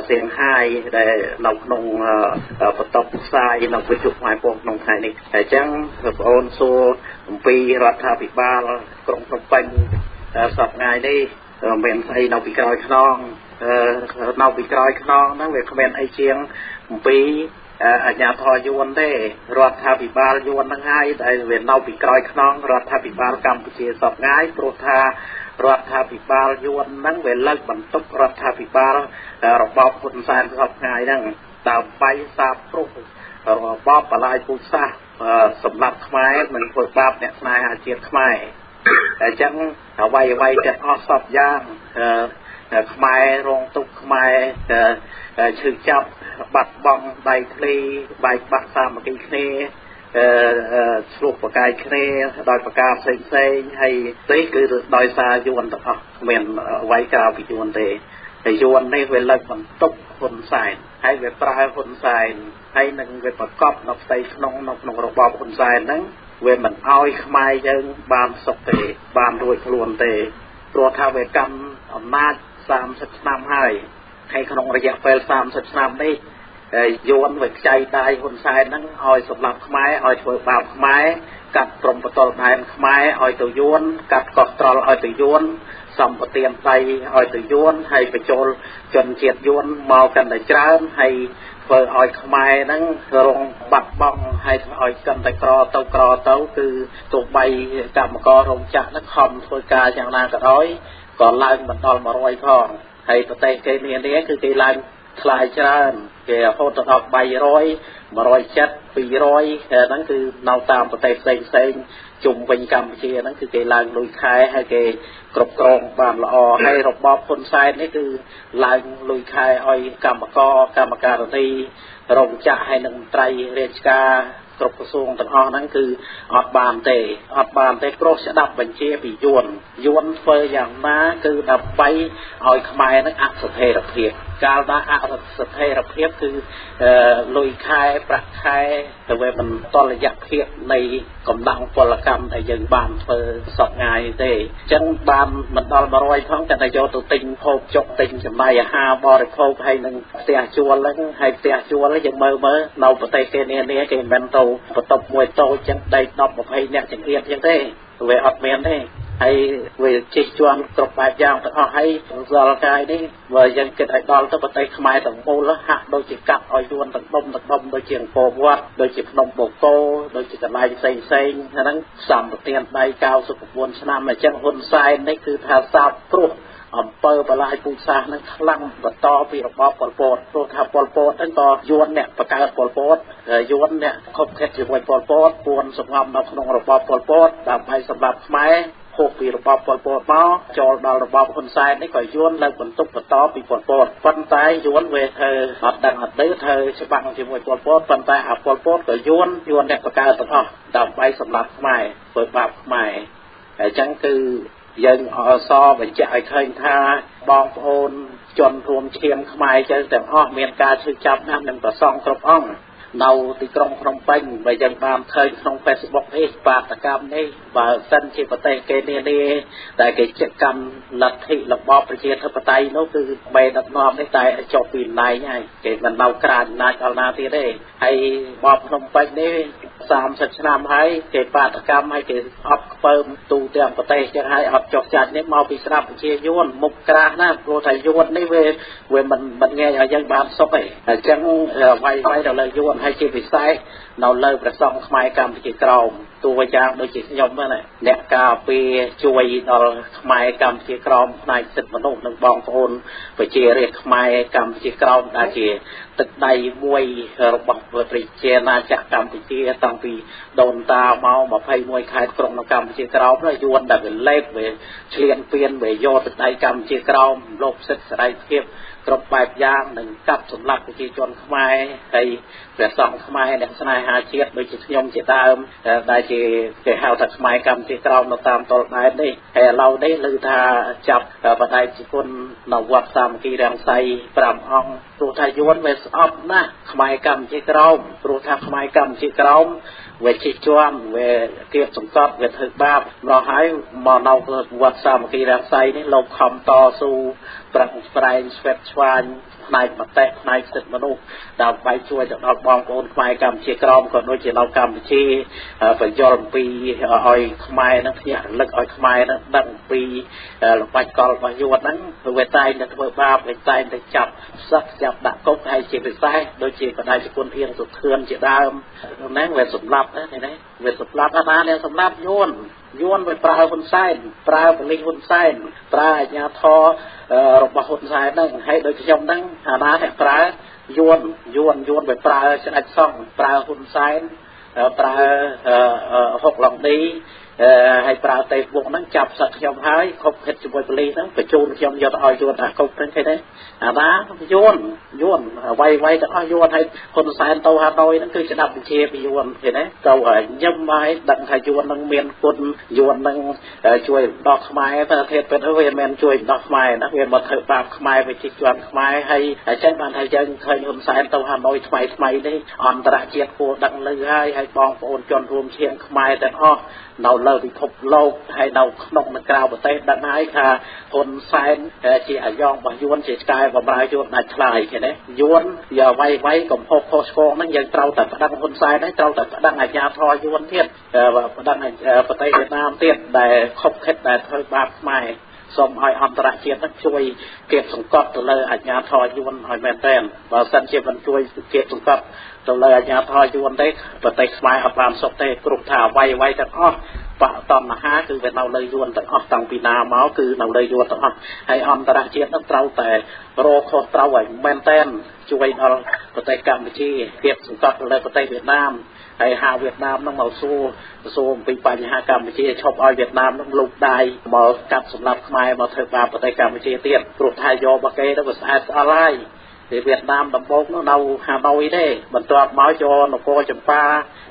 សៀងហាយដែលនៅក្នុងបន្តផ្សាយនៅវិទ្យុខ្មែរប៉ុស្តិ៍ក្នុងថ្ងៃនេះហើយចឹងបងប្អូនសួរអំពីរដ្ឋាភិបាលក្រុងភ្នំពេញសប្តាហ៍នេះមានស្អីនៅពីក្រោយខ្នងនៅពីក្រោយខ្នងហ្នឹងវាគ្មានអីជាងអំពីអាជ្ញាធរយួនទេរដ្ឋាភិបាលយួនហ្នឹងហើយដែលវានៅពីក្រោយខ្នងរដ្ឋាភិបាលកម្ពុជាសប្តាហ៍ព្រោះថារដ្ឋាភិបាលយួនហ្នឹងវាលើកបន្ទុករដ្ឋាភិបាលរបបហ៊ុនសែនសប្តាហ៍ហ្នឹងដើម្បីសាបព្រោះរបបបលាយពូជសាសន៍សម្រាប់ខ្មែរមិនធ្វើបាបអ្នកស្នេហាជាតិខ្មែរអញ្ចឹងអ្វីទាំងអស់សពយ៉ាងខ្មែររងទុក្ខខ្មែរឈឺចាប់បាត់បង់ដៃធ្លីបែកបាក់សាមគ្គីគ្នាឆ្លោះប្រកែកគ្នាដោយប្រការផ្សេងហើយនេះគឺដោយសារយួនទាំងអស់គ្មានអ្វីក្រៅពីយួនទេហើយយួននេះវាលើកបន្ទុកហ៊ុនសែនហើយវាប្រើហ៊ុនសែនហើយនឹងវាប្រកបនៅផ្ទៃក្នុងរបបហ៊ុនសែនហ្នឹងវាមិនអោយខ្មែរយើងបានសុខទេបានរួចខ្លួនទេព្រោះថាវាកម្មអំណាច30ឆ្នាំហើយក្នុងរយៈពេល30ឆ្នាំនេះ យួនវិច័យដៃហ៊ុនសែនហ្នឹងឲ្យសម្លាប់ខ្មែរឲ្យធ្វើបាបខ្មែរកាត់ព្រំបតលដែនខ្មែរឲ្យទៅយួនកាត់កោះត្រល់ឲ្យទៅយួនសម្បទានដៃឲ្យទៅយួនហើយបញ្ចូលជនជាតិយួនមកកាន់តែច្រើនហើយធ្វើឲ្យខ្មែរហ្នឹងរងបាត់បង់ហើយឲ្យកាន់តែក្រទៅគឺទោះបីកម្មកររោងចក្រហ្នឹងខំធ្វើការយ៉ាងណាក៏ដោយក៏ឡើងមិនដល់100ផងហើយប្រទេសគេនេះគឺគេឡើងថ្លៃច្រើនគេរហូតដល់300 170 200ហ្នឹងគឺនៅតាមប្រទេសផ្សេងជុំវិញកម្ពុជាហ្នឹងគឺគេឡើងលុយខែហើយគេគ្រប់គ្រងបានល្អហើយរបបហ៊ុនសែននេះគឺឡើងលុយខែឲ្យកម្មការិនីរោងចក្រហើយនឹងមន្ត្រីរាជការគ្រប់ក្រសួងទាំងអស់ហ្នឹងគឺអត់បានទេព្រោះស្ដាប់បញ្ជាពីយួនធ្វើយ៉ាងណាគឺដើម្បីឲ្យខ្មែរហ្នឹងអស្ថិរភាពកាលណាអស្ថិរភាពគឺលុយខែប្រាក់ខែទៅវាមិនតលយៈភាពនៃកម្លាំងពលកម្មដែលយើងបានធ្វើសពថ្ងៃទេអញ្ចឹងបានមិនដល់100ផងតែយកទៅទិញហូបចុកទិញចំណីអាហារបរិភោគហើយនឹងផ្ទះជួលហ្នឹងហើយផ្ទះជួលយើងមើលនៅប្រទេសគេនេះគេមិនទៅបន្ទប់មួយតូចចឹងដី10 20នាក់ចង្អៀតចឹងទេវាអត់មានទេហើយវាជិះជាន់គ្រប់បែបយ៉ាងទាំងអស់ហើយសល់កាយនេះបើយើងគិតឲ្យដល់ទៅប្រទេសខ្មែរទាំងមូលហាក់ដូចជាកាត់ឲ្យយួនទាំងដុំដូចជាអង្គរវត្តដូចជាភ្នំបូកគោដូចជាកន្លែងផ្សេងហ្នឹងសម្បទានដៃ99ឆ្នាំអញ្ចឹងហ៊ុនសែននេះគឺថាសាបព្រោះអំពើបលាយពូជសាសន៍នឹងខ្លាំងបន្តពីរបបប៉ុលពតព្រោះថាប៉ុលពតហ្នឹងក៏យួនអ្នកបង្កើតប៉ុលពតយួនអ្នកខົບខិតជាមួយប៉ុលពតពួនសម្ងំនៅក្នុងរបបប៉ុលពតដើម្បីសម្រាប់ខ្មែរហូបពីរបបប៉ុលពតមកចូលដល់របបហ៊ុនសែននេះក៏យួនលើកបន្ទុកបន្តពីប៉ុលពតប៉ុន្តែយួនវាធ្វើអត់ដឹងអត់ទៅធ្វើច្បាំងជាមួយប៉ុលពតប៉ុន្តែអាប៉ុលពតក៏យួនអ្នកបង្កើតទាំងអស់ដើម្បីសម្រាប់ខ្មែរធ្វើបាបខ្មែរអញ្ចឹងគឺយើងអសបញ្ជាក់ឲ្យឃើញថាបងប្អូនជនរួមឈាមខ្មែរចឹងទាំងអស់មានការឈឺចាប់ណាស់នឹងប្រសងគ្រប់អង្គនៅទីក្រុងភ្នំពេញបើយើងបានឃើញក្នុង Facebook នេះបាតកម្មនេះបើសិនជាប្រទេសគេនេះតែគេជិះកម្មលទ្ធិរបបប្រជាធិបតេយ្យនោះគឺបែដឹកនាំនេះតែចុះពីណៃហើយគេមិននៅក្រាញណាចដល់ណាទៀតទេហើយបបភ្នំពេញនេះ30ឆ្នាំហើយគេបាតកម្មហើយគេអត់ខ្ពើមទូទាំងប្រទេសចឹងហើយអត់ចុះចាច់នេះមកពីស្រាប់ប្រជាយួនមុខក្រាស់ណាព្រោះថាយួននេះវាមិនងាយឲ្យយើងបានសុខទេអញ្ចឹងវាយទៅលើយួនហើយជាពិសេសនៅលើព្រះសង្ឃខ្មែរកម្ពុជាក្រោមតួយ៉ាងដូចជាខ្ញុំណាអ្នកការពារជួយដល់ខ្មែរកម្ពុជាក្រោមផ្នែកសិទ្ធិមនុស្សនិងបងប្អូនប្រជារាស្ត្រខ្មែរកម្ពុជាក្រោមដែលជាទឹកដៃមួយរបស់ប្រជាណាចក្រកម្ពុជាតាំងពីដូនតាមក21ខេត្តក្រុងនៅកម្ពុជាក្រោមហើយយួនដែលវាលេបវាឆ្លៀនពៀនវាយកទឹកដៃកម្ពុជាក្រោមលោកសិទ្ធិសេរីភាពគ្រប់បែបយ៉ាងនឹងកាប់សម្លាប់ប្រជាជនខ្មែរហើយព្រះសង្ឃខ្មែរអ្នកស្នេហាជាតិដូចជាខ្ញុំជាដើមដែលជាគេហៅថាខ្មែរកម្ពុជាក្រោមនៅតាមតលដែននេះហើយឥឡូវនេះឮថាចាប់បដិជគុណនៅវត្តសាមគ្គីរាំងសី5អង្គព្រោះថាយួនវាស្អប់ណាស់ខ្មែរកម្ពុជាក្រោមព្រោះថាខ្មែរកម្ពុជាក្រោមវាជិះជាន់វាគៀបសង្កត់វាធ្វើបាបម្ល៉េះហើយមកនៅវត្តសាមគ្គីរាំងសីនេះលោកខំតស៊ូប្រឹងប្រែងស្វែងស្វាញផ្នែកមតិផ្នែកសិទ្ធិមនុស្សដើម្បីជួយទៅដល់បងប្អូនខ្មែរកម្ពុជាក្រោមក៏ដូចជានៅកម្ពុជាបញ្យល់អំពីឲ្យខ្មែរនឹងភ្ញាក់រលឹកឲ្យខ្មែរនឹងដឹងពីល្បិចកលរបស់យួនហ្នឹងវាតែងតែធ្វើបាបវាតែងតែចាប់សិស្សចាប់ដាក់គុកហើយជាពិសេសដូចជាបដិជគុណអៀងសុខឿនជាដើមហ្នឹងវាសម្លាប់ណាវាសម្លាប់អាណានេះសម្លាប់យួនវាប្រើហ៊ុនសែនប្រើបលិហ៊ុនសែនប្រើអាជ្ញាធររបស់ហ៊ុនសែនហ្នឹងហើយដូចខ្ញុំហ្នឹងអាណានេះប្រើយួនវាប្រើស្ដេចសង្ឃប្រើហ៊ុនសែនប្រើហុកឡុងឌីហើយប្រើទេវវងហ្នឹងចាប់សឹកខ្ញុំហើយខົບខិតជាមួយប៉ូលីសហ្នឹងបញ្ជូនខ្ញុំយកទៅឲ្យយួនថាគុកហ្នឹងឃើញទេអាណាយួនអ្វីទាំងអស់យួនហើយហ៊ុនសែនទៅហាណូយហ្នឹងគឺស្ដាប់បញ្ជាពីយួនឃើញទេទៅញឹមមកឲ្យដឹងថាយួនហ្នឹងមានគុណយួនហ្នឹងជួយដោះខ្មែរតែប្រភេទពិតវាមិនមែនជួយដោះខ្មែរណាវាមកធ្វើបាបខ្មែរវាជិះជាន់ខ្មែរហើយអញ្ចឹងបានថាយើងឃើញហ៊ុនសែនទៅហាណូយថ្មីនេះអន្តរជាតិគួរដឹងឮហើយបងប្អូនជនរួមឈាមខ្មែរទាំងអស់នៅ លើពិភពលោកហើយនៅក្នុងនិងក្រៅប្រទេសដឹងហើយថាហ៊ុនសែនជាអាយ៉ងរបស់យួនជាឆ្កែបម្រើយួនដាច់ថ្លៃឃើញទេយួនយកវាយកំហុសខុសឆ្គងហ្នឹងយើងត្រូវតែប្តឹងហ៊ុនសែនហើយត្រូវតែប្តឹងអាជ្ញាធរយួនទៀតប្តឹងប្រទេសវៀតណាមទៀតដែលខុបខិតដែលធ្វើបាបខ្មែរសូមឲ្យអន្តរជាតិនឹងជួយគៀបសង្កត់ទៅលើអាជ្ញាធរយួនឲ្យមែនទែនបើសិនជាមិនជួយគៀបសង្កត់ទៅលើអាជ្ញាធរយួនទេប្រទេសខ្មែរអត់បានសុខទេគ្រប់ថាអ្វីទាំងអស់បកតណ្ហាគឺវានៅលើយួនទាំងអស់តាំងពីណាមកគឺនៅលើយួនទាំងអស់ហើយអន្តរជាតិនឹងត្រូវតែរកខុសត្រូវឲ្យមែនទែនជួយដល់ប្រទេសកម្ពុជាគៀបសង្កត់ទៅលើប្រទេសវៀតណាមហើយហៅវៀតណាមនឹងមកសួរអំពីបញ្ហាកម្ពុជាឈប់ឲ្យវៀតណាមនឹងលូកដៃមកកាប់សម្លាប់ខ្មែរមកធ្វើបាបប្រទេសកម្ពុជាទៀតព្រោះថាយកមកគេទៅវាស្អាតស្អល់ហើយពីវៀតណាមដំបូងនោះនៅហាណូយទេបន្ទាប់មកយកនគរចម្ប៉ា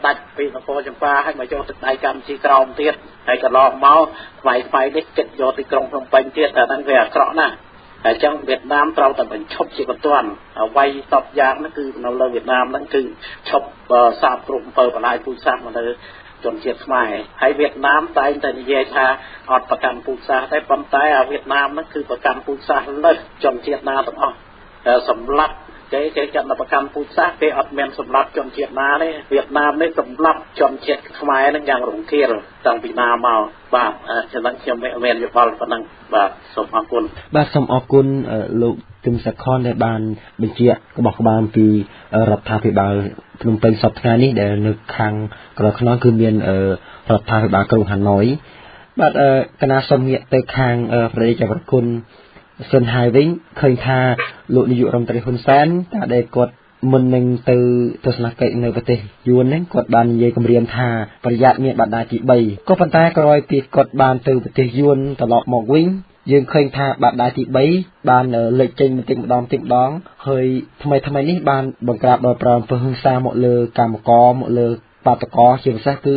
ដាច់ពីនគរចម្ប៉ាហើយមកយកទឹកដៃកម្ពុជាក្រោមទៀតហើយកន្លងមកថ្មីនេះគិតយកទីក្រុងភ្នំពេញទៀតតែហ្នឹងវាអាក្រក់ណាស់ហើយចឹងវៀតណាមត្រូវតែបញ្ឈប់ជាបន្ទាន់អ្វីតបយ៉ាងហ្នឹងគឺនៅលើវៀតណាមហ្នឹងគឺឈប់សាបគ្រប់អំពើបន្លាយពូជសាសន៍មកលើជនជាតិខ្មែរហើយវៀតណាមតែងតែនិយាយថាអត់ប្រកាន់ពូជសាសន៍ទេប៉ុន្តែវៀតណាមហ្នឹងគឺប្រកាន់ពូជសាសន៍លើសជនជាតិណាទាំងអស់សម្លាប់គេចាត់ថាប្រកាន់ពូជសាសន៍គេអត់មានសម្លាប់ជនជាតិណាទេវៀតណាមនេះសម្លាប់ជនជាតិខ្មែរហ្នឹងយ៉ាងរង្គាលតាំងពីណាមកបាទចំណុចខ្ញុំមានយោបល់ប៉ុណ្ណឹងបាទសូមអរគុណបាទសូមអរគុណលោកទឹមសខនដែលបានបញ្ជាក់របស់ក្បាលពីរដ្ឋាភិបាលភ្នំពេញសប្តាហ៍នេះដែលនៅខាងក្រៅខ្នងគឺមានរដ្ឋាភិបាលក្រុងហាណូយបាទគណៈសូមងាកទៅខាងប្រទេសប្រគុណសុនហើយវិញឃើញថាលោកនាយករដ្ឋមន្ត្រីហ៊ុនសែនតែដែលគាត់មុននឹងទៅទស្សនកិច្ចនៅប្រទេសយួនហ្នឹងគាត់បាននិយាយគម្រាមថាប្រយ័ត្នមានបាតដៃទី3ក៏ប៉ុន្តែក្រោយពីគាត់បានទៅប្រទេសយួនត្រឡប់មកវិញយើងឃើញថាបាតដៃទី3បានលេចចេញបន្តិចម្ដងហើយថ្មីនេះបានបង្ក្រាបដោយប្រើអំពើហិង្សាមកលើកម្មករមកលើបាតកោជាពិសេសគឺ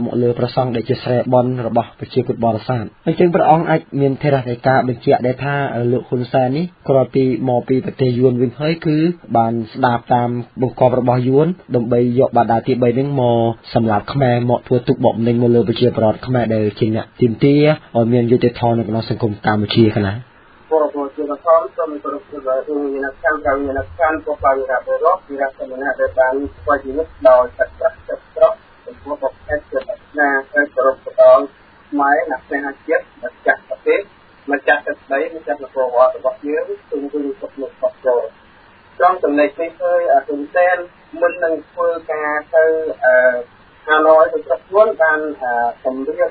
មកលើប្រសង់ដែលជាស្រែបនរបស់ប្រជាជនបរសាទអញ្ចឹងព្រះអង្គអាចមានធរណីការបញ្ជាក់ដែរថាលោកហ៊ុនសែននេះក្រោយពីមកពីប្រទេសយួនវិញហើយគឺបានស្ដាប់តាមបង្គាប់របស់យួនដើម្បីយកបាតដៃទី3នឹងមកសម្លាប់ខ្មែរមកធ្វើទុកបុកម្នេញមកលើប្រជាពលរដ្ឋខ្មែរដែលជាអ្នកទាមទារឲ្យមានយុត្តិធម៌នៅក្នុងសង្គមកម្ពុជាខ្លះpor oposición son una popular de rock y la semana de ban wajibដោយទឹកចំពោះបុគ្គលណាត្រូវប្រកបដោយខ្មែរណាផ្សេងជាតិម្ចាស់ប្រទេសម្ចាស់ទឹកដីម្ចាស់នគរវត្តរបស់យើងគឺវិញទុកលោកបកចូលត្រង់ចំណុចនេះគឺហ៊ុនសែនមុននឹងធ្វើការទៅហាណូយទៅប្រពន្ធបានសម្រៀប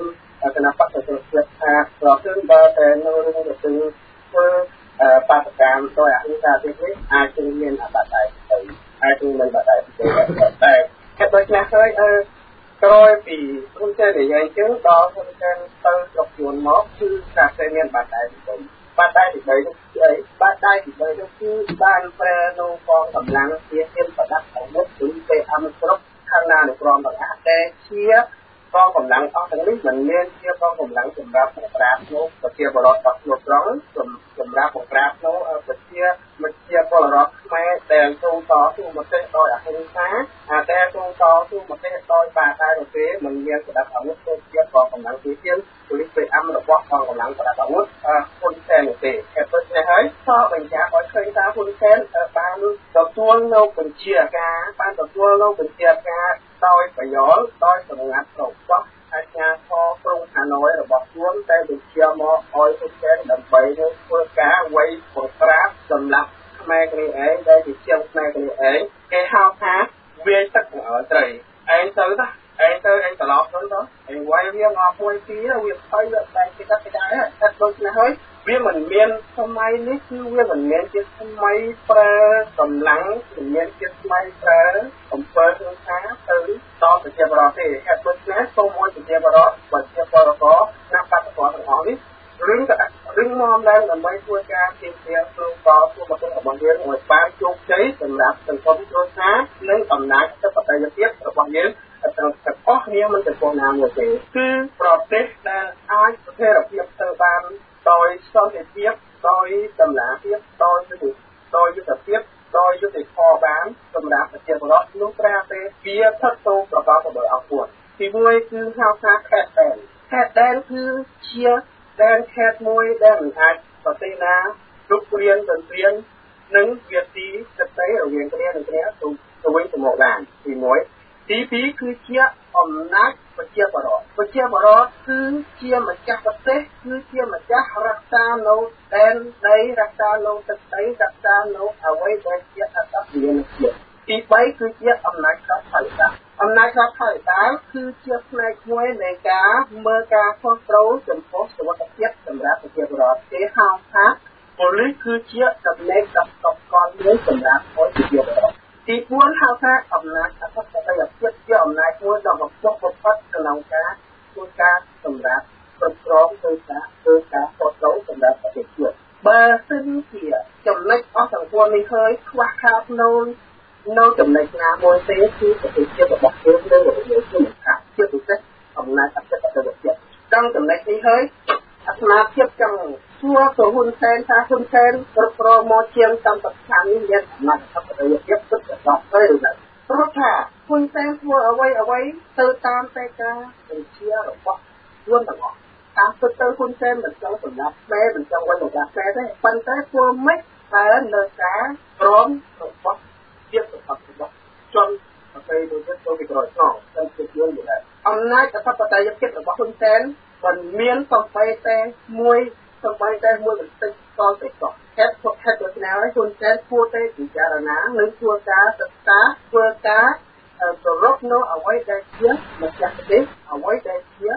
គណៈបកប្រជាជាតិថាប្រសិនបើតែនៅរឿងទៅធ្វើបាតកម្មដោយអនុសាសន៍នេះអាចនឹងមានបាតដៃទៅអាចនឹងមានបាតដៃទៅតែគេដូចណាហើយក្រោយពីហ៊ុនសែននិយាយចឹងដល់ហ៊ុនសែនទៅស្រុកយួនមកគឺថាតែមានបាតដៃទៅបាតដៃទី3នោះគឺអីបាតដៃទី3នោះគឺបានប្រែនៅកងកម្លាំងជាហ៊ានប្រដាប់អាវុធឬពេលអមស្រុកខាងណានៅក្រមទាំងអស់តែជាកងកម្លាំងអស់ទាំងនេះមិនមានជាកងកម្លាំងសម្រាប់បង្ក្រាបនោះប្រជាពលរដ្ឋរបស់ខ្លួនត្រង់សម្រាប់បង្ក្រាបនោះប្រជាពលរដ្ឋខ្មែរដែលចូលតស៊ូមតិដោយអហិង្សាតែចូលតស៊ូមតិដោយបាតដៃនោះទេមិនមានប្រដាប់អាវុធទៅជាកងកម្លាំងទីទៀតប៉ូលីសពេលអមរបស់កងកម្លាំងប្រដាប់អាវុធហ៊ុនសែននោះទេតែដូច្នេះហើយខកបញ្ជាក់ឲ្យឃើញថាហ៊ុនសែនបានទទួលនៅបញ្ជាការដោយប្រយោលដោយសម្ងាត់របស់អាជ្ញាធរក្រុងហាណូយរបស់ខ្លួនតែបញ្ជាមកឲ្យហ៊ុនសែនដើម្បីធ្វើការវាយបង្ក្រាបសម្លាប់ខ្មែរគ្នាឯងដែលជាជាងខ្មែរគ្នាឯងគេហៅថាវាយទឹកឲ្យត្រីឯងទៅណាឯងត្រឡប់ទៅឯងវាយវាមកពួយទីវាស្អីតែគេកាត់គេដែរតែដូចនេះហើយវាមិនមានសម័យនេះគឺវាមិនមានជាសម័យប្រើកម្លាំងមិនមានជាសម័យប្រើអំពើហិង្សាទៅដល់ប្រជាពលរដ្ឋទេហេតុដូច្នេះសូមឲ្យប្រជាពលរដ្ឋណាបាតុករទាំងអស់នេះរឿងមកឡើងដើម្បីធ្វើការទាមទារព្រមតស៊ូមករបស់យើងឲ្យបានជោគជ័យសម្រាប់សង្គមគ្រួសារនិងអំណាចអធិបតេយ្យភាពរបស់យើងទាំងអស់គ្នាមិនចំពោះណាមួយទេគឺប្រទេសដែលអាចស្ថិរភាពទៅបានដោយសន្តិភាពដោយតម្លាភាពដោយយុត្តិភាពដោយយុត្តិធម៌បានសម្រាប់ប្រជាពលរដ្ឋនោះត្រូវតែវាស្ថិតទៅប្រកបដោយអង្គភាពទី1គឺហៅថាខេត្តតែន ខេត្តដែនគឺជាដែនខេត្តមួយដែលមិនអាចប្រទេសណារុករៀនទន្ទ្រាននិងវាទីស្ថិរវាងគ្នានឹងគ្នាទៅវិញទៅមកបានទី1ទី2គឺជាអំណាចប្រជាបរតគឺជាម្ចាស់ប្រទេសគឺជាម្ចាស់រក្សានៅដែនដីរក្សានៅទឹកដីរក្សានៅអ្វីដែលជាអត្តសញ្ញាណជាតិទី3គឺជាអំណាចរដ្ឋាភិបាលអំណាចរដ្ឋាភិបាលគឺជាផ្នែកមួយនៃការមើលការខុសត្រូវចំពោះសុវត្ថិភាពសម្រាប់ប្រជាពលរដ្ឋគេហៅថាប៉ូលីសគឺជាតំណែងដ៏សំខាន់មួយសម្រាប់ប្រជាពលរដ្ឋទី4ហៅថាអំណាចអធិបតេយ្យភាពជាអំណាចមួយដ៏បំផុតបំផុតក្នុងការធ្វើការសម្រាប់គ្រប់គ្រងធ្វើការខុសត្រូវសម្រាប់ប្រជាជនបើសិនជាចំណុចអស់ទាំងពួងនេះហើយខ្វះខាតនៅចំណុចណាមួយទេគឺប្រទេសជាតិរបស់យើងនៅរបស់យើងគឺមិនខាតជាពិសេសអំណាចអធិបតេយ្យភាពដល់ចំណុចនេះហើយអាត្មាភាពចង់សួរទៅហ៊ុនសែនថាហ៊ុនសែនគ្រប់គ្រងមកជាងសម្បត្តិខាងនេះមានអំណាចអធិបតេយ្យភាពពិតប្រាកដទេឬមិនព្រោះថាហ៊ុនសែនធ្វើអ្វីទៅតាមតែការបញ្ជារបស់ខ្លួនទាំងអស់តាមពិតទៅហ៊ុនសែនមិនចង់សម្រាប់តែមិនចង់វិញសម្រាប់តែទេប៉ុន្តែធ្វើម៉េចតែលើការព្រមរបស់ជាតិរបស់ជនប្រទេសមួយទៀតទៅពីក្រោយស្នងតែជាយល់ដែរអំណាចអធិបតេយ្យភាពរបស់ហ៊ុនសែនមិនមានសំបីតែមួយបន្តិចតទៅចោះហេតុដូច្នេះហើយហ៊ុនសែនគួរតែពិចារណានិងធ្វើការសិក្សាធ្វើការប្ររពនៅអ្វីដែលជាម្ចាស់ប្រទេសអ្វីដែលជា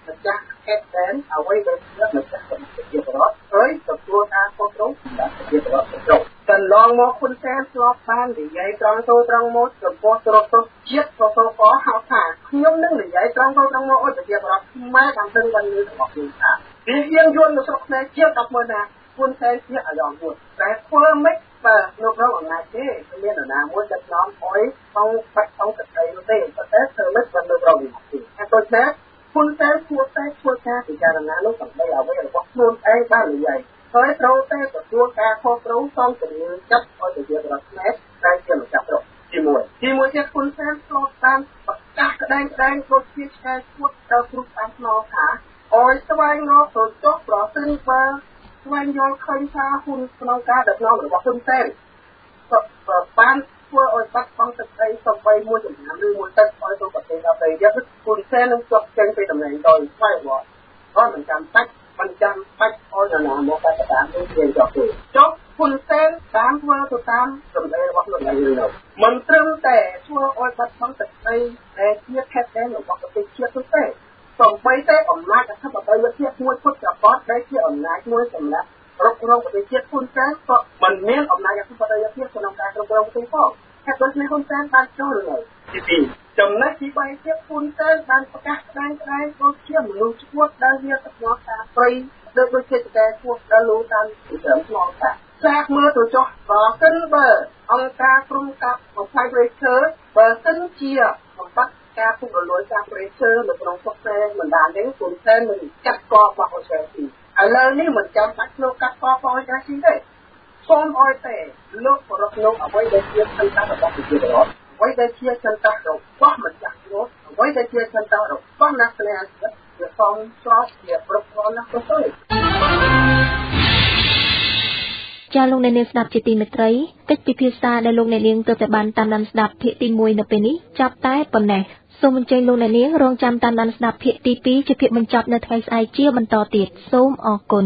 ម្ចាស់ខេត្តដែនអ្វីដែលជាម្ចាស់ប្រជាពលរដ្ឋហើយទទួលការគ្រប់គ្រងសម្រាប់ប្រជាពលរដ្ឋគ្រប់កន្លងមកហ៊ុនសែនធ្លាប់បាននិយាយត្រង់ទៅត្រង់មកចំពោះទ្រព្យជាតិក៏ហៅថាខ្ញុំនឹងនិយាយត្រង់ទៅត្រង់មកឲ្យប្រជាពលរដ្ឋខ្មែរបានដឹងបានលឺរបស់ខ្ញុំថាវាហ៊ានយល់នៅស្រុកខ្មែរជា100000ណាហ៊ុនសែនជាអាយ៉ងមួយតែធ្វើមិនបើនៅក្នុងអំណាចទេគ្មាននរណាមួយដឹកនាំអុយក្នុងបាច់ក្នុងទឹកដីនោះទេប៉ុន្តែធ្វើមិនបាននៅក្នុងនេះទេហើយដូចនេះហ៊ុនសែនគួរតែធ្វើការពិចារណានោះសម្ដីអ្វីរបស់ខ្លួនឯងបាននិយាយហើយត្រូវតែទទួលការខុសត្រូវសំជំនឿចាប់ឲ្យប្រជាពលរដ្ឋខ្មែរតែជាម្ចាស់ប្រកទី1ទៀតហ៊ុនសែនស្លតាមប្រកាសក្តែងដូចជាឆ្កែឈួតដល់គ្រូតាមស្នងថាអោយស្វែងរកទៅចុះប្រសិនបើស្វែងយល់ឃើញថាហ៊ុនក្នុងការដឹកនាំរបស់ហ៊ុនសែនបានធ្វើឲ្យបាត់បង់ទឹកដីសំបីមួយចំណាំឬមួយទឹកឲ្យទៅប្រទេសដទៃទៀតហ៊ុនសែននឹងជាប់ចេញពីតំណែងដោយស្វែងរកក៏មិនចាំបាច់ឲ្យនរណាមកតែតាមនឹងជាចុះទេចុះហ៊ុនសែនតាមធ្វើទៅតាមសម្ដីរបស់លោកនាយកមិនត្រឹមតែធ្វើឲ្យបាត់បង់ទឹកដីដែលជាខេត្តដែនរបស់ប្រទេសជាតិនោះទេសំបីតែអំណាចអធិបតេយ្យភាពមួយពុតប្រកបដែលជាអំណាចមួយសម្រាប់គ្រប់គ្រងប្រទេសជាតិហ៊ុនសែនក៏មិនមានអំណាចអធិបតេយ្យភាពក្នុងការគ្រប់គ្រងប្រទេសផងហេតុដូច្នេះហ៊ុនសែនបានចូលលើទី2ចំណុចទី3ទៀតហ៊ុនសែនបានប្រកាសក្តែងដូចជាមនុស្សឈួតដែលវាទឹកញាត់ការព្រៃដូចជាតែឈួតដែលលូតាមពីត្រឹមស្នងតាសាកមើលទៅចុះបើសិនបើអង្គការក្រុមការបំផ្លាញព្រៃឈើបើសិនជាបំបត្តិការពុករលួយការព្រៃឈើនៅក្នុងស្រុកខ្មែរមិនបានទេហ៊ុនសែននឹងកាត់ករបស់អ៊ុយស្រាអែលឥឡូវនេះមិនចាំបាច់លោកកាត់ករបស់អ៊ុយស្រាអែលទេសូមអោយតែលោកប្រកនោះអ្វីដែលជាចន្ទៈរបស់ប្រជាពលរដ្ឋអ្វីដែលជាចន្ទៈរបស់ម្ចាស់រត់អ្វីដែលជាចន្ទៈរបស់អ្នកស្នេហាជាតិវាសំស្របជាប្រព័ន្ធណាស់ទៅចាលោកអ្នកនាងស្ដាប់ជាទីមេត្រីកិច្ចពិភាក្សាដែលលោកអ្នកនាងទើបតែបានតាមដានស្ដាប់ភាគទី1នៅពេលនេះចាប់តែប៉ុណ្ណេះសូមអញ្ជើញលោកអ្នកនាងរងចាំតាមដានស្ដាប់ភាគទី2ជាភាគបញ្ចប់នៅថ្ងៃស្អែកជាបន្តទៀតសូមអរគុណ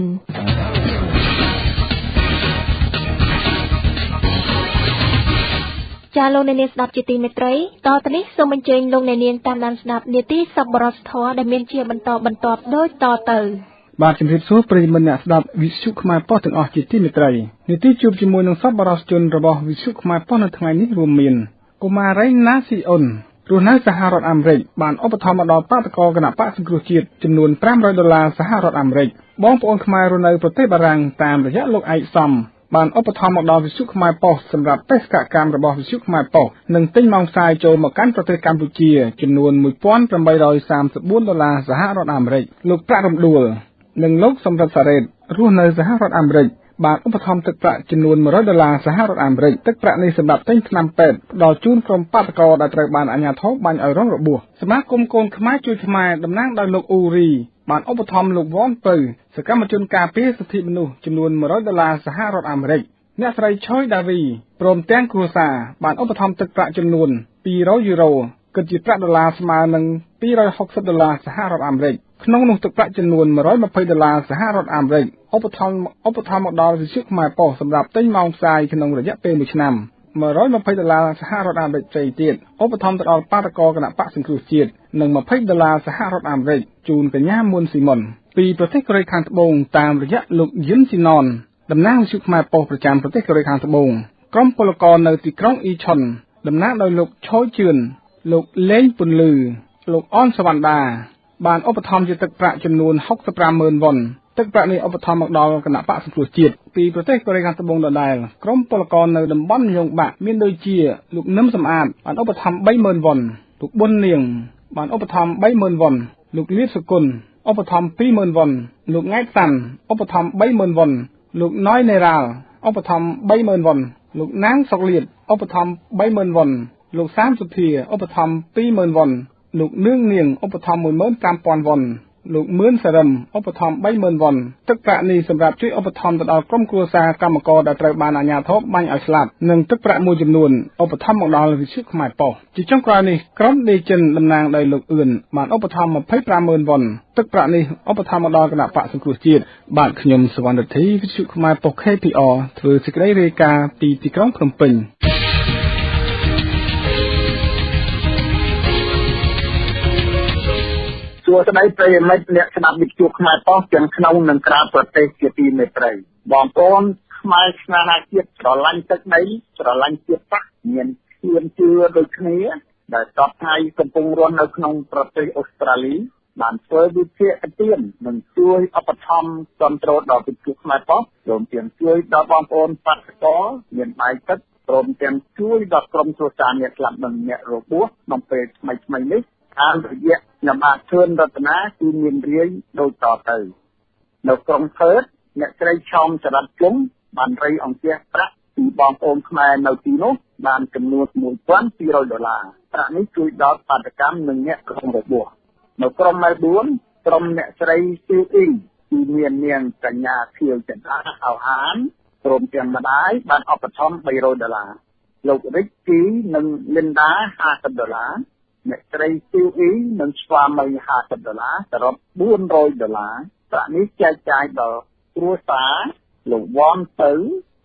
ចាលោកអ្នកនាងស្ដាប់ជាទីមេត្រីតទៅនេះសូមអញ្ជើញលោកអ្នកនាងតាមដានស្ដាប់នាទីសប្បុរសធម៌ដែលមានជាបន្តបន្ទាប់ដូចតទៅបាទជំរាបសួរប្រិយមិត្តអ្នកស្ដាប់វិទ្យុខ្មែរប៉ុស្តិ៍ទាំងអស់ជាទីមេត្រីនាទីជួបជាមួយនឹងសប្បុរសជនរបស់វិទ្យុខ្មែរប៉ុស្តិ៍នៅថ្ងៃនេះរួមមានកុមារីណាស៊ីអ៊ុនរស់នៅសហរដ្ឋអាមេរិកបានឧបត្ថម្ភមកដល់បាតកោគណៈបកសង្គ្រោះជាតិចំនួន$500សហរដ្ឋអាមេរិកបងប្អូនខ្មែររស់នៅប្រទេសបារាំងតាមរយៈលោកឯកសំបានឧបត្ថម្ភមកដល់វិទ្យុខ្មែរប៉ុស្តិ៍សម្រាប់បេសកកម្មរបស់វិទ្យុខ្មែរប៉ុស្តិ៍និងទិញម៉ោងផ្សាយចូលមកកាន់ប្រទេសកម្ពុជាចំនួន$1834សហរដ្ឋអាមេរិកលោកប្រាក់រំដួលនិងលោកសំរិទ្ធសារ៉េតរស់នៅសហរដ្ឋអាមេរិកបានឧបត្ថម្ភទឹកប្រាក់ចំនួន$100សហរដ្ឋអាមេរិកទឹកប្រាក់នេះសម្រាប់ទិញថ្នាំពេទ្យផ្ដល់ជូនក្រុមបាតកោដែលត្រូវបានអាជ្ញាធរបាញ់ឲ្យរងរបួសសមាគមកូនខ្មែរជួយខ្មែរតំណាងដោយលោកអ៊ូរី បានឧបត្ថម្ភលោកវ៉ាន់ពៅសកម្មជនការពារសិទ្ធិមនុស្សចំនួន$100សហរដ្ឋអាមេរិកអ្នកស្រីឆយដាវីព្រមទាំងគ្រួសារបានឧបត្ថម្ភទឹកប្រាក់ចំនួន€200គិតជាប្រាក់ដុល្លារស្មើនឹង$260សហរដ្ឋអាមេរិកក្នុងនោះទឹកប្រាក់ចំនួន$120សហរដ្ឋអាមេរិកឧបត្ថម្ភមកដល់វិទ្យុខ្មែរប៉ុស្តិ៍សម្រាប់ទិញម៉ោងផ្សាយក្នុងរយៈពេល1ឆ្នាំ$120សហរដ្ឋអាមេរិកផ្សេងទៀតឧបត្ថម្ភទៅដល់បាតកោគណៈបកសង្គ្រោះជាតិនិង$20សហរដ្ឋអាមេរិកជូនកញ្ញាមុនស៊ីមុនពីប្រទេសកូរ៉េខាងត្បូងតាមរយៈលោកយិនស៊ីណនតំណាងវិទ្យុខ្មែរប៉ុស្តិ៍ប្រចាំប្រទេសកូរ៉េខាងត្បូងក្រុមពលករនៅទីក្រុងអ៊ីឆុនតំណាងដោយលោកឆយជឿនលោកលេងពុនលឺលោកអនសវណ្ណដាបានឧបត្ថម្ភជាទឹកប្រាក់ចំនួន$65,000វ៉ុនទឹកប្រាក់នេះឧបត្ថម្ភមកដល់គណៈបកសង្គ្រោះជាតិពីប្រទេសកូរ៉េខាងត្បូងដដែលក្រុមពលករនៅតំបន់ញងបាក់មានដូចជាលោកនឹមសំអាតបានឧបត្ថម្ភ$30,000វ៉ុនលោកប៊ុននាងបានឧបត្ថម្ភ$30,000វ៉ុនលោកលៀបសុគន្ធឧបត្ថម្ភ$20,000វ៉ុនលោកង៉ែតសាន់ឧបត្ថម្ភ$30,000វ៉ុនលោកណយនេរ៉ាល់ឧបត្ថម្ភ$30,000វ៉ុនលោកណាងសុកលៀតឧបត្ថម្ភ$30,000វ៉ុនលោកសាមសុភាឧបត្ថម្ភ$20,000វ៉ុនលោកនឿងនាងឧបត្ថម្ភ$15,000វ៉ុនលោកមឿនសារឹមឧបត្ថម្ភ$30,000វ៉ុនទឹកប្រាក់នេះសម្រាប់ជួយឧបត្ថម្ភទៅដល់ក្រុមគ្រួសារកម្មករដែលត្រូវបានអាជ្ញាធរបាញ់ឲ្យស្លាប់និងទឹកប្រាក់មួយចំនួនឧបត្ថម្ភមកដល់វិទ្យុខ្មែរប៉ុស្តិ៍ជាចុងក្រោយនេះក្រុមដេចិនតំណាងដោយលោកអឿនបានឧបត្ថម្ភ$25,000វ៉ុនទឹកប្រាក់នេះឧបត្ថម្ភមកដល់គណៈបកសង្គ្រោះជាតិបាទខ្ញុំសវណ្ណរិទ្ធីវិទ្យុខ្មែរប៉ុស្តិ៍ KPR ធ្វើសេចក្តីរាយការណ៍ពីទីក្រុងភ្នំពេញសួស្តីប្រិយមិត្តអ្នកស្ដាប់វិទ្យុខ្មែរប៉ុស្តិ៍ទាំងក្នុងនិងក្រៅប្រទេសជាទីមេត្រីបងប្អូនខ្មែរស្នេហាជាតិស្រឡាញ់ទឹកដីស្រឡាញ់ជាតិសាសន៍មានឈាមជឿដូចគ្នាដែលតបថ្ងៃកំពុងរស់នៅក្នុងប្រទេសអូស្ត្រាលីបានធ្វើវិភាគទាននិងជួយឧបត្ថម្ភគាំទ្រដល់វិទ្យុខ្មែរប៉ុស្តិ៍រួមទាំងជួយដល់បងប្អូនបេក្ខជនមានបាយទឹកព្រមទាំងជួយដល់ក្រុមគ្រួសារអ្នកស្លាប់និងអ្នករបួសក្នុងពេលថ្មីៗនេះតាមរយៈខ្ញុំបាទធឿនរតនាគឺមានរាយដូចតទៅនៅក្រុងផឺតអ្នកស្រីឆោមចរិតជុំបានរៃអង្គាសប្រាក់ពីបងប្អូនខ្មែរនៅទីនោះបានចំនួន$1,200ប្រាក់នេះជួយដល់បាតកម្មនិងអ្នកក្រុមរបួសនៅក្រុងម៉ែលប៊នក្រុមអ្នកស្រីស៊ីអ៊ីគឺមាននាងកញ្ញាខៀវចន្ទាអោហានព្រមទាំងម្ដាយបានឧបត្ថម្ភ$300លោករិចគីនិងលីនដា$50អ្នកស្រីស៊ីអ៊ីនិងស្វាមី$50សរុប$400ប្រាក់នេះចែកចាយដល់គ្រួសារលោកវ៉ាន់ទៅ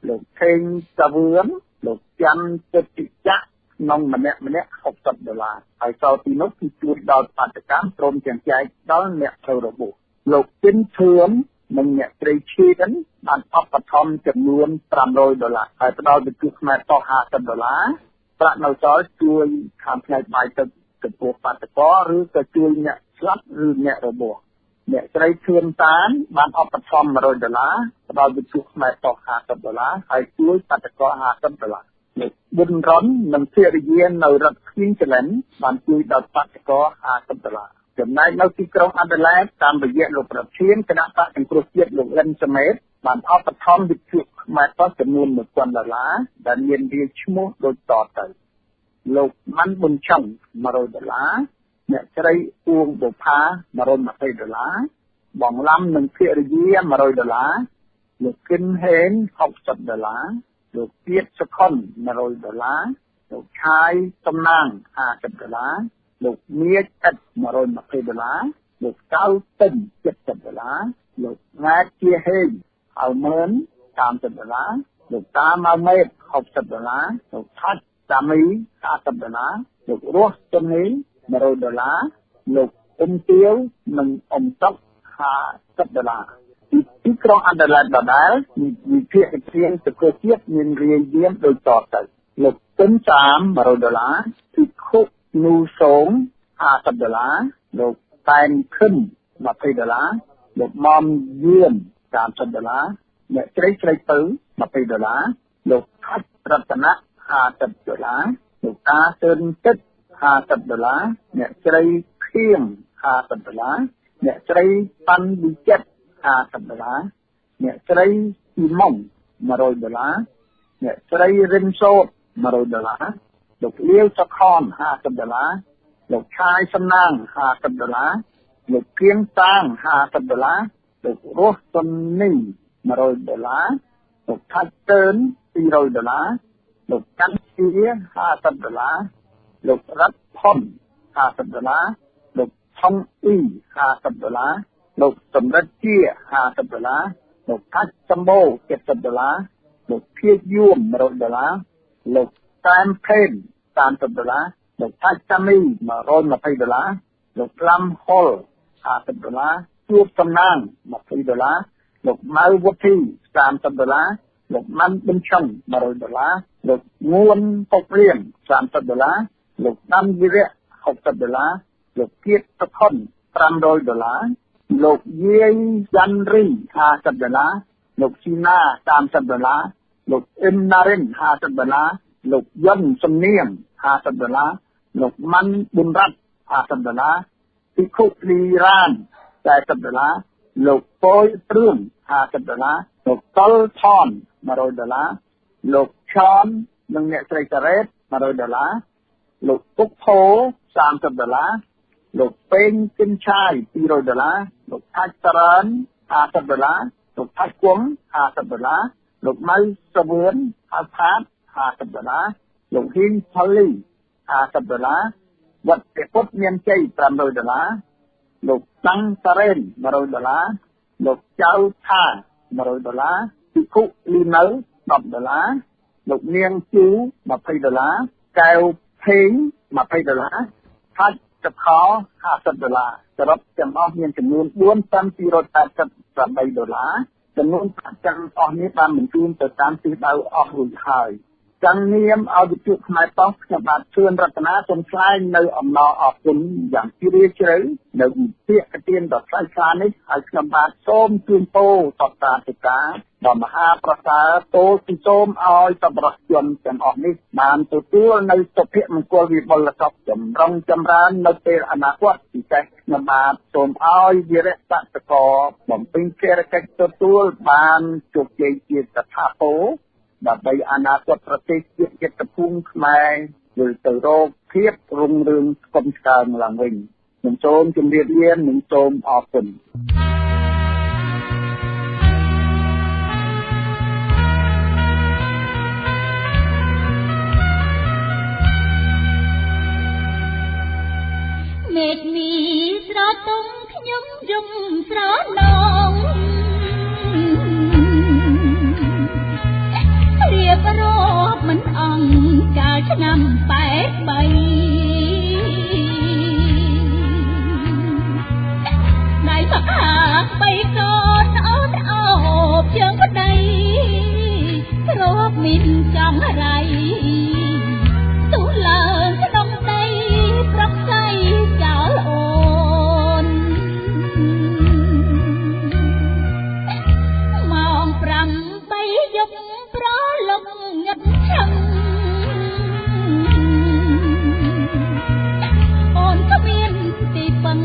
លោកខេងសាវឿនលោកច័ន្ទទឹកពិចាក់ក្នុងម្នាក់$60ហើយតពីនោះគឺជួយដល់បាតកម្មព្រមទាំងចែកដល់អ្នកធ្វើរបួសលោកជិនធឿននិងអ្នកស្រីឈីដិនបានឧបត្ថម្ភចំនួន$500ហើយផ្ដល់វិទ្យុខ្មែរប៉ុស្តិ៍$50ប្រាក់នៅសល់ជួយខាងផ្នែកបាយទឹកចំពោះបាតកោឬក៏ជួយអ្នកស្លាប់ឬអ្នករបួសអ្នកស្រីធឿនតានបានឧបត្ថម្ភ$100ផ្ដល់វិទ្យុខ្មែរប៉ុស្តិ៍$50ហើយជួយបាតកោ$50លោកប៊ុនរ៉ុននិងភរិយានៅរដ្ឋឃ្វីនស្លែនបានជួយដល់បាតកោ$50ចំណែកនៅទីក្រុងអាដាលេដតាមរយៈលោកប្រធានគណៈបកសង្គ្រោះជាតិលោកលិនសមេតបានឧបត្ថម្ភវិទ្យុខ្មែរប៉ុស្តិ៍ចំនួន$1,000ដែលមានរាយឈ្មោះដូចតទៅលោកម៉ាន់ប៊ុនឆុង$100អ្នកស្រីអួងបុផា$120បងឡាំនិងភរិយា$100លោកគិនហេន$60លោកទៀតសុខុន$100លោកឆាយសំណាង$50លោកមៀចអិត$120លោកកៅទិន$70លោកង៉ែតជាហេងអៅម៉ឺន$30លោកតាម៉ៅមេត$60លោកថាច់តាមី$50លោករស់ជំនី$100លោកអ៊ុំទាវនិងអ៊ុំតុក$50ទីក្រុងអាដាលេដដដែលវិភាគទានសកលជាតិមានរាយយាមដូចតទៅលោកទុនសាម$100ទីខុកនូសូង$50លោកតែនខឹម$20លោកមុំយឿន$30អ្នកស្រីស្រីទៅ$20លោកថាច់រតនៈ$50លោកតាទឿនទឹក$50អ្នកស្រីខៀង$50អ្នកស្រីប៉ាន់វិចិត្រ$50អ្នកស្រីស៊ីម៉ុង$100អ្នកស្រីរិនសូត$100លោកលាវសុខន$50លោកឆាយសំណាង$50 លោកគៀងតាង$50លោករស់សុននី$100លោកថាច់តឿន$200លោកកាន់ជា$50លោករ៉ាត់ផុន$50លោកថងអ៊ី$50លោកសម្រិទ្ធជា$50លោកថាច់សម្បូរ$70លោកភៀកយួម$100លោកតាមផេន$30លោកថាច់តាមី$120លោកក្លាំហុល$50ជួបសំណាង$20លោកម៉ៅវុធី$30លោកម៉ាន់ប៊ិនឆុង$100លោកងួនពុករៀង$30លោកដាំវិរៈ$60លោកគៀតតខុន$500លោកយាយយ៉ាន់រី$50លោកជីណា$30លោកអ៊ឹមណារិន$50លោកយុនសំនៀង$50លោកម៉ាន់ប៊ុនរ៉ាត់$50ពីខុលីរ៉ាន$40លោកប៉យព្រឿន$50លោកតលថន$100លោកឆននិងអ្នកស្រីការ៉េត$100លោកពុកផូ$30លោកពេងគិនឆាយ$200លោកថាច់តរាន$50លោកថាច់គង់$50លោកម៉ៅសវឿន$50លោកហ៊ីងផលី$50វត្តពុទ្ធមានជ័យ$500លោកតាំងសារ៉េន$100លោកចៅថា$100ពីគុលីនៅ$10លោកនាងជូ$20កែវភេង$20ថាច់តខោ$50សរុបទាំងអស់មានចំនួន$4288ចំនួនប្រាក់ទាំងអស់នេះបានបញ្ជូនទៅតាមទិសដៅអស់រួចហើយចង្នាមឲ្យវិទ្យុខ្មែរប៉ុស្តិ៍ខ្ញុំបាទជួនរតនាសូមថ្លែងនៅអំណរអគុណយ៉ាងជ្រាលជ្រៅនៅពាក្យកទានដ៏ថ្លៃថ្លានេះហើយខ្ញុំបាទសូមជូនពរសពតាធិការដ៏មហាប្រសើរពោលពីសូមឲ្យសប្បុរសជនទាំងអស់នេះបានទទួលនៅសុភមង្គលវិបុលសុខចម្រុងចម្រើននៅពេលអនាគតពិសេសខ្ញុំបាទសូមឲ្យវិរៈសក្តិករបំពេញភារកិច្ចទទួលបានជោគជ័យជាតថាគតដើម្បីអនាគតប្រទេសជាតិភូមិខ្មែរវិលទៅរកភាពរុងរឿងស្គមស្កើងឡើងវិញខ្ញុំសូមជម្រាបលានិងសូមអរគុណមេឃនេះស្រទុំខ្ញុំយំស្រណងរៀបរាប់មិនអង្កាលឆ្នាំ83ដៃផាបីកូនអូនអោបជើងប្តីរាប់មានចំរៃទូឡើងក្នុងដីប្រកស្អីចោលអូនម៉ោង8យប់ប្រលឹងងឹតឆឹងអូនគ្មានទីពឹង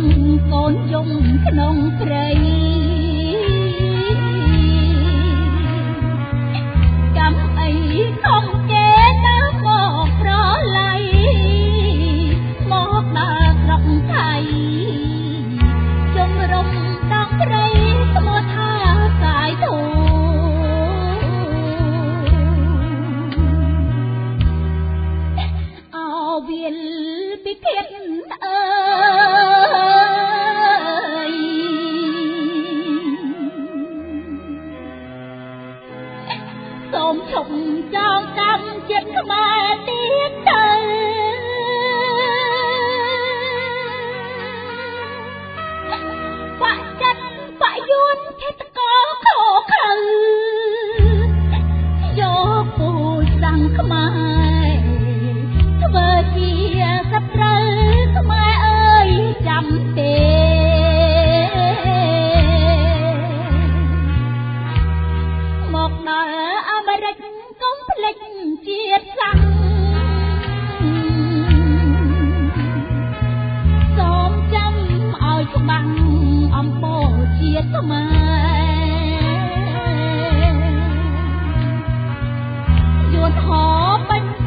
កូនយំក្នុងព្រៃកំអីខំគេតាមមកប្រឡ័យមកដល់ស្រុកថៃជំរុំដល់ព្រៃស្មោះថាសាយធូវាលពីភេទអើយសូមឈប់ចោលកម្មចិត្តខ្មែរទៀតទៅបាក់ចិត្តបាក់យួនភេទកោខោខៅយកពូសាំងខ្មែរធ្វើជាសត្រូវខ្មែរអើយចាំទេមកដល់អាមេរិកកុំភ្លេចជាតិសាំងសូមចាំឲ្យច្បាំងអំបូរជាតិខ្មែរយួនហោបាញ់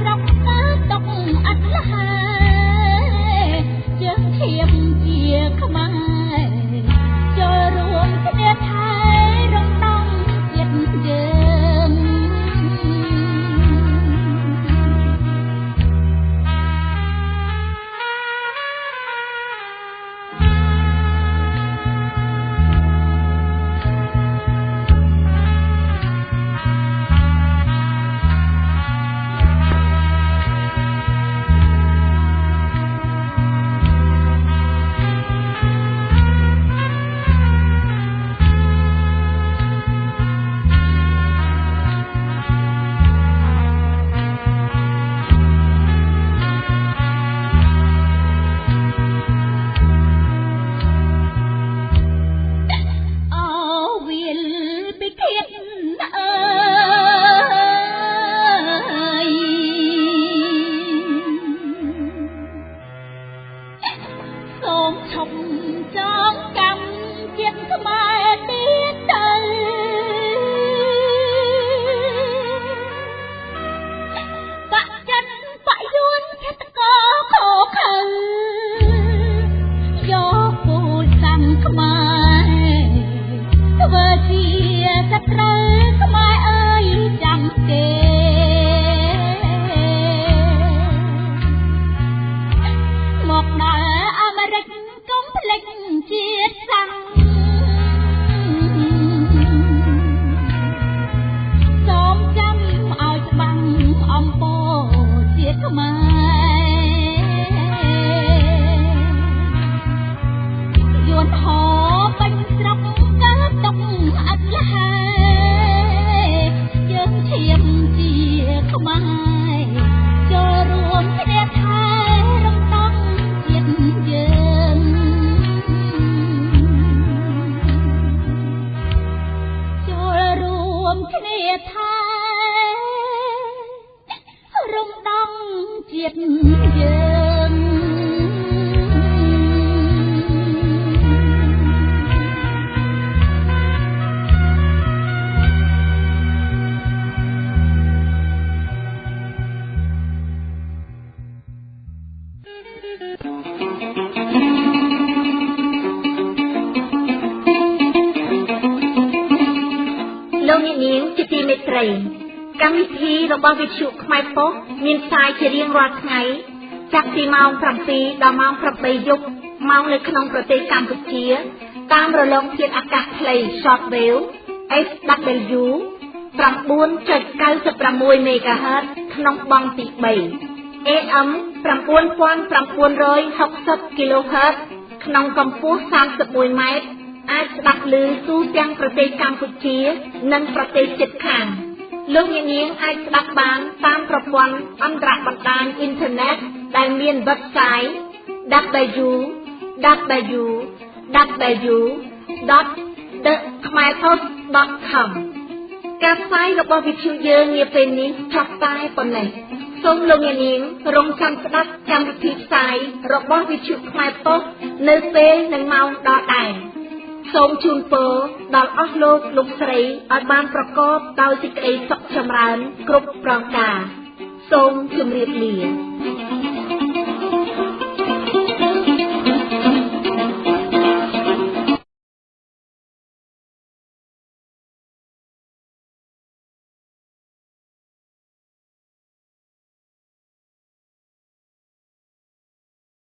ខ្មែរចូលរួមគ្នាថែរំដោះជាតិយើងចូលរួមគ្នាថែរំដោះជាតិយើងលោកអ្នកនាងជាទីមេត្រីកម្មវិធីរបស់វិទ្យុខ្មែរប៉ុស្តិ៍មានផ្សាយជារៀងរាល់ថ្ងៃចាប់ពីម៉ោង 7 ដល់ម៉ោង 8 យប់ម៉ោងនៅក្នុងប្រទេសកម្ពុជាតាមរលកធាតុអាកាសខ្លី Shortwave SW 9.96 MHz ក្នុងបង់ទី3 AM 9960 kHz ក្នុងកម្ពស់31ម៉ែត្រអាចស្ដាប់ឮទូទាំងប្រទេសកម្ពុជានិងប្រទេសជិតខាងលោកអ្នកនាងអាចស្ដាប់បានតាមប្រព័ន្ធអន្តរបណ្ដាញអ៊ីនធឺណិតដែលមាន website www.thekhamerpost.com ការផ្សាយរបស់វិទ្យុយើងនាពេលនេះចប់តែប៉ុណ្ណេះសូមលោកអ្នកនាងរងចាំស្ដាប់កម្មវិធីផ្សាយរបស់វិទ្យុខ្មែរប៉ុស្តិ៍នៅពេលនិងម៉ោងដល់ដែរសូមជូនពរដល់អស់លោកស្រីឲ្យបានប្រកបដោយសេចក្តីសុខចម្រើនគ្រប់ប្រការសូមជម្រាបលា